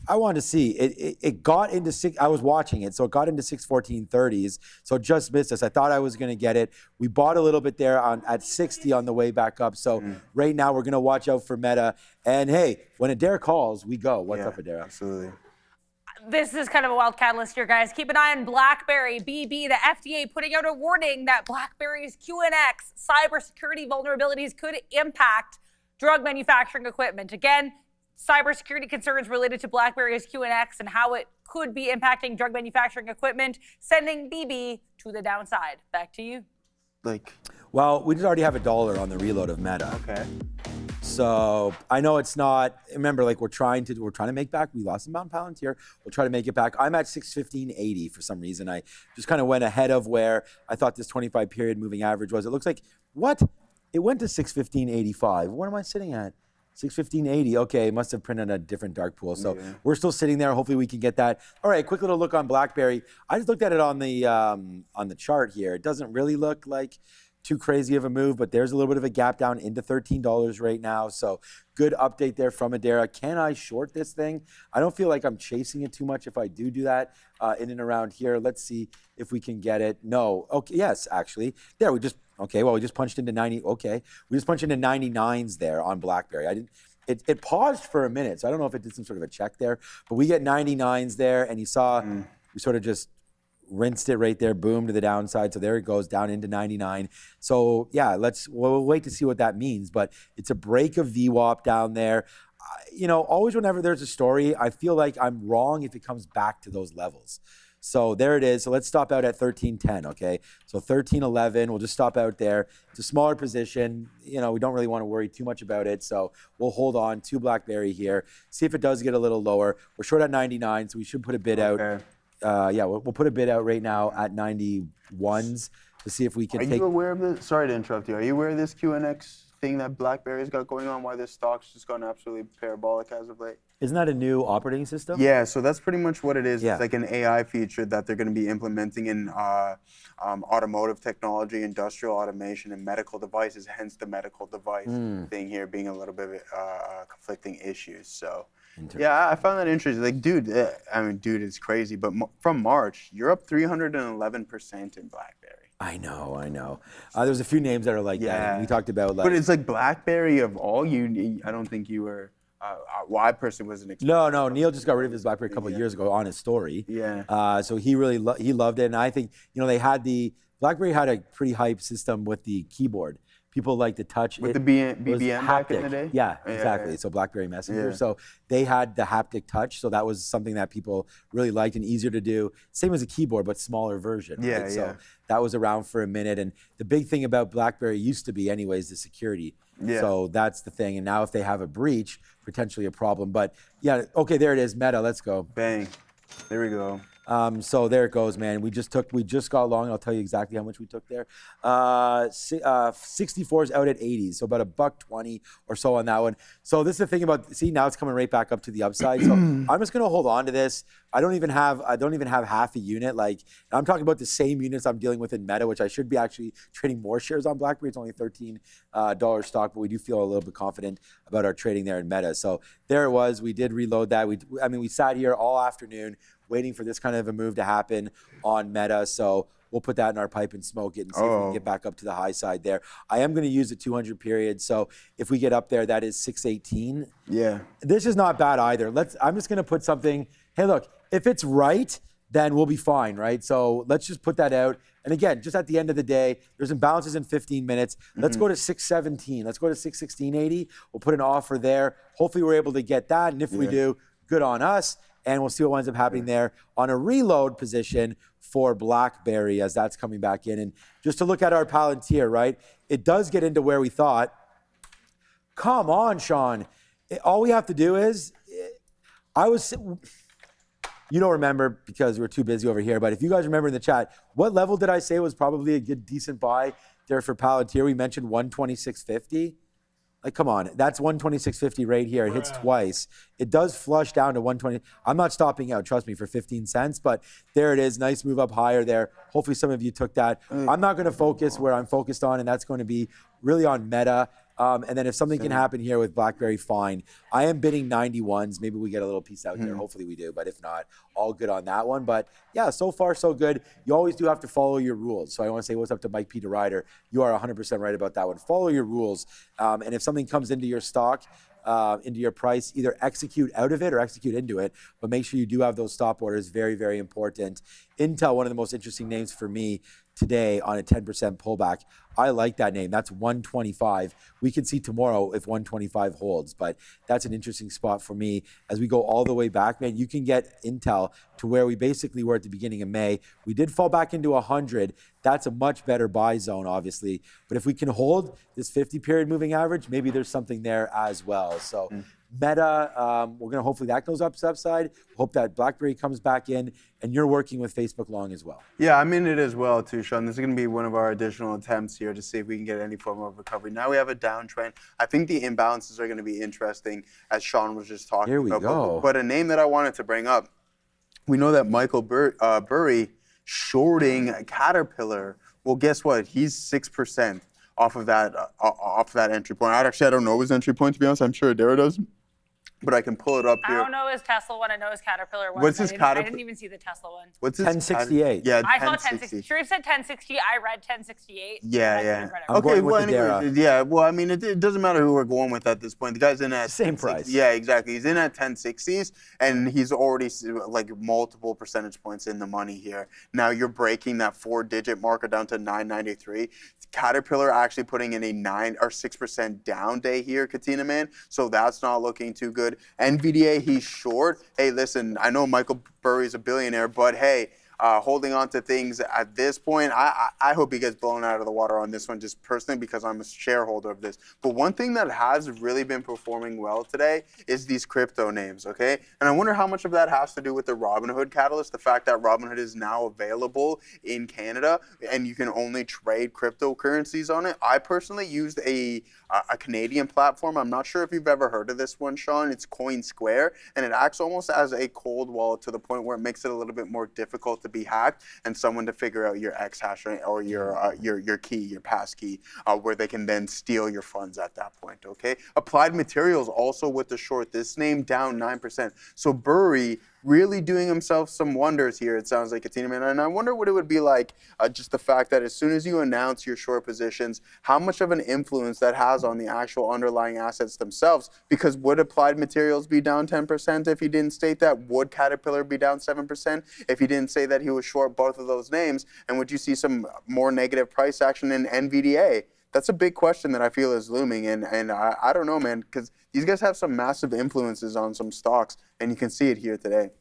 I wanted to see it got into I was watching it, so it got into 614.30s, so just missed us. I thought I was going to get it. We bought a little bit there at 60 on the way back up. So right now we're going to watch out for Meta. And hey, when Adara calls, we go. What's up, Adara?
Absolutely.
This is kind of a wild catalyst here, guys. Keep an eye on BlackBerry. BB, the FDA putting out a warning that BlackBerry's QNX cybersecurity vulnerabilities could impact drug manufacturing equipment. Again, cybersecurity concerns related to BlackBerry's QNX and how it could be impacting drug manufacturing equipment, sending BB to the downside. Back to you.
Well, we did already have $1 on the reload of Meta.
Okay.
So I know it's not. Remember, like we're trying to make back. We lost some Mount Palantir. We'll try to make it back. I'm at 615.80 for some reason. I just kind of went ahead of where I thought this 25 period moving average was. It looks like what? It went to 615.85. What am I sitting at? 615.80. Okay, must have printed a different dark pool. So we're still sitting there. Hopefully we can get that. All right, quick little look on BlackBerry. I just looked at it on the chart here. It doesn't really look like too crazy of a move, but there's a little bit of a gap down into $13 right now. So good update there from Adara. Can I short this thing? I don't feel like I'm chasing it too much if I do that in and around here. Let's see if we can get it. No. Okay. Yes, actually. There, we just punched into 90. Okay. We just punched into 99s there on BlackBerry. It paused for a minute, so I don't know if it did some sort of a check there, but we get 99s there, and you saw we sort of just rinsed it right there, boom, to the downside. So there it goes down into 99. So yeah, we'll wait to see what that means, but it's a break of VWAP down there. Always whenever there's a story, I feel like I'm wrong if it comes back to those levels. So there it is. So let's stop out at 13.10, okay? So 13.11, we'll just stop out there. It's a smaller position. We don't really want to worry too much about it. So we'll hold on to BlackBerry here. See if it does get a little lower. We're short at 99, so we should put a bid out. We'll put a bid out right now at 91s to see if we can
Are you aware of this? Sorry to interrupt you. Are you aware of this QNX thing that BlackBerry's got going on? Why this stock's just gone absolutely parabolic as of late?
Isn't that a new operating system?
Yeah, so that's pretty much what it is.
Yeah.
It's like an AI feature that they're going to be implementing in automotive technology, industrial automation, and medical devices, hence the medical device thing here being a little bit conflicting issues. So, yeah, I found that interesting. Like, dude, it's crazy. But from March, you're up 311% in BlackBerry.
I know. There's a few names that are like that. And we talked about
But it's like BlackBerry of all I don't think you were. I personally wasn't expecting.
No. Neil just got rid of his BlackBerry a couple of years ago on his story.
Yeah.
So he really he loved it, and I think BlackBerry had a pretty hype system with the keyboard. People like to touch
with
it.
the BBM back in the day?
Yeah, exactly. So BlackBerry Messenger. Yeah. So they had the haptic touch. So that was something that people really liked and easier to do. Same as a keyboard, but smaller version.
Yeah,
right? So that was around for a minute. And the big thing about BlackBerry used to be anyways, the security. Yeah. So that's the thing. And now if they have a breach, potentially a problem. But yeah, okay, there it is. Meta, let's go.
Bang. There we go.
So there it goes, man. We just got long. I'll tell you exactly how much we took there. 64s out at 80s, so about $1.20 or so on that one. So this is the thing about, now it's coming right back up to the upside. So I'm just gonna hold on to this. I don't even have half a unit. Like, I'm talking about the same units I'm dealing with in Meta, which I should be actually trading more shares on BlackBerry. It's only $13 stock, but we do feel a little bit confident about our trading there in Meta. So there it was. We did reload that. We sat here all afternoon waiting for this kind of a move to happen on Meta. So we'll put that in our pipe and smoke it and see if we can get back up to the high side there. I am going to use the 200 period. So if we get up there, that is 618.
Yeah.
This is not bad either. I'm just going to put something. Hey, look, if it's right, then we'll be fine, right? So let's just put that out. And again, just at the end of the day, there's imbalances in 15 minutes. Let's go to 617. Let's go to 616.80. We'll put an offer there. Hopefully we're able to get that. And if we do, good on us. And we'll see what winds up happening there on a reload position for BlackBerry as that's coming back in. And just to look at our Palantir, right? It does get into where we thought. Come on, Sean. All we have to do is, you don't remember because we're too busy over here, but if you guys remember in the chat, what level did I say was probably a good, decent buy there for Palantir? We mentioned 126.50. Like, come on, that's 126.50 right here. It hits twice. It does flush down to 120. I'm not stopping out, trust me, for 15 cents, but there it is. Nice move up higher there. Hopefully some of you took that. I'm not going to focus where I'm focused on, and that's going to be really on Meta. And then if something can happen here with BlackBerry, fine. I am bidding 91s. Maybe we get a little piece out there. Hopefully we do, but if not, all good on that one. But yeah, so far so good. You always do have to follow your rules. So I want to say what's up to Mike P. DeRider. You are 100% right about that one. Follow your rules. And if something comes into your stock, into your price, either execute out of it or execute into it, but make sure you do have those stop orders. Very, very important. Intel, one of the most interesting names for me today on a 10% pullback. I like that name. That's 125. We can see tomorrow if 125 holds, but that's an interesting spot for me. As we go all the way back, man, you can get Intel to where we basically were at the beginning of May. We did fall back into 100. That's a much better buy zone, obviously. But if we can hold this 50 period moving average, maybe there's something there as well. So Meta, we're going to hopefully that goes up to upside. Hope that BlackBerry comes back in, and you're working with Facebook long as well.
Yeah, I'm in it as well too, Sean. This is going to be one of our additional attempts here to see if we can get any form of recovery. Now we have a downtrend. I think the imbalances are going to be interesting, as Sean was just talking about.
Here we go.
But a name that I wanted to bring up, we know that Michael Burry shorting Caterpillar. Well, guess what? He's 6% off of that entry point. I don't know his entry point, to be honest. I'm sure Dara does. But I can pull it up here.
I don't know his Tesla one. I know his Caterpillar one.
What's his Caterpillar?
I didn't even see the Tesla one.
What's his
1068.
Yeah,
I saw 1060. Sharif said 1060. I read 1068.
Yeah.
Okay,
well, anyways, yeah. Well, I mean, it doesn't matter who we're going with at this point. The guy's in at
same price.
Yeah, exactly. He's in at 1060s, and he's already like multiple percentage points in the money here. Now you're breaking that 4-digit marker down to 993. Caterpillar actually putting in a 9 or 6% down day here, Katina man. So that's not looking too good. NVDA, he's short. Hey, listen, I know Michael Burry's a billionaire, but hey, holding on to things at this point, I hope he gets blown out of the water on this one, just personally, because I'm a shareholder of this. But one thing that has really been performing well today is these crypto names, okay? And I wonder how much of that has to do with the Robinhood catalyst, the fact that Robinhood is now available in Canada and you can only trade cryptocurrencies on it. I personally used a Canadian platform. I'm not sure if you've ever heard of this one, Sean. It's CoinSquare, and it acts almost as a cold wallet to the point where it makes it a little bit more difficult to be hacked and someone to figure out your X hash or your key, your pass key, where they can then steal your funds at that point, okay? Applied Materials also with the short. This name down 9%. So Burry really doing himself some wonders here, it sounds like, Katina man. And I wonder what it would be like, just the fact that as soon as you announce your short positions, how much of an influence that has on the actual underlying assets themselves. Because would Applied Materials be down 10% if he didn't state that? Would Caterpillar be down 7% if he didn't say that he was short both of those names? And would you see some more negative price action in NVDA? That's a big question that I feel is looming, and I don't know, man, because these guys have some massive influences on some stocks, and you can see it here today.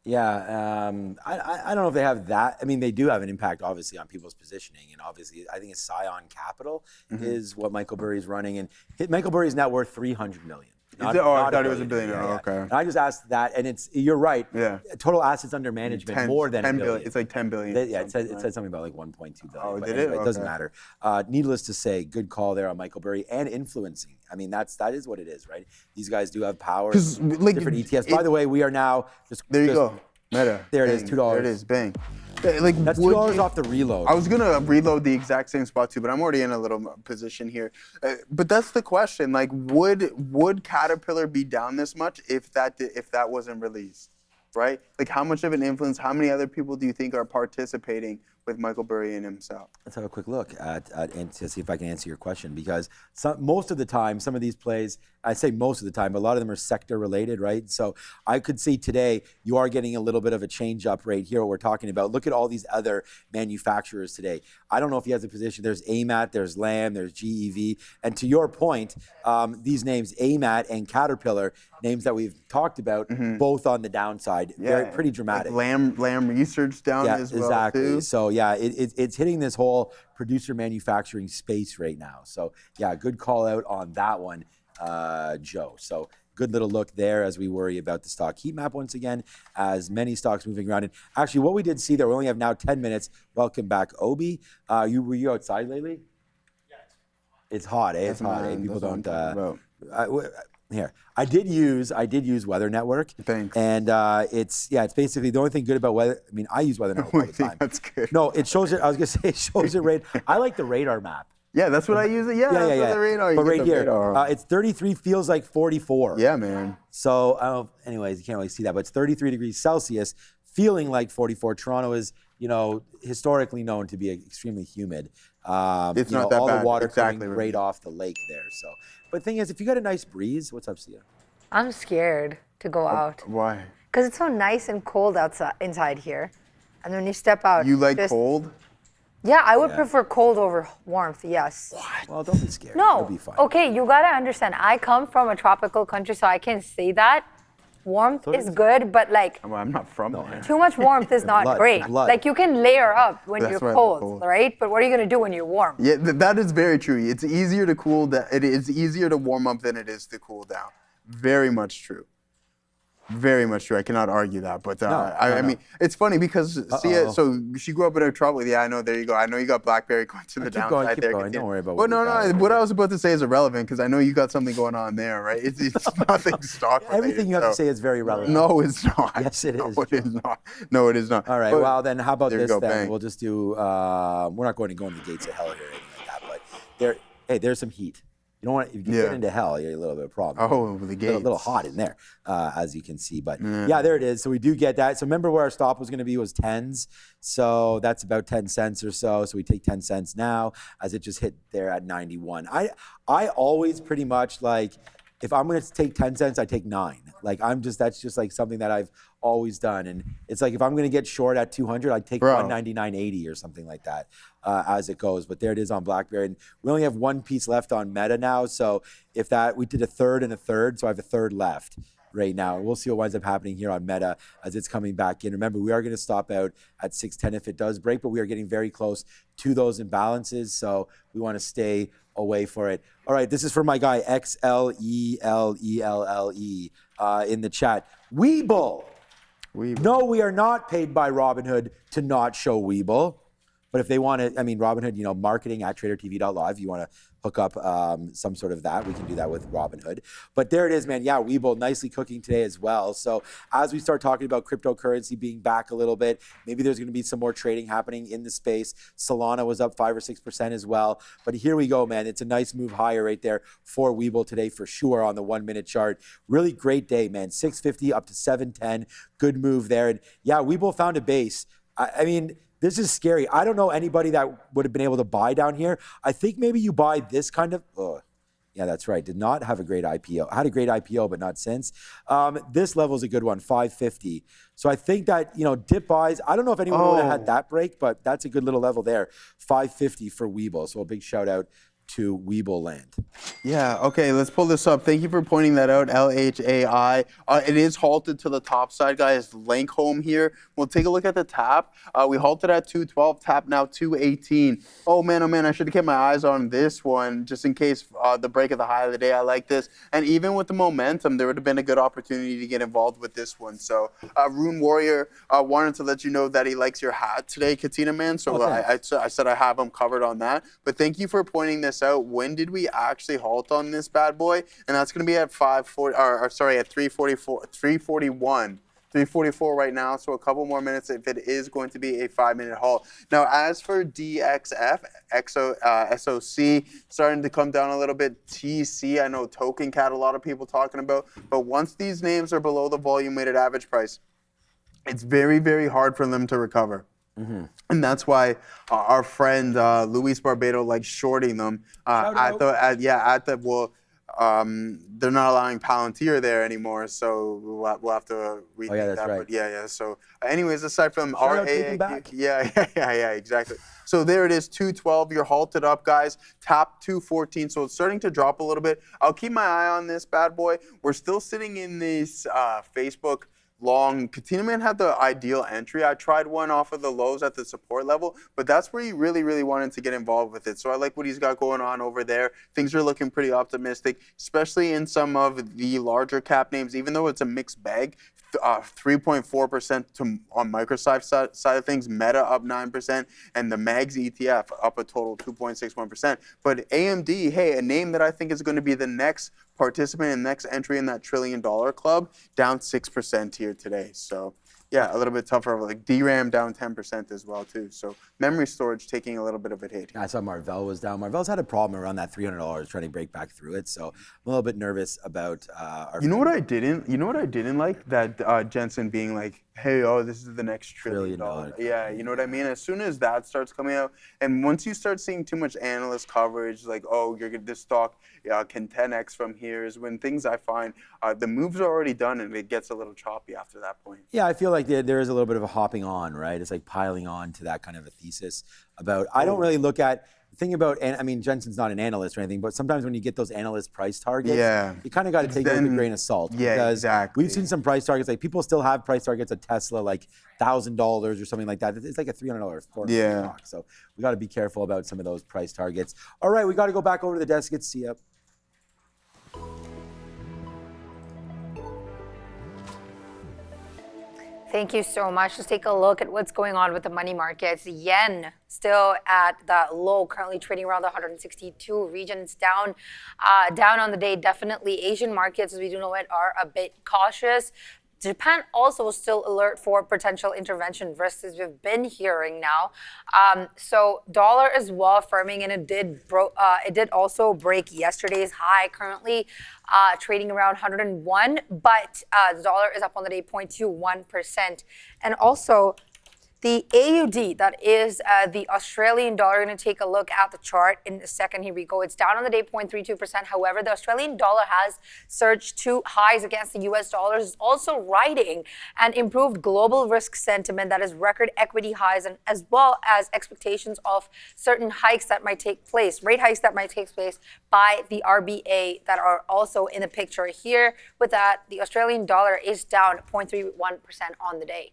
Yeah, I don't know if they have that. I mean, they do have an impact, obviously, on people's positioning, and obviously, I think it's Scion Capital is what Michael Burry's running, and Michael Burry's net worth $300 million.
I thought it was a billionaire.
Yeah.
Okay.
And I just asked that, and you're right. Yeah. Total assets under management more than
10 billion. It's like 10 billion.
It said something about like 1.2 billion.
Oh,
but
did
anyway,
it?
It doesn't matter. Needless to say, good call there on Michael Burry and influencing. I mean, that is what it is, right? These guys do have power.
Like,
different ETFs. By the way, we are now
there you go. Meta.
There it is, $2.
There it is. Bang. Like,
that's $2 off the reload.
I was gonna reload the exact same spot too, but I'm already in a little position here. But that's the question. Like, would Caterpillar be down this much if that wasn't released, right? Like, how much of an influence? How many other people do you think are participating with Michael Burry and himself?
Let's have a quick look at and to see if I can answer your question, because most of the time, some of these plays, I say most of the time, but a lot of them are sector related, right? So I could see today you are getting a little bit of a change up right here, what we're talking about. Look at all these other manufacturers today. I don't know if he has a position. There's AMAT, there's Lam, there's GEV. And to your point, these names, AMAT and Caterpillar, names that we've talked about, both on the downside, pretty dramatic.
Like Lam Research down as well,
exactly.
too.
So yeah, it's hitting this whole producer manufacturing space right now. So yeah, good call out on that one, Joe. So good little look there as we worry about the stock heat map once again, as many stocks moving around. And actually, what we did see there, we only have now 10 minutes. Welcome back, Obi. Were you outside lately? Yeah, it's hot, eh? It's hot, eh? People don't. Here, I did use Weather Network.
Thanks.
And it's basically the only thing good about weather. I mean, I use Weather Network all the time.
That's good.
No, it shows it. I was gonna say it shows it right. I like the radar map.
Yeah, that's what I use. Yeah. The radar.
But right here, it's 33, feels like 44.
Yeah, man.
So, anyways, you can't really see that, but it's 33 degrees Celsius, feeling like 44. Toronto is, historically known to be extremely humid.
It's not that
all
bad.
The water
exactly
coming right off the lake there. So, but the thing is, if you got a nice breeze, what's up, Sia?
I'm scared to go out.
Why?
Because it's so nice and cold inside here. And when you step out.
You like cold?
Yeah, I would prefer cold over warmth, yes.
What? Well, don't be scared.
No.
You'll be fine.
Okay, you gotta understand. I come from a tropical country, so I can say that. Warmth is good, but like
I'm not from there.
Too much warmth is not great. Like you can layer up when you're cold, right? But what are you gonna do when you're warm?
Yeah, that is very true. It's easier to cool down. It is easier to warm up than it is to cool down. Very much true. Very much true. I cannot argue that, but I mean, it's funny because so she grew up in a trouble. Yeah, I know. There you go. I know you got BlackBerry going to the downside
keep
there.
Going. Don't worry about
what what I was about to say is irrelevant because I know you got something going on there, right? It's nothing stock related.
Everything you have to say is very relevant.
No, it's not.
Yes, it is.
No, it is not. No, it is not.
All right. Well, then how about this then?
Bang.
We'll just do. We're not going to go into the gates of hell here or anything like that. But there's some heat. You don't want if you get into hell, you're a little bit of a problem.
Oh, the gates.
A little hot in there, as you can see. But yeah, there it is. So we do get that. So remember where our stop was going to be was 10s. So that's about 10 cents or so. So we take 10 cents now as it just hit there at 91. I always pretty much like, if I'm going to take 10 cents, I take 9. Like that's just like something that I've always done. And it's like, if I'm going to get short at 200, I'd take 199.80 or something like that as it goes. But there it is on BlackBerry. And we only have one piece left on Meta now. So if we did a third and a third, so I have a third left right now. And we'll see what winds up happening here on Meta as it's coming back in. Remember, we are going to stop out at 610 if it does break, but we are getting very close to those imbalances. So we want to stay away for it. All right, this is for my guy XLELELLE in the chat. Weeble. No, we are not paid by Robinhood to not show Weeble. But if they want to, I mean, Robinhood, marketing at tradertv.live, you want to hook up some sort of that, we can do that with Robinhood. But there it is, man. Yeah, Weeble nicely cooking today as well. So as we start talking about cryptocurrency being back a little bit, maybe there's going to be some more trading happening in the space. Solana was up 5 or 6% as well. But here we go, man. It's a nice move higher right there for Weeble today for sure on the 1-minute chart. Really great day, man. 650 up to 710. Good move there. And yeah, Weeble found a base. I mean, this is scary. I don't know anybody that would have been able to buy down here. I think maybe you buy this kind of, yeah, that's right. Did not have a great IPO. Had a great IPO, but not since. This level is a good one, 550. So I think that, dip buys, I don't know if anyone would have had that break, but that's a good little level there, 550 for Weeble. So a big shout out to Weeble land.
Yeah, okay, let's pull this up. Thank you for pointing that out, LHAI. It is halted to the top side, guys. Link home here. We'll take a look at the tap. We halted at 212, tap now 218. Oh man, I should have kept my eyes on this one just in case the break of the high of the day. I like this. And even with the momentum, there would have been a good opportunity to get involved with this one. So Rune Warrior wanted to let you know that he likes your hat today, Katina man. So I said I have him covered on that. But thank you for pointing this out. When did we actually halt on this bad boy? And that's going to be at 341. 344 right now, so a couple more minutes if it is going to be a 5-minute halt. Now, as for DXF, SOC, starting to come down a little bit. TC, I know Token Cat, a lot of people talking about. But once these names are below the volume-weighted average price, it's very, very hard for them to recover. Mm-hmm. And that's why our friend Luis Barbado likes shorting them they're not allowing Palantir there anymore, so we'll have to rethink
that's
that.
Right.
But yeah. So, anyways, aside from
back.
Yeah, exactly. So there it is, 212. You're halted up, guys. Tap 214. So it's starting to drop a little bit. I'll keep my eye on this bad boy. We're still sitting in this Facebook long. Katina Man had the ideal entry. I tried one off of the lows at the support level, but that's where he really, really wanted to get involved with it. So I like what he's got going on over there. Things are looking pretty optimistic, especially in some of the larger cap names, even though it's a mixed bag. 3.4% on Microsoft side of things, Meta up 9%, and the MAGS ETF up a total 2.61%. But AMD, hey, a name that I think is going to be the next participant and next entry in that $1 trillion club, down 6% here today. So yeah, a little bit tougher. Like DRAM down 10% as well too. So memory storage taking a little bit of a hit.
I saw Marvell was down. Marvell's had a problem around that $300 trying to break back through it. So I'm a little bit nervous about our.
You know what I didn't like? That Jensen being like, hey, this is the next $1 trillion. Yeah, you know what I mean? As soon as that starts coming out, and once you start seeing too much analyst coverage, like, this stock can 10x from here, is when things I find, the moves are already done and it gets a little choppy after that point.
Yeah, I feel like there is a little bit of a hopping on, right? It's like piling on to that kind of a thesis about, I don't really look at, thing about, and I mean, Jensen's not an analyst or anything, but sometimes when you get those analyst price targets, you kind of got to take it with a grain of salt.
Yeah,
because
exactly.
We've seen some price targets, like people still have price targets at Tesla, like $1,000 or something like that. It's like a $300 $400 stock. So we got to be careful about some of those price targets. All right, we got to go back over to the desk. It's see up.
Thank you so much. Let's take a look at what's going on with the money markets. Yen still at that low, currently trading around the 162 region. It's down on the day. Definitely Asian markets, as we do know it, are a bit cautious. Japan also still alert for potential intervention risks, as we've been hearing now. So dollar as well firming, and it did also break yesterday's high. Currently trading around 101, but the dollar is up on the day 0.21%. And also the AUD, that is the Australian dollar. We're going to take a look at the chart in a second. Here we go. It's down on the day 0.32%. However, the Australian dollar has surged to highs against the US dollar. It's also riding an improved global risk sentiment, that is record equity highs, and as well as expectations of certain hikes that might take place, rate hikes that might take place by the RBA, that are also in the picture here. With that, the Australian dollar is down 0.31% on the day.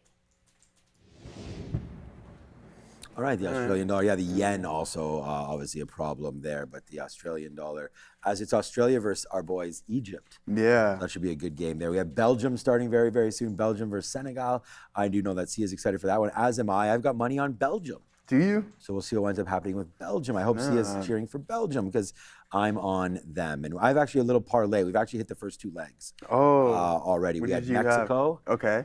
All right, the Australian dollar. Yeah, the yen also obviously a problem there, but the Australian dollar, as it's Australia versus our boys Egypt.
Yeah.
That should be a good game there. We have Belgium starting very, very soon. Belgium versus Senegal. I do know that C is excited for that one, as am I. I've got money on Belgium.
Do you?
So we'll see what ends up happening with Belgium. I hope C is cheering for Belgium because I'm on them. And I've actually a little parlay. We've actually hit the first two legs already. We had Mexico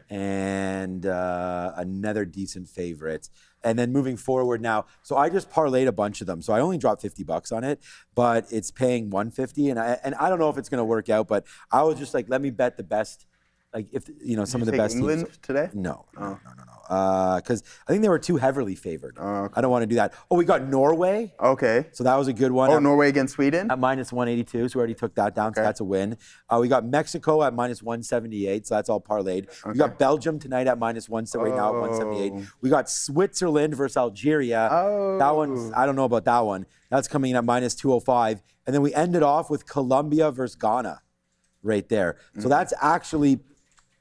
and another decent favorite. And then moving forward now, so I just parlayed a bunch of them. So I only dropped $50 on it, but it's paying $150. And I don't know if it's going to work out, but I was just like, let me bet the best. Like if some of the best
England
teams
today?
No. Because I think they were too heavily favored. I don't want to do that. Oh, we got Norway.
Okay.
So that was a good one.
Oh, Norway against Sweden?
At minus 182, so we already took that down, so that's a win. We got Mexico at minus 178, so that's all parlayed. We got Belgium tonight at minus 178, now at 178. We got Switzerland versus Algeria. That one, I don't know about that one. That's coming in at minus 205. And then we ended off with Colombia versus Ghana right there. So that's actually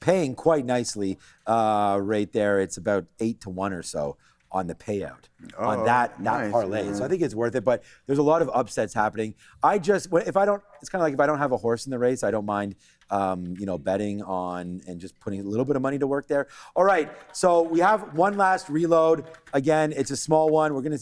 paying quite nicely right there. It's about 8-1 or so on the payout on that parlay. So I think it's worth it, but there's a lot of upsets happening. It's kind of like if I don't have a horse in the race, I don't mind betting on and just putting a little bit of money to work there. All right, so we have one last reload. Again, it's a small one. We're gonna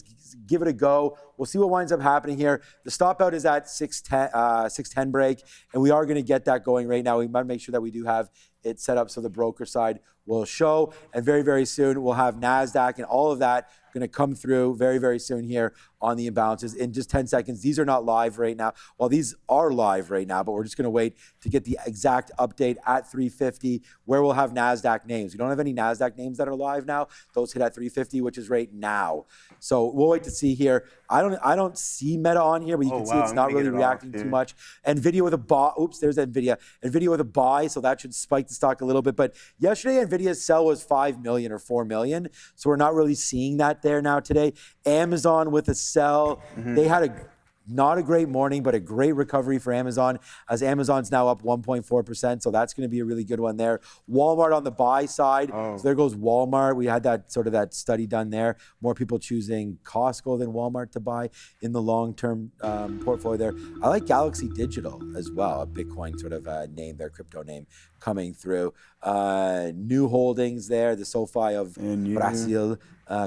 give it a go. We'll see what winds up happening here. The stop out is at 610 break, and we are gonna get that going right now. We might make sure that we do have it set up so the broker side will show, and very, very soon we'll have Nasdaq and all of that going to come through very, very soon here on the imbalances in just 10 seconds. These are not live right now. Well, these are live right now, but we're just going to wait to get the exact update at 350 where we'll have Nasdaq names. We don't have any Nasdaq names that are live now. Those hit at 350, which is right now. So we'll wait to see here. I don't see Meta on here, but you can see it's not really reacting too much. Nvidia with a buy. Oops, there's Nvidia. Nvidia with a buy, so that should spike the stock a little bit. But yesterday, Nvidia's sell was 5 million or 4 million, so we're not really seeing that there now today. Amazon with a sell. They had not a great morning, but a great recovery for Amazon, as Amazon's now up 1.4%, so that's going to be a really good one there. Walmart on the buy side, so there goes Walmart. We had that study done there. More people choosing Costco than Walmart to buy in the long-term portfolio there. I like Galaxy Digital as well, a Bitcoin sort of name, their crypto name coming through. New holdings there, the SoFi of Brazil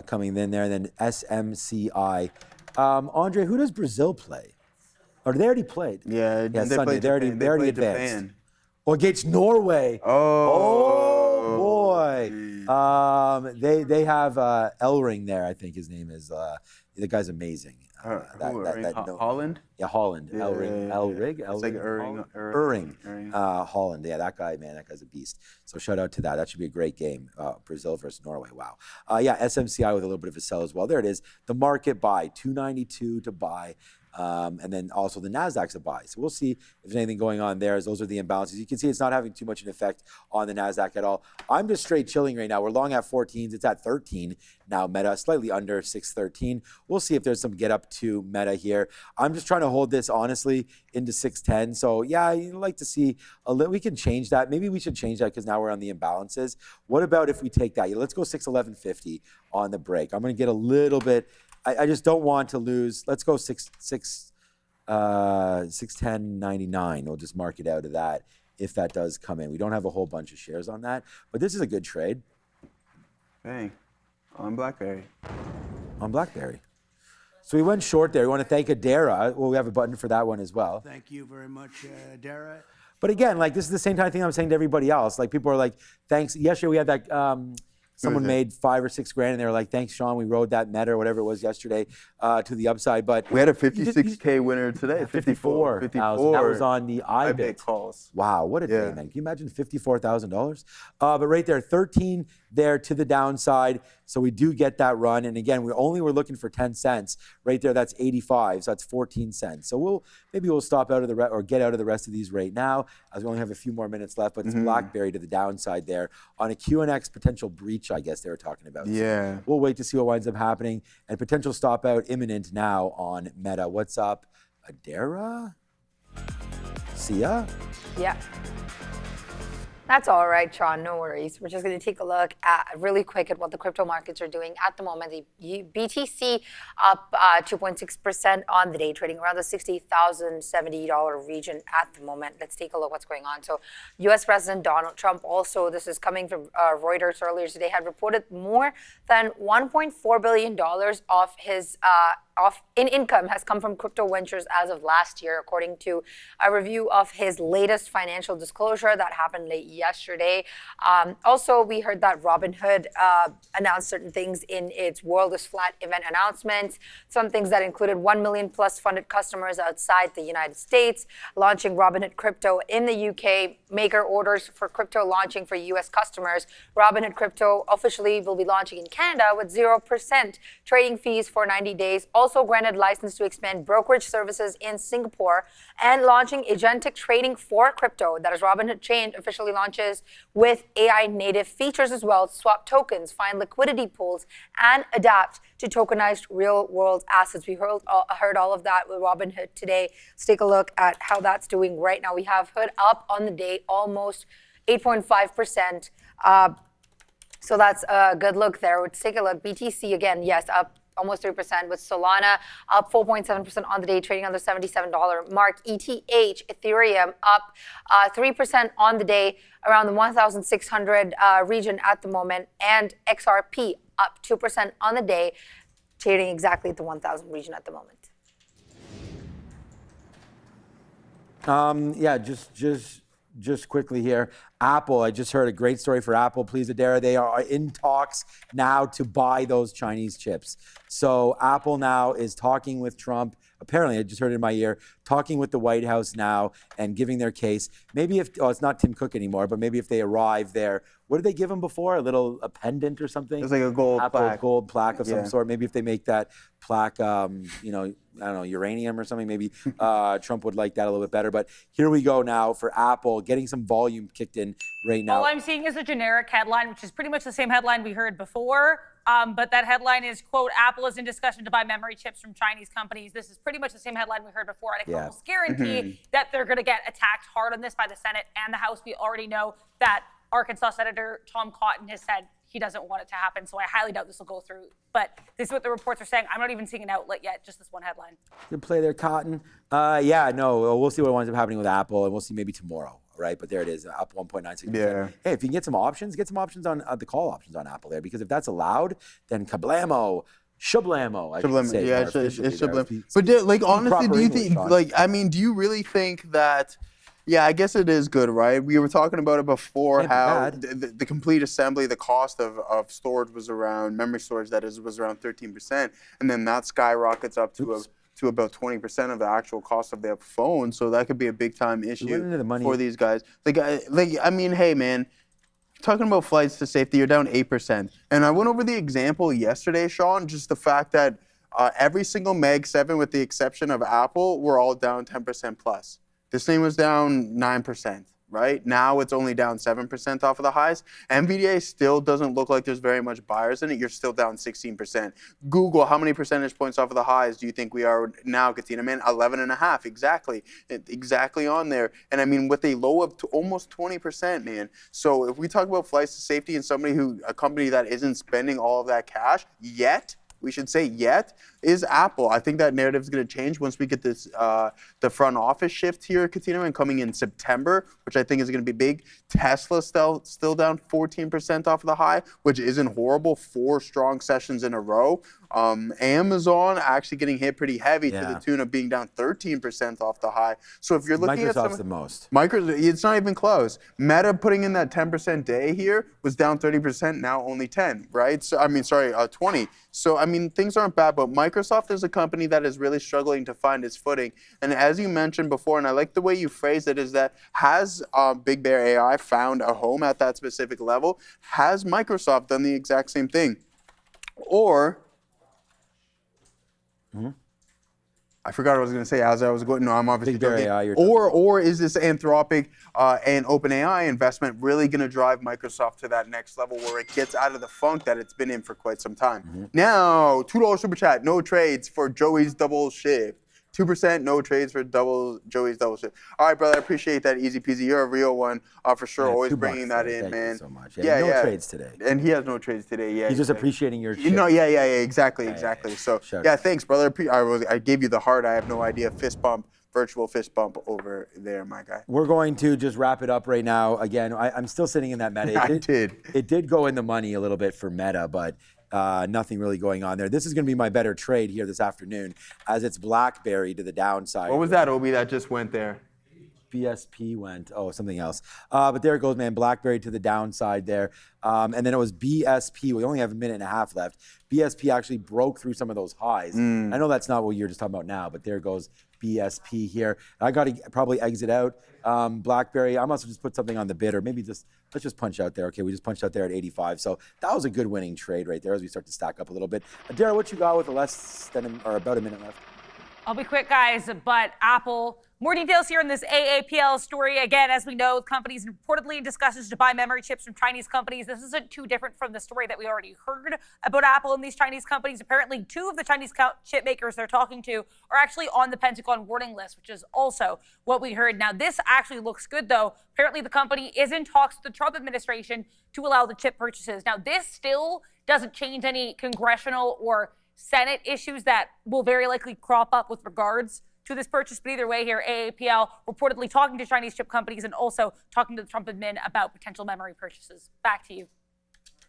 coming in there, and then SMCI. Andre, who does Brazil play? Or they already played?
Yeah,
Sunday. They already advanced. Or against Norway. Oh boy. They have Elring there. I think his name is. The guy's amazing.
Holland?
Yeah, Holland.
Yeah,
Elrig.
It's like
Erring. Holland. Yeah, that guy's a beast. So shout out to that. That should be a great game. Brazil versus Norway. Wow. SMCI with a little bit of a sell as well. There it is. The market buy, 292 to buy. And then also the Nasdaq's a buy. So we'll see if there's anything going on there, as those are the imbalances. You can see it's not having too much an effect on the Nasdaq at all. I'm just straight chilling right now. We're long at 14s. It's at 13 now, Meta, slightly under 613. We'll see if there's some get up to Meta here. I'm just trying to hold this honestly into 610. So yeah, you'd like to see a little, we can change that. Maybe we should change that because now we're on the imbalances. What about if we take that? Let's go 611.50 on the break. I'm going to get a little bit. I just don't want to lose. Let's go 610.99. We'll just mark it out of that if that does come in. We don't have a whole bunch of shares on that, but this is a good trade.
Hey, on BlackBerry.
On BlackBerry. So we went short there. We want to thank Adara. Well, we have a button for that one as well.
Thank you very much, Adara.
But again, like this is the same kind of thing I'm saying to everybody else. Like people are like, thanks. Yesterday we had that, someone made 5 or 6 grand and they were like, thanks, Sean. We rode that meta or whatever it was yesterday to the upside. But
we had a 56K winner today.
54,000. That was on the IBIT
calls.
Wow, what a day, man. Can you imagine $54,000? But right there, 13 there to the downside. So we do get that run. And again, we only were looking for 10 cents. Right there, that's 85. So that's 14 cents. So maybe we'll stop out of the or get out of the rest of these right now, as we only have a few more minutes left. But it's BlackBerry to the downside there on a QNX potential breach, I guess they were talking about.
Yeah.
So we'll wait to see what winds up happening. And potential stop out imminent now on Meta. What's up, Adara? Sia?
Yeah. That's all right, Sean. No worries. We're just going to take a look at really quick at what the crypto markets are doing at the moment. The BTC up 2.6% on the day, trading around the $60,070 region at the moment. Let's take a look what's going on. So, U.S. President Donald Trump also, this is coming from Reuters earlier today, had reported more than $1.4 billion of his in income has come from crypto ventures as of last year, according to a review of his latest financial disclosure that happened late yesterday. Also, we heard that Robinhood announced certain things in its World is Flat event announcements, some things that included 1 million plus funded customers outside the United States, launching Robinhood Crypto in the UK, maker orders for crypto launching for US customers. Robinhood Crypto officially will be launching in Canada with 0% trading fees for 90 days. Also granted license to expand brokerage services in Singapore and launching agentic trading for crypto. That is, Robinhood Chain officially launches with AI native features as well, swap tokens, find liquidity pools, and adapt to tokenized real world assets. We heard all of that with Robinhood today. Let's take a look at how that's doing right now. We have Hood up on the day, almost 8.5%. So that's a good look there. Let's take a look. BTC again, yes, up almost 3%, with Solana up 4.7% on the day, trading on the $77 mark. ETH, Ethereum, up 3% on the day, around the 1,600 region at the moment, and XRP up 2% on the day, trading exactly at the 1,000 region at the moment.
Yeah, just quickly here. Apple, I just heard a great story for Apple. Please, Adara, they are in talks now to buy those Chinese chips. So Apple now is talking with Trump. Apparently, I just heard it in my ear, talking with the White House now and giving their case. Maybe if, it's not Tim Cook anymore, but maybe if they arrive there, what did they give him before? A pendant or something?
It's like a gold
Apple
plaque.
Gold plaque of some sort. Maybe if they make that plaque, I don't know, uranium or something, maybe Trump would like that a little bit better. But here we go now for Apple, getting some volume kicked in right now.
All I'm seeing is a generic headline, which is pretty much the same headline we heard before. But that headline is, quote, Apple is in discussion to buy memory chips from Chinese companies. This is pretty much the same headline we heard before. And I can almost guarantee that they're going to get attacked hard on this by the Senate and the House. We already know that Arkansas Senator Tom Cotton has said he doesn't want it to happen. So I highly doubt this will go through. But this is what the reports are saying. I'm not even seeing an outlet yet, just this one headline.
Good play there, Cotton. We'll see what winds up happening with Apple, and we'll see maybe tomorrow, right? But there it is, up 1.96%.
Yeah.
Hey, if you can get some options on the call options on Apple there, because if that's allowed, then kablamo. Shablamo, I should say.
Yeah, it's shablamo. But honestly, do you think, do you really think that, yeah, I guess it is good, right? We were talking about it before, how the complete assembly, the cost of storage was around, memory storage that is, was around 13%. And then that skyrockets up to about 20% of the actual cost of their phone. So that could be a big time issue for these guys. Hey man, talking about flights to safety, you're down 8%. And I went over the example yesterday, Sean, just the fact that every single Mag 7, with the exception of Apple, were all down 10% plus. This thing was down 9%, right? Now it's only down 7% off of the highs. NVDA still doesn't look like there's very much buyers in it. You're still down 16%. Google, how many percentage points off of the highs do you think we are now, Katina? Man, 11.5, exactly on there. And I mean, with a low of almost 20%, man. So if we talk about flights to safety and a company that isn't spending all of that cash yet, we should say yet, is Apple. I think that narrative is going to change once we get this the front office shift here at Catena and coming in September, which I think is going to be big. Tesla still down 14% off of the high, which isn't horrible. 4 strong sessions in a row. Amazon actually getting hit pretty heavy to the tune of being down 13% off the high. So if you're looking at
Microsoft's the most.
It's not even close. Meta putting in that 10% day here was down 30%, now only 10, right? So 20. So I mean, things aren't bad, but Microsoft is a company that is really struggling to find its footing. And as you mentioned before, and I like the way you phrased it, is that has Big Bear AI found a home at that specific level? Has Microsoft done the exact same thing? Or I forgot what I was going to say as I was going. No, I'm obviously joking. Or is this Anthropic and OpenAI investment really going to drive Microsoft to that next level where it gets out of the funk that it's been in for quite some time? Now, $2 super chat, no trades for Joey's double shift. 2%, no trades for Joey's double shift. All right, brother, I appreciate that. Easy peasy. You're a real one for sure. Always bringing that in,
Thank
man.
You so much. No trades today.
And he has no trades today. Yeah,
he's just appreciating your shift.
No, exactly. So thanks, brother. I gave you the heart. I have no idea. Fist bump, virtual fist bump over there, my guy.
We're going to just wrap it up right now. Again, I'm still sitting in that Meta. It did go in the money a little bit for Meta, but nothing really going on there. This is going to be my better trade here this afternoon as it's BlackBerry to the downside.
What was that, Obi, that just went there?
BSP went, something else. But there it goes, man. BlackBerry to the downside there. And then it was BSP. We only have a minute and a half left. BSP actually broke through some of those highs. I know that's not what you're just talking about now, but there goes BSP here. I got to probably exit out. BlackBerry, I must have just put something on the bid, or maybe let's just punch out there. Okay, we just punched out there at 85. So that was a good winning trade right there as we start to stack up a little bit. Dara, what you got with about a minute left?
I'll be quick, guys, but Apple, more details here in this AAPL story. Again, as we know, companies reportedly in discussions to buy memory chips from Chinese companies. This isn't too different from the story that we already heard about Apple and these Chinese companies. Apparently, 2 of the Chinese chip makers they're talking to are actually on the Pentagon warning list, which is also what we heard. Now, this actually looks good, though. Apparently, the company is in talks with the Trump administration to allow the chip purchases. Now, this still doesn't change any congressional or Senate issues that will very likely crop up with regards to this purchase. But either way here, AAPL reportedly talking to Chinese chip companies and also talking to the Trump admin about potential memory purchases. Back to you.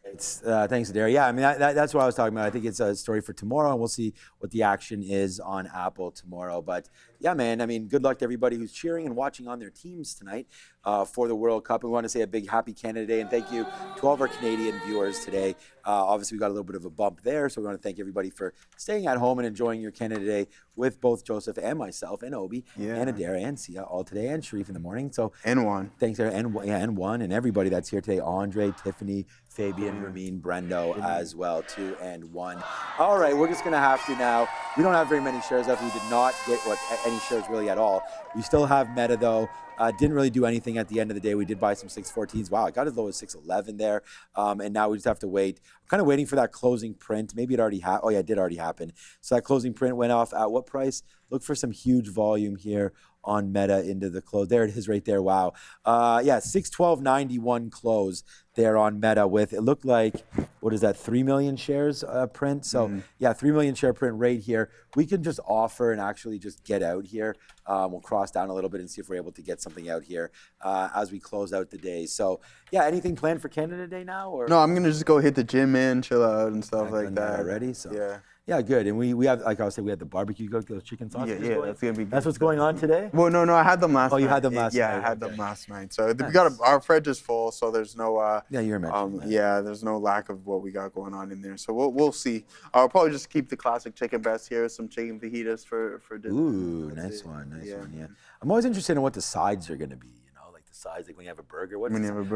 Thanks, Adair. Yeah, I mean, that's what I was talking about. I think it's a story for tomorrow, and we'll see what the action is on Apple tomorrow. But yeah, man, I mean, good luck to everybody who's cheering and watching on their teams tonight for the World Cup. And we want to say a big happy Canada Day, and thank you to all of our Canadian viewers today. Obviously, we got a little bit of a bump there, so we want to thank everybody for staying at home and enjoying your Canada Day with both Joseph and myself and Obi and Adair and Sia all today, and Sharif in the morning. So
and Juan.
Thanks, and Juan, and everybody that's here today. Andre, Tiffany, Fabian, Ramin, Brendo as well, too, and Juan. All right, we're just going to have to now. We don't have very many shares left. We did not get any shares really at all. We still have Meta, though. Didn't really do anything at the end of the day. We did buy some 614s. Wow, it got as low as 611 there. And now we just have to wait. I'm kind of waiting for that closing print. Maybe it already happened. Oh, yeah, it did already happen. So that closing print went off at what price? Look for some huge volume here on Meta into the close. There it is right there. Wow. 612.91 close there on Meta with, it looked like, what is that, 3 million shares print? So yeah, 3 million share print right here. We can just offer and actually just get out here. We'll cross down a little bit and see if we're able to get something out here as we close out the day. So yeah, anything planned for Canada Day now? Or?
No, I'm going to just go hit the gym, man, chill out and stuff like that.
Already? So
yeah.
Yeah, good. And we have, like I was saying, we had the barbecue, those chicken sausages.
Yeah, that's gonna be good.
That's what's going on today?
Well, no, I had them last night.
Oh, you had them last night?
Yeah, I had them last night. So we got our fridge is full, so there's no.
Yeah, you're mentioning that.
Yeah, there's no lack of what we got going on in there. So we'll see. I'll probably just keep the classic chicken breast here, some chicken fajitas for dinner.
Ooh, nice one. Yeah. I'm always interested in what the sides are gonna be. Sides, like when you have a burger.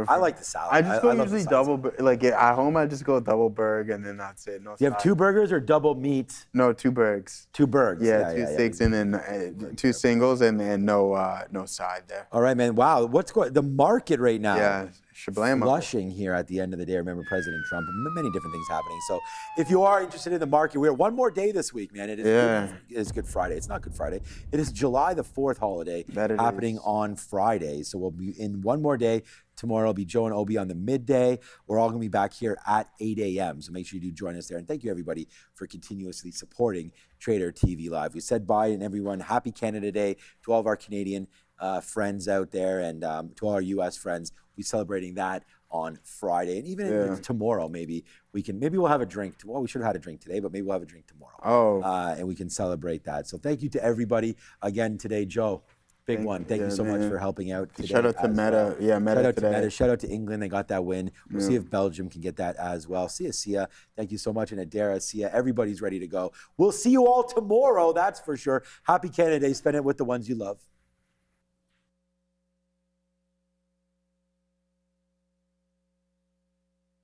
I like the salad.
I just go usually double, like at home I just go double burger and then that's it. No.
You have 2 burgers or double meat?
No, 2 burgers.
2 burgers.
Yeah, 2 steaks and then 2 singles and no side there.
All right, man. Wow, what's going? The market right now.
Yeah.
Flushing here at the end of the day. Remember President Trump, many different things happening. So if you are interested in the market, we're one more day this week, man. It is Good Friday. It's not Good Friday. It is July the 4th holiday happening on Friday. So we'll be in one more day. Tomorrow will be Joe and Obi on the midday. We're all going to be back here at 8 a.m. So make sure you do join us there. And thank you, everybody, for continuously supporting Trader TV Live. We said bye and everyone. Happy Canada Day to all of our Canadian friends out there and to all our U.S. friends. We'll be celebrating that on Friday. And even tomorrow, maybe we'll have a drink. Well, we should have had a drink today, but maybe we'll have a drink tomorrow. And we can celebrate that. So thank you to everybody again today, Joe. Big one. Thank you so much for helping out today.
Shout out to Meta. Yeah, Meta
shout out
today.
To Meta. Shout out to England. They got that win. We'll see if Belgium can get that as well. See ya, Sia. Thank you so much. And Adara, Sia. Everybody's ready to go. We'll see you all tomorrow. That's for sure. Happy Canada Day. Spend it with the ones you love.